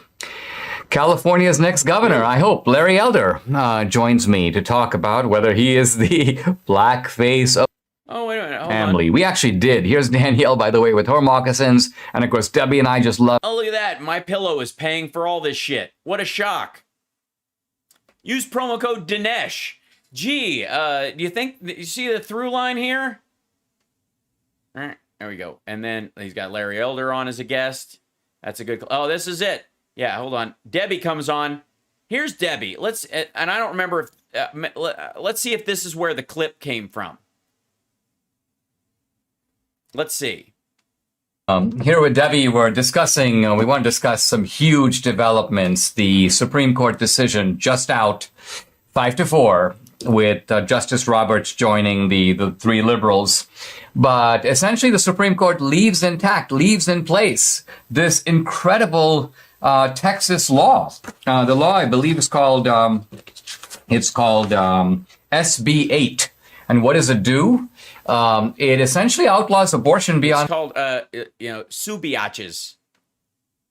California's next governor, I hope, Larry Elder, joins me to talk about whether he is the black face of family. We actually did. Here's Danielle, by the way, with her moccasins. And of course, Debbie and I just love. Oh, look at that. My Pillow is paying for all this shit. What a shock. Use promo code Dinesh. Gee, do you see the through line here? All right, there we go. And then he's got Larry Elder on as a guest. That's a good. Oh, this is it. Yeah, hold on. Debbie comes on. Here's Debbie. And I don't remember if, let's see if this is where the clip came from. Let's see. Here with Debbie, we're discussing, we want to discuss some huge developments. The Supreme Court decision just out, 5-4, with Justice Roberts joining the 3 liberals. But essentially, the Supreme Court leaves intact, leaves in place this incredible Texas law. The law, I believe, is called SB 8. And what does it do? It essentially outlaws abortion beyond... It's called, subiaches.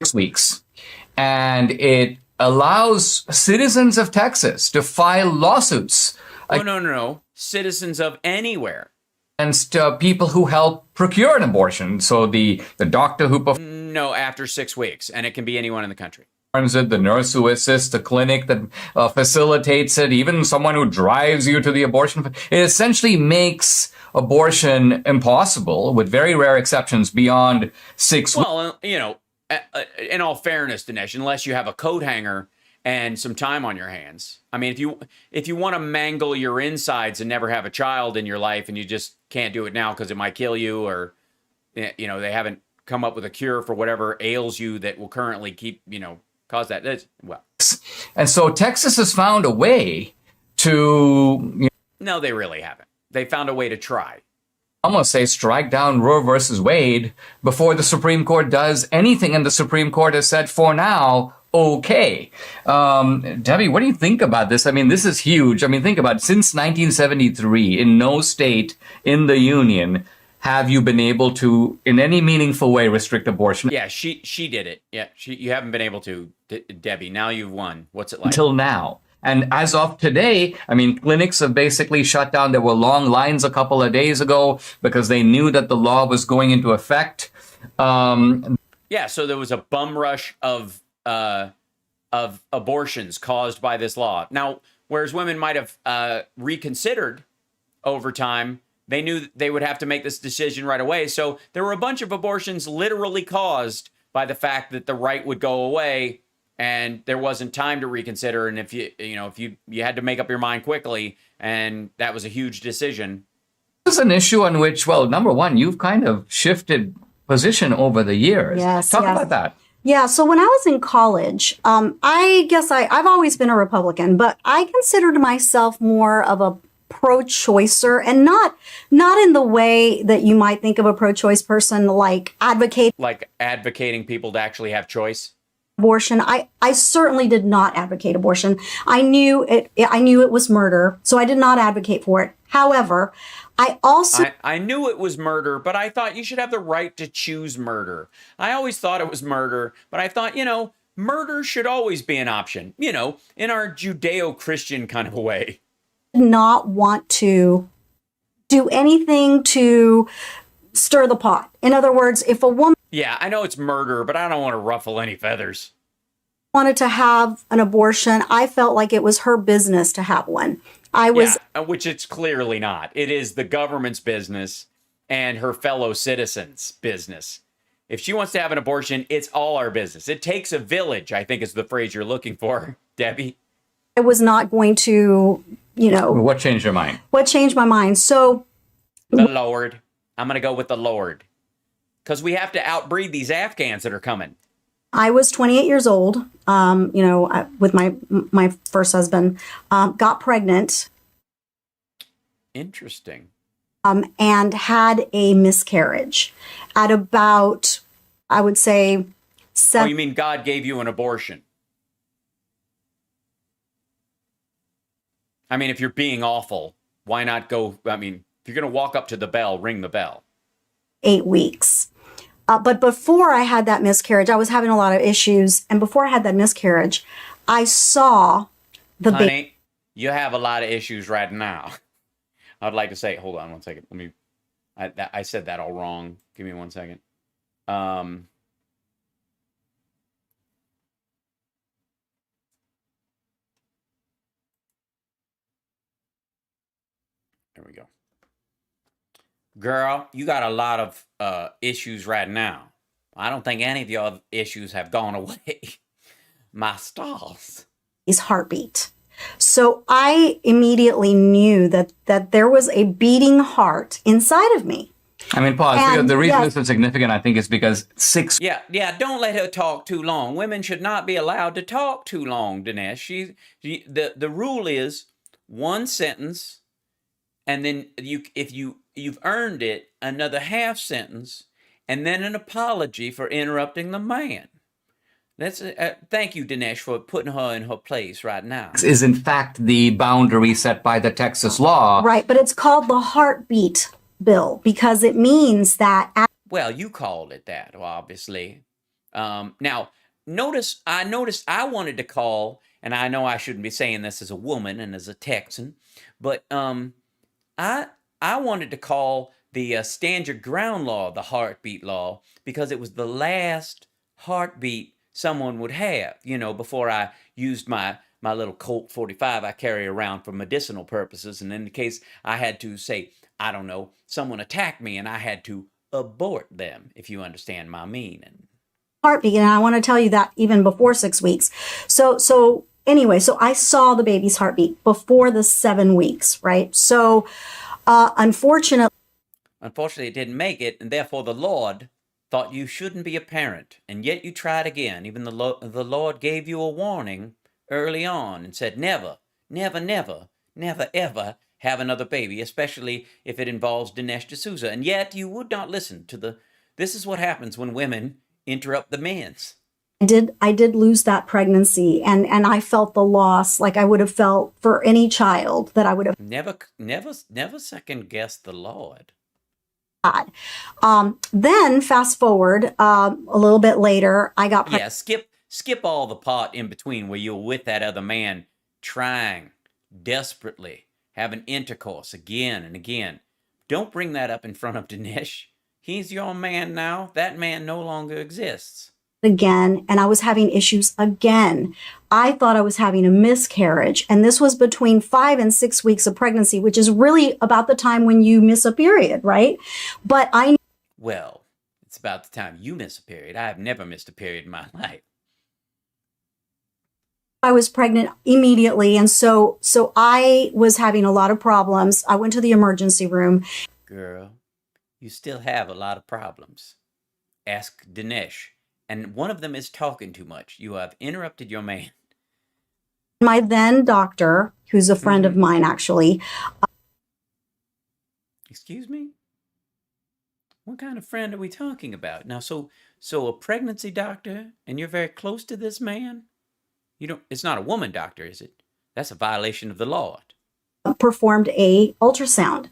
6 weeks. And it allows citizens of Texas to file lawsuits. Oh, no. Citizens of anywhere. Against people who help procure an abortion. So the doctor who... No, after 6 weeks. And it can be anyone in the country. It, the nurse who assists, the clinic that facilitates it, even someone who drives you to the abortion. It essentially makes abortion impossible, with very rare exceptions, beyond 6 weeks. Well, in all fairness, Dinesh, unless you have a coat hanger and some time on your hands. I mean, if you want to mangle your insides and never have a child in your life, and you just can't do it now because it might kill you, or they haven't come up with a cure for whatever ails you that will currently keep cause that. And so Texas has found a way to... No, they really haven't. They found a way to try. Almost say strike down Roe versus Wade before the Supreme Court does anything, and the Supreme Court has said for now, okay. Debbie, what do you think about this? I mean, this is huge. I mean, think about it. Since 1973, in no state in the Union have you been able to, in any meaningful way, restrict abortion? Yeah, she did it. Yeah, you haven't been able to, Debbie. Now you've won. What's it like? Until now. And as of today, I mean, clinics have basically shut down. There were long lines a couple of days ago because they knew that the law was going into effect. Yeah, so there was a bum rush of abortions caused by this law. Now, whereas women might have reconsidered over time, they knew they would have to make this decision right away. So there were a bunch of abortions literally caused by the fact that the right would go away and there wasn't time to reconsider. And if you had to make up your mind quickly, and that was a huge decision. This is an issue on which, well, number one, you've kind of shifted position over the years. Yes. Talk about that. Yeah. So when I was in college, I guess I've always been a Republican, but I considered myself more of a pro-choicer, and not in the way that you might think of a pro-choice person, like advocating people to actually have choice. Abortion. I certainly did not advocate abortion. I knew it was murder, so I did not advocate for it. However, I knew it was murder, but I thought you should have the right to choose murder. I always thought it was murder, but I thought, murder should always be an option, in our Judeo-Christian kind of a way. Not want to do anything to stir the pot. In other words, if a woman... Yeah, I know it's murder, but I don't want to ruffle any feathers. ...wanted to have an abortion, I felt like it was her business to have one. Which it's clearly not. It is the government's business and her fellow citizens' business. If she wants to have an abortion, it's all our business. It takes a village, I think is the phrase you're looking for, Debbie. I was not going to, What changed your mind? What changed my mind? So... The Lord. I'm going to go with the Lord. Because we have to outbreed these Afghans that are coming. I was 28 years old, with my first husband, got pregnant. Interesting. And had a miscarriage at about, I would say, 7. Oh, you mean God gave you an abortion? I mean, if you're being awful, why not go? I mean, if you're going to walk up to the bell, ring the bell. 8 weeks. But before I had that miscarriage, I was having a lot of issues. And before I had that miscarriage, I saw the baby. Honey, you have a lot of issues right now. I'd like to say, hold on one second. I said that all wrong. Give me 1 second. There we go. Girl, you got a lot of issues right now. I don't think any of your issues have gone away. My stars. His heartbeat. So I immediately knew that there was a beating heart inside of me. I mean, pause. Because the reason this is significant, I think, is because 6... Yeah, don't let her talk too long. Women should not be allowed to talk too long, Dinesh. The rule is 1 sentence, and then if you've earned it, another half sentence, and then an apology for interrupting the man. That's thank you, Dinesh, for putting her in her place right now. Is in fact the boundary set by the Texas law. Right, but it's called the heartbeat bill because it means that. Well, you called it that, obviously. Now, notice I wanted to call, and I know I shouldn't be saying this as a woman and as a Texan, but I wanted to call the stand your ground law the heartbeat law because it was the last heartbeat someone would have, before I used my little Colt 45 I carry around for medicinal purposes. And in the case I had to say, I don't know, someone attacked me and I had to abort them, if you understand my meaning. Heartbeat, and I want to tell you that even before 6 weeks. So anyway, so I saw the baby's heartbeat before the 7 weeks, right? So unfortunately, it didn't make it, and therefore the Lord thought you shouldn't be a parent, and yet you tried again. Even the Lord gave you a warning early on and said, never, never, never, never, ever have another baby, especially if it involves Dinesh D'Souza. And yet you would not listen to this is what happens when women interrupt the men's. I did lose that pregnancy, and I felt the loss like I would have felt for any child that I would have. Never second guess the Lord. Then fast forward a little bit later, I got pregnant. Yeah, skip all the part in between where you're with that other man, trying desperately having intercourse again and again. Don't bring that up in front of Dinesh. He's your man now. That man no longer exists. Again, and I was having issues again. I thought I was having a miscarriage, and this was between 5 and 6 weeks of pregnancy, which is really about the time when you miss a period, right? But well, it's about the time you miss a period. I have never missed a period in my life. I was pregnant immediately, and so I was having a lot of problems. I went to the emergency room. Girl, you still have a lot of problems. Ask Dinesh. And one of them is talking too much. You have interrupted your man. My then doctor, who's a friend of mine, actually. Excuse me? What kind of friend are we talking about? Now, so a pregnancy doctor, and you're very close to this man? It's not a woman doctor, is it? That's a violation of the law. Performed a ultrasound,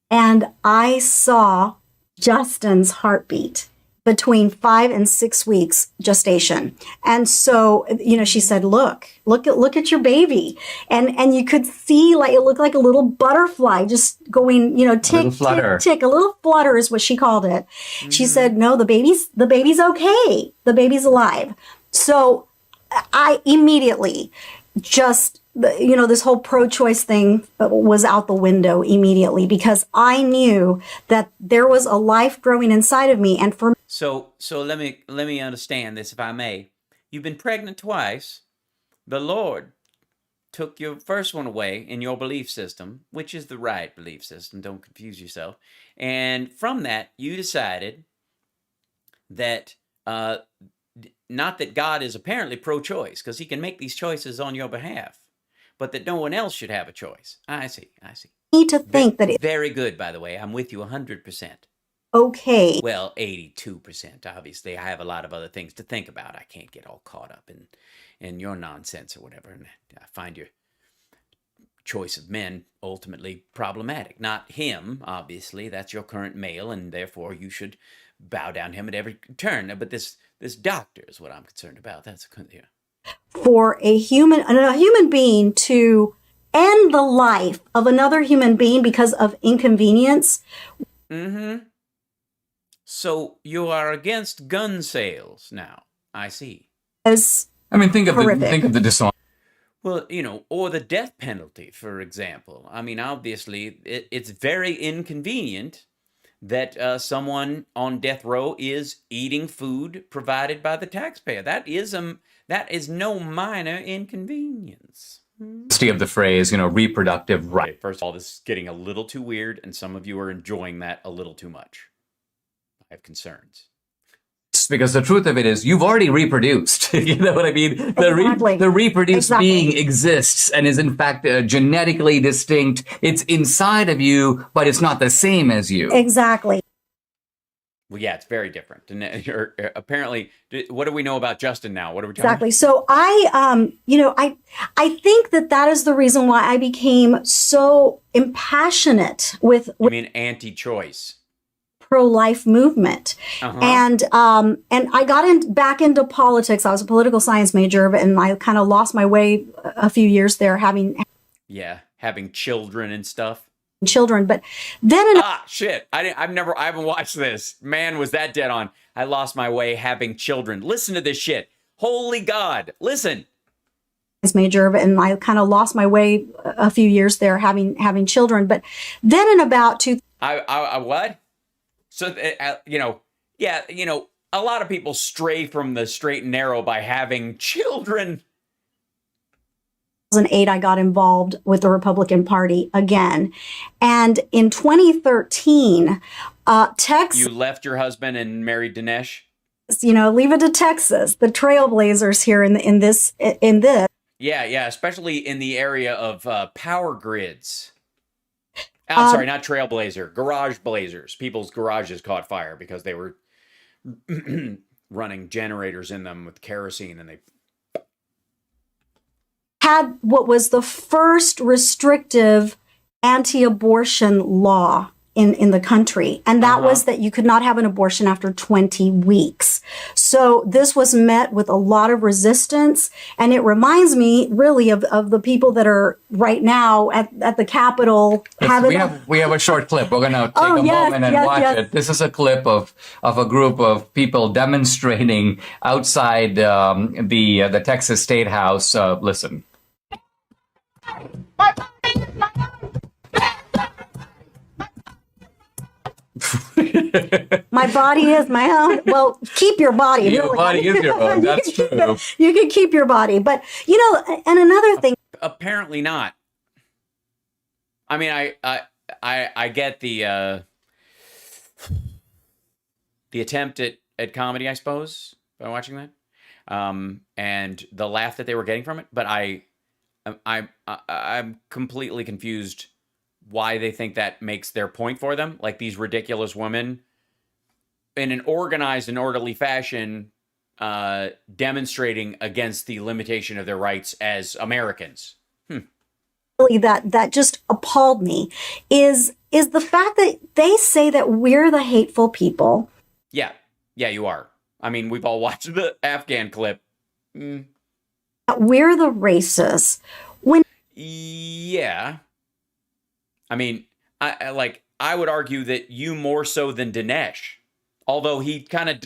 and I saw Justin's heartbeat between 5 and 6 weeks gestation. And so, she said, look at your baby. And you could see, like, it looked like a little butterfly just going, tick, tick, tick. A little flutter is what she called it. Mm-hmm. She said, no, the baby's okay. The baby's alive. So I immediately just, this whole pro-choice thing was out the window immediately because I knew that there was a life growing inside of me. And for So let me understand this, if I may. You've been pregnant twice. The Lord took your first one away in your belief system, which is the right belief system. Don't confuse yourself. And from that, you decided that not that God is apparently pro-choice, because he can make these choices on your behalf, but that no one else should have a choice. I see. Need to think that very good, by the way. I'm with you 100%. Okay. Well, 82%, obviously. I have a lot of other things to think about. I can't get all caught up in your nonsense or whatever. And I find your choice of men ultimately problematic. Not him, obviously. That's your current male, and therefore you should bow down to him at every turn. But this doctor is what I'm concerned about. That's yeah. For a human being to end the life of another human being because of inconvenience. Mm-hmm. So you are against gun sales now. I see. Think of the dishonor. Well, or the death penalty, for example. I mean, obviously, it's very inconvenient that someone on death row is eating food provided by the taxpayer. That is no minor inconvenience. Of the phrase, reproductive right. Okay, first of all, this is getting a little too weird, and some of you are enjoying that a little too much. I have concerns. Because the truth of it is, you've already reproduced. You know what I mean? The reproduced being exists and is in fact genetically distinct. It's inside of you, but it's not the same as you. Exactly. Well, yeah, it's very different. And apparently, what do we know about Justin now? What are we talking Exactly. So I think that is the reason why I became so impassionate with You mean anti-choice? pro-life movement. Uh-huh. And I got back into politics. I was a political science major, and I kind of lost my way a few years there having children and stuff. Children, but then shit, I haven't watched this. Man, was that dead on. I lost my way having children. Listen to this shit. Holy God, listen. Major, and I kind of lost my way a few years there having children, but then in about I what? So a lot of people stray from the straight and narrow by having children. 2008, I got involved with the Republican Party again. And in 2013, Texas... You left your husband and married Dinesh? Leave it to Texas, the trailblazers here in this. Yeah, especially in the area of power grids. I'm sorry, not trailblazer, garage blazers. People's garages caught fire because they were running generators in them with kerosene, and they had what was the first restrictive anti-abortion law in the country. And that was that you could not have an abortion after 20 weeks. So this was met with a lot of resistance. And it reminds me really of the people that are right now at the Capitol. We have a short clip. We're going to take a moment and watch it. This is a clip of a group of people demonstrating outside the Texas State House. Listen. My body is my own. Well, keep your body. Your body is your own. That's true. You can keep your body. But, and another thing. Apparently not. I mean, I get the attempt at comedy, I suppose, by watching that, and the laugh that they were getting from it. But I'm completely confused why they think that makes their point for them. Like these ridiculous women in an organized and orderly fashion demonstrating against the limitation of their rights as Americans. Really that just appalled me is the fact that they say that we're the hateful people. Yeah, you are. I mean, we've all watched the Afghan clip. That we're the racists. Yeah. I mean, I would argue that you more so than Dinesh, although he kind of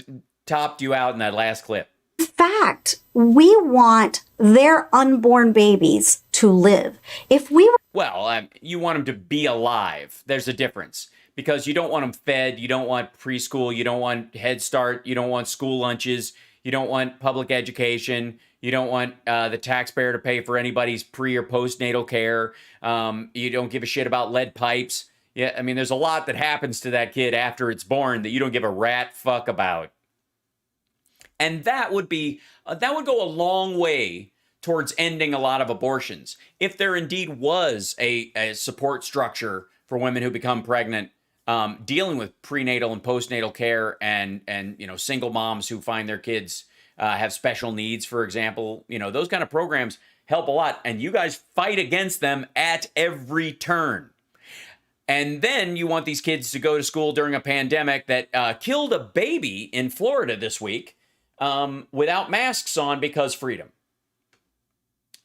topped you out in that last clip. In fact, we want their unborn babies to live. If we were... Well, you want them to be alive. There's a difference. Because you don't want them fed, you don't want preschool, you don't want Head Start, you don't want school lunches, you don't want public education, you don't want the taxpayer to pay for anybody's pre or postnatal care. You don't give a shit about lead pipes. Yeah, I mean, there's a lot that happens to that kid after it's born that you don't give a rat fuck about. And that would go a long way towards ending a lot of abortions. If there indeed was a support structure for women who become pregnant, dealing with prenatal and postnatal care and single moms who find their kids have special needs, for example, those kind of programs help a lot. And you guys fight against them at every turn. And then you want these kids to go to school during a pandemic that killed a baby in Florida this week without masks on because freedom.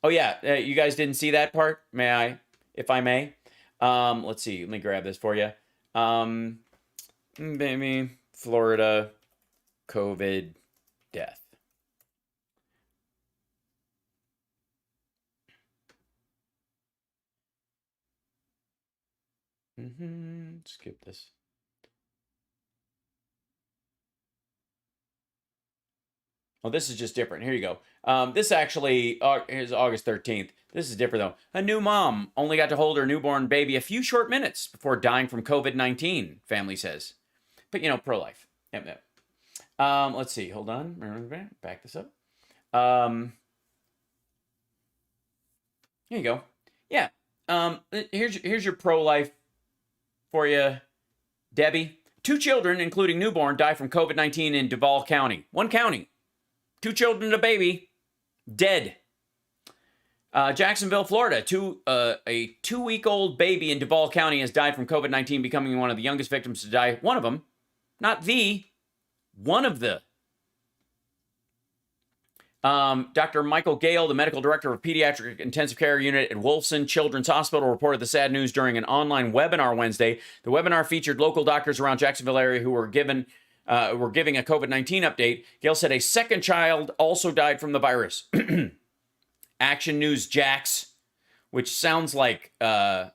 Oh, yeah. You guys didn't see that part? May I, if I may? Let's see. Let me grab this for you. Baby, Florida, COVID, death. Skip this. Oh, this is just different. Here you go. This actually is August 13th. This is different, though. A new mom only got to hold her newborn baby a few short minutes before dying from COVID-19, family says. But, pro-life. Yep. Let's see. Hold on. Back this up. Here you go. Yeah. Here's your pro-life for you, Debbie. 2 children, including newborn, die from COVID-19 in Duval County. One county. 2 children and a baby dead. Jacksonville, Florida. A 2-week-old baby in Duval County has died from COVID-19, becoming one of the youngest victims to die. One of them. Not the. One of the. Dr. Michael Gale, the medical director of pediatric intensive care unit at Wolfson Children's Hospital, reported the sad news during an online webinar Wednesday. The webinar featured local doctors around Jacksonville area who were giving a COVID-19 update. Gale said a second child also died from the virus. Action News Jax, which sounds like an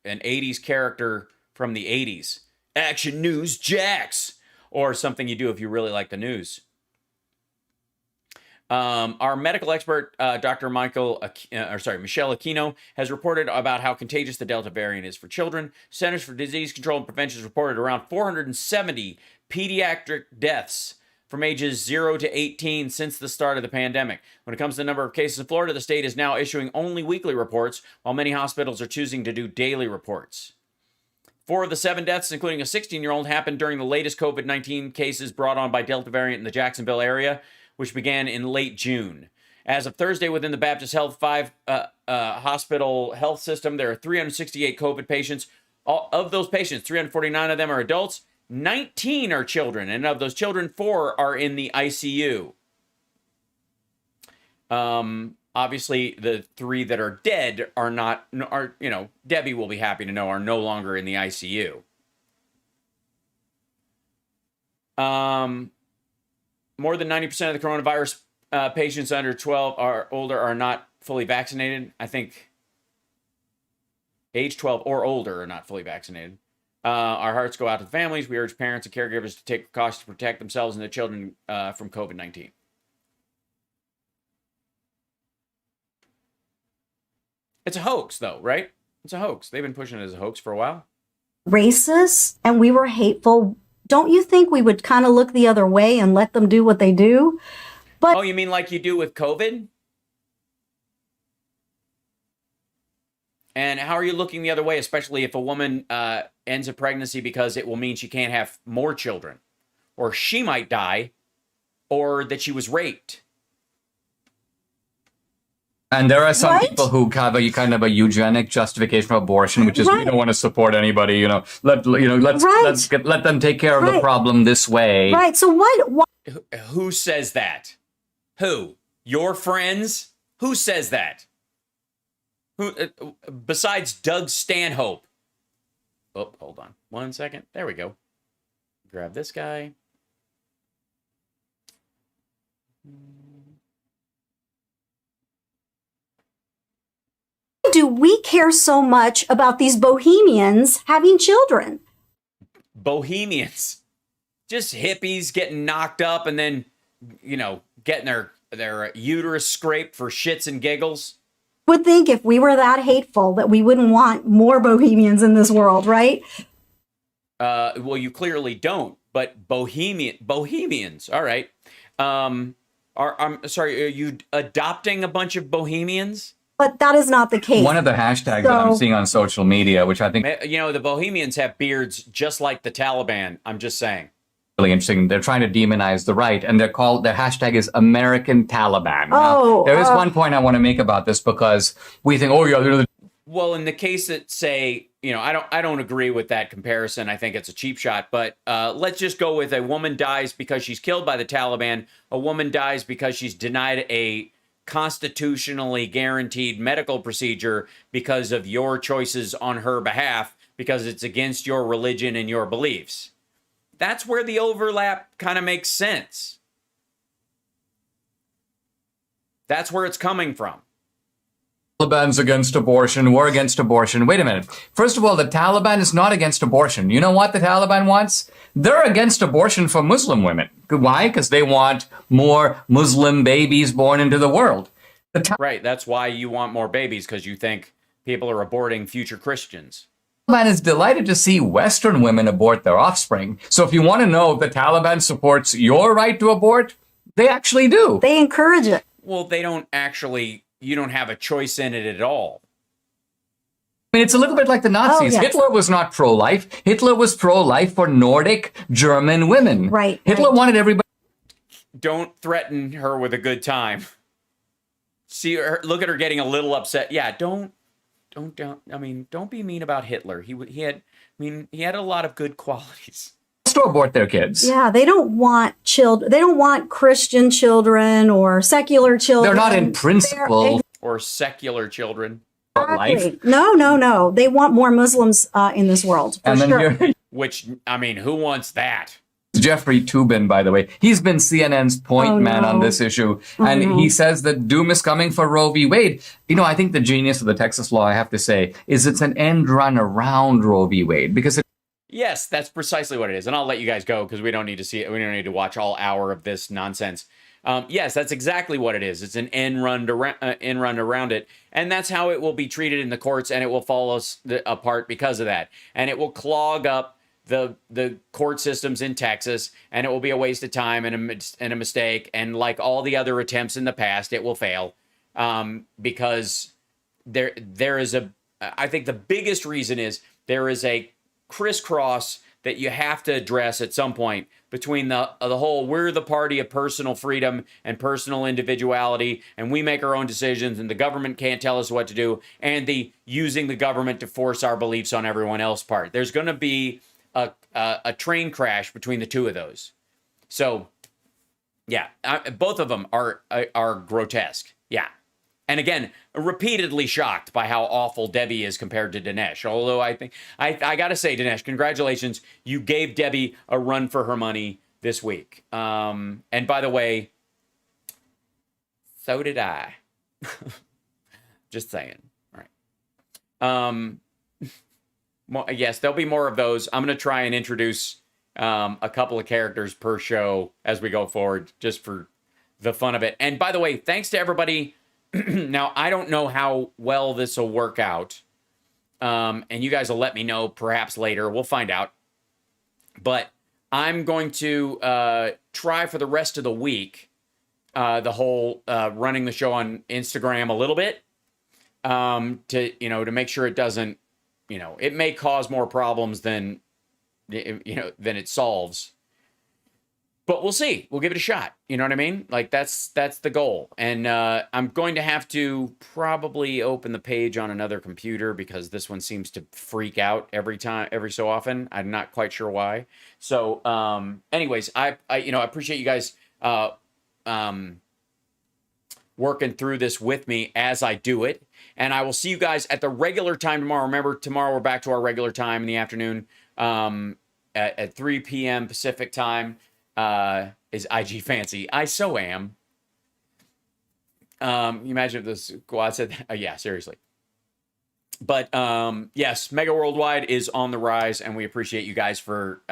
80s character from the 80s. Action News Jax, or something you do if you really like the news. Our medical expert, Dr. Michelle Aquino, has reported about how contagious the Delta variant is for children. Centers for Disease Control and Prevention has reported around 470 pediatric deaths from ages 0 to 18 since the start of the pandemic. When it comes to the number of cases in Florida, the state is now issuing only weekly reports, while many hospitals are choosing to do daily reports. 4 of the 7 deaths, including a 16-year-old, happened during the latest COVID-19 cases brought on by Delta variant in the Jacksonville area, which began in late June. As of Thursday, within the Baptist Health 5 hospital health system, there are 368 COVID patients. Of those patients, 349 of them are adults, 19 are children, and of those children, 4 are in the ICU. Obviously, the 3 that are dead Debbie will be happy to know, are no longer in the ICU. More than 90% of the coronavirus patients under 12 or older are not fully vaccinated. I think age 12 or older are not fully vaccinated. Our hearts go out to the families. We urge parents and caregivers to take precautions to protect themselves and their children from COVID-19. It's a hoax, though, right? It's a hoax. They've been pushing it as a hoax for a while. Racist and we were hateful. Don't you think we would kind of look the other way and let them do what they do? But oh, you mean like you do with COVID? And how are you looking the other way, especially if a woman ends a pregnancy because it will mean she can't have more children, or she might die, or that she was raped? And there are some people who have a kind of a eugenic justification for abortion, which is we don't want to support anybody. Let them take care of the problem this way. Right. So what? Who says that? Who? Your friends? Who says that? Who besides Doug Stanhope? Oh, hold on 1 second. There we go. Grab this guy. Do we care so much about these bohemians having children? Bohemians, just hippies getting knocked up and then, getting their uterus scraped for shits and giggles. Would think if we were that hateful that we wouldn't want more bohemians in this world, right? Well, you clearly don't. But bohemians, all right. I'm sorry. Are you adopting a bunch of bohemians? But that is not the case. One of the hashtags that I'm seeing on social media, which I think the Bohemians have beards just like the Taliban. I'm just saying. Really interesting. They're trying to demonize the right, and their hashtag is American Taliban. Now, there is one point I want to make about this because we think, well, in the case that say, I don't agree with that comparison. I think it's a cheap shot. But let's just go with a woman dies because she's killed by the Taliban. A woman dies because she's denied a constitutionally guaranteed medical procedure because of your choices on her behalf, because it's against your religion and your beliefs. That's where the overlap kind of makes sense. That's where it's coming from. Taliban's against abortion. We're against abortion. Wait a minute. First of all, the Taliban is not against abortion. You know what the Taliban wants? They're against abortion for Muslim women. Why? Because they want more Muslim babies born into the world. Right. That's why you want more babies, because you think people are aborting future Christians. The Taliban is delighted to see Western women abort their offspring. So if you want to know if the Taliban supports your right to abort, they actually do. They encourage it. Well, they don't actually. You don't have a choice in it at all. I mean, it's a little bit like the Nazis. Oh, yes. Hitler was not pro-life. Hitler was pro-life for Nordic German women. Right. Hitler wanted everybody. Don't threaten her with a good time. See her, look at her getting a little upset. Yeah, don't. I mean, don't be mean about Hitler. He had a lot of good qualities. To abort their kids. Yeah, they don't want children. They don't want Christian children or secular children. They're not in principle. Or secular children. Life. No. They want more Muslims in this world. For And then sure. here, Which, I mean, who wants that? Jeffrey Toobin, by the way, he's been CNN's point man on this issue. And he says that doom is coming for Roe v. Wade. You know, I think the genius of the Texas law, I have to say, is it's an end run around Roe v. Wade. Because Yes, that's precisely what it is. And I'll let you guys go because we don't need to see it. We don't need to watch all hour of this nonsense. Yes, that's exactly what it is. It's an end run around it. And that's how it will be treated in the courts, and it will fall apart because of that. And it will clog up the court systems in Texas, and it will be a waste of time and a mistake. And like all the other attempts in the past, it will fail because there is I think the biggest reason is there is a crisscross that you have to address at some point between the whole we're the party of personal freedom and personal individuality, and we make our own decisions, and the government can't tell us what to do, and the using the government to force our beliefs on everyone else part. There's going to be a train crash between the two of those. So, yeah, both of them are grotesque. Yeah. And again, repeatedly shocked by how awful Debbie is compared to Dinesh. Although I think, I got to say, Dinesh, congratulations. You gave Debbie a run for her money this week. And by the way, so did I. Just saying. All right. Yes, there'll be more of those. I'm going to try and introduce a couple of characters per show as we go forward, just for the fun of it. And by the way, thanks to everybody. Now, I don't know how well this will work out, and you guys will let me know perhaps later. We'll find out. But I'm going to try for the rest of the week the whole running the show on Instagram a little bit to make sure it doesn't, it may cause more problems than it solves. But we'll see. We'll give it a shot. You know what I mean? Like, that's the goal. And I'm going to have to probably open the page on another computer because this one seems to freak out every so often. I'm not quite sure why. So, anyways, I appreciate you guys working through this with me as I do it. And I will see you guys at the regular time tomorrow. Remember, tomorrow we're back to our regular time in the afternoon at 3 p.m. Pacific time. Is IG fancy? I so am. You imagine if the squad said that? Yeah, seriously. But yes, Megaworldwide is on the rise, and we appreciate you guys for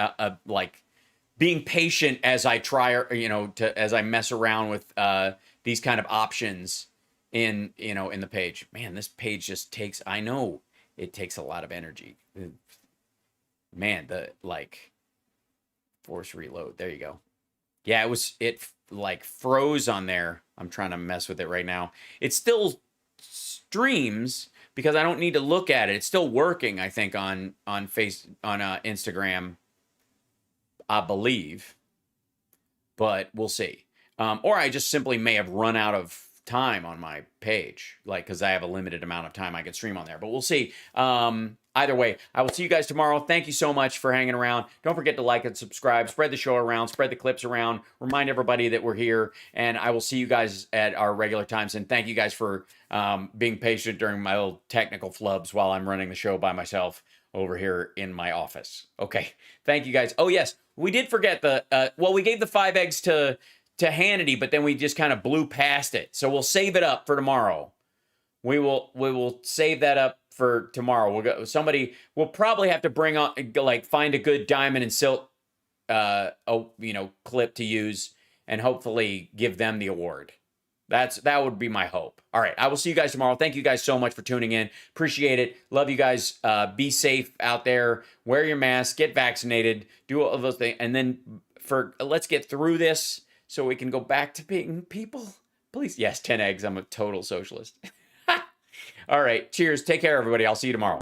being patient as I try, as I mess around with these kind of options in the page. Man, this page just takes. I know it takes a lot of energy. Man, force reload. There you go. Yeah, it froze on there. I'm trying to mess with it right now. It still streams because I don't need to look at it. It's still working, I think, on Instagram, I believe. But we'll see. Or I just simply may have run out of time on my page, because I have a limited amount of time I can stream on there. But we'll see. Either way, I will see you guys tomorrow. Thank you so much for hanging around. Don't forget to like and subscribe. Spread the show around. Spread the clips around. Remind everybody that we're here. And I will see you guys at our regular times. And thank you guys for being patient during my little technical flubs while I'm running the show by myself over here in my office. Okay. Thank you guys. Oh, yes. We did forget we gave the 5 eggs to Hannity, but then we just kind of blew past it. So we'll save it up for tomorrow. We will save that up for tomorrow. We'll probably have to bring on, find a good diamond and silk, clip to use and hopefully give them the award. That would be my hope. All right. I will see you guys tomorrow. Thank you guys so much for tuning in. Appreciate it. Love you guys. Be safe out there. Wear your mask, get vaccinated, do all of those things. And then let's get through this so we can go back to being people. Please. Yes. 10 eggs. I'm a total socialist. All right. Cheers. Take care, everybody. I'll see you tomorrow.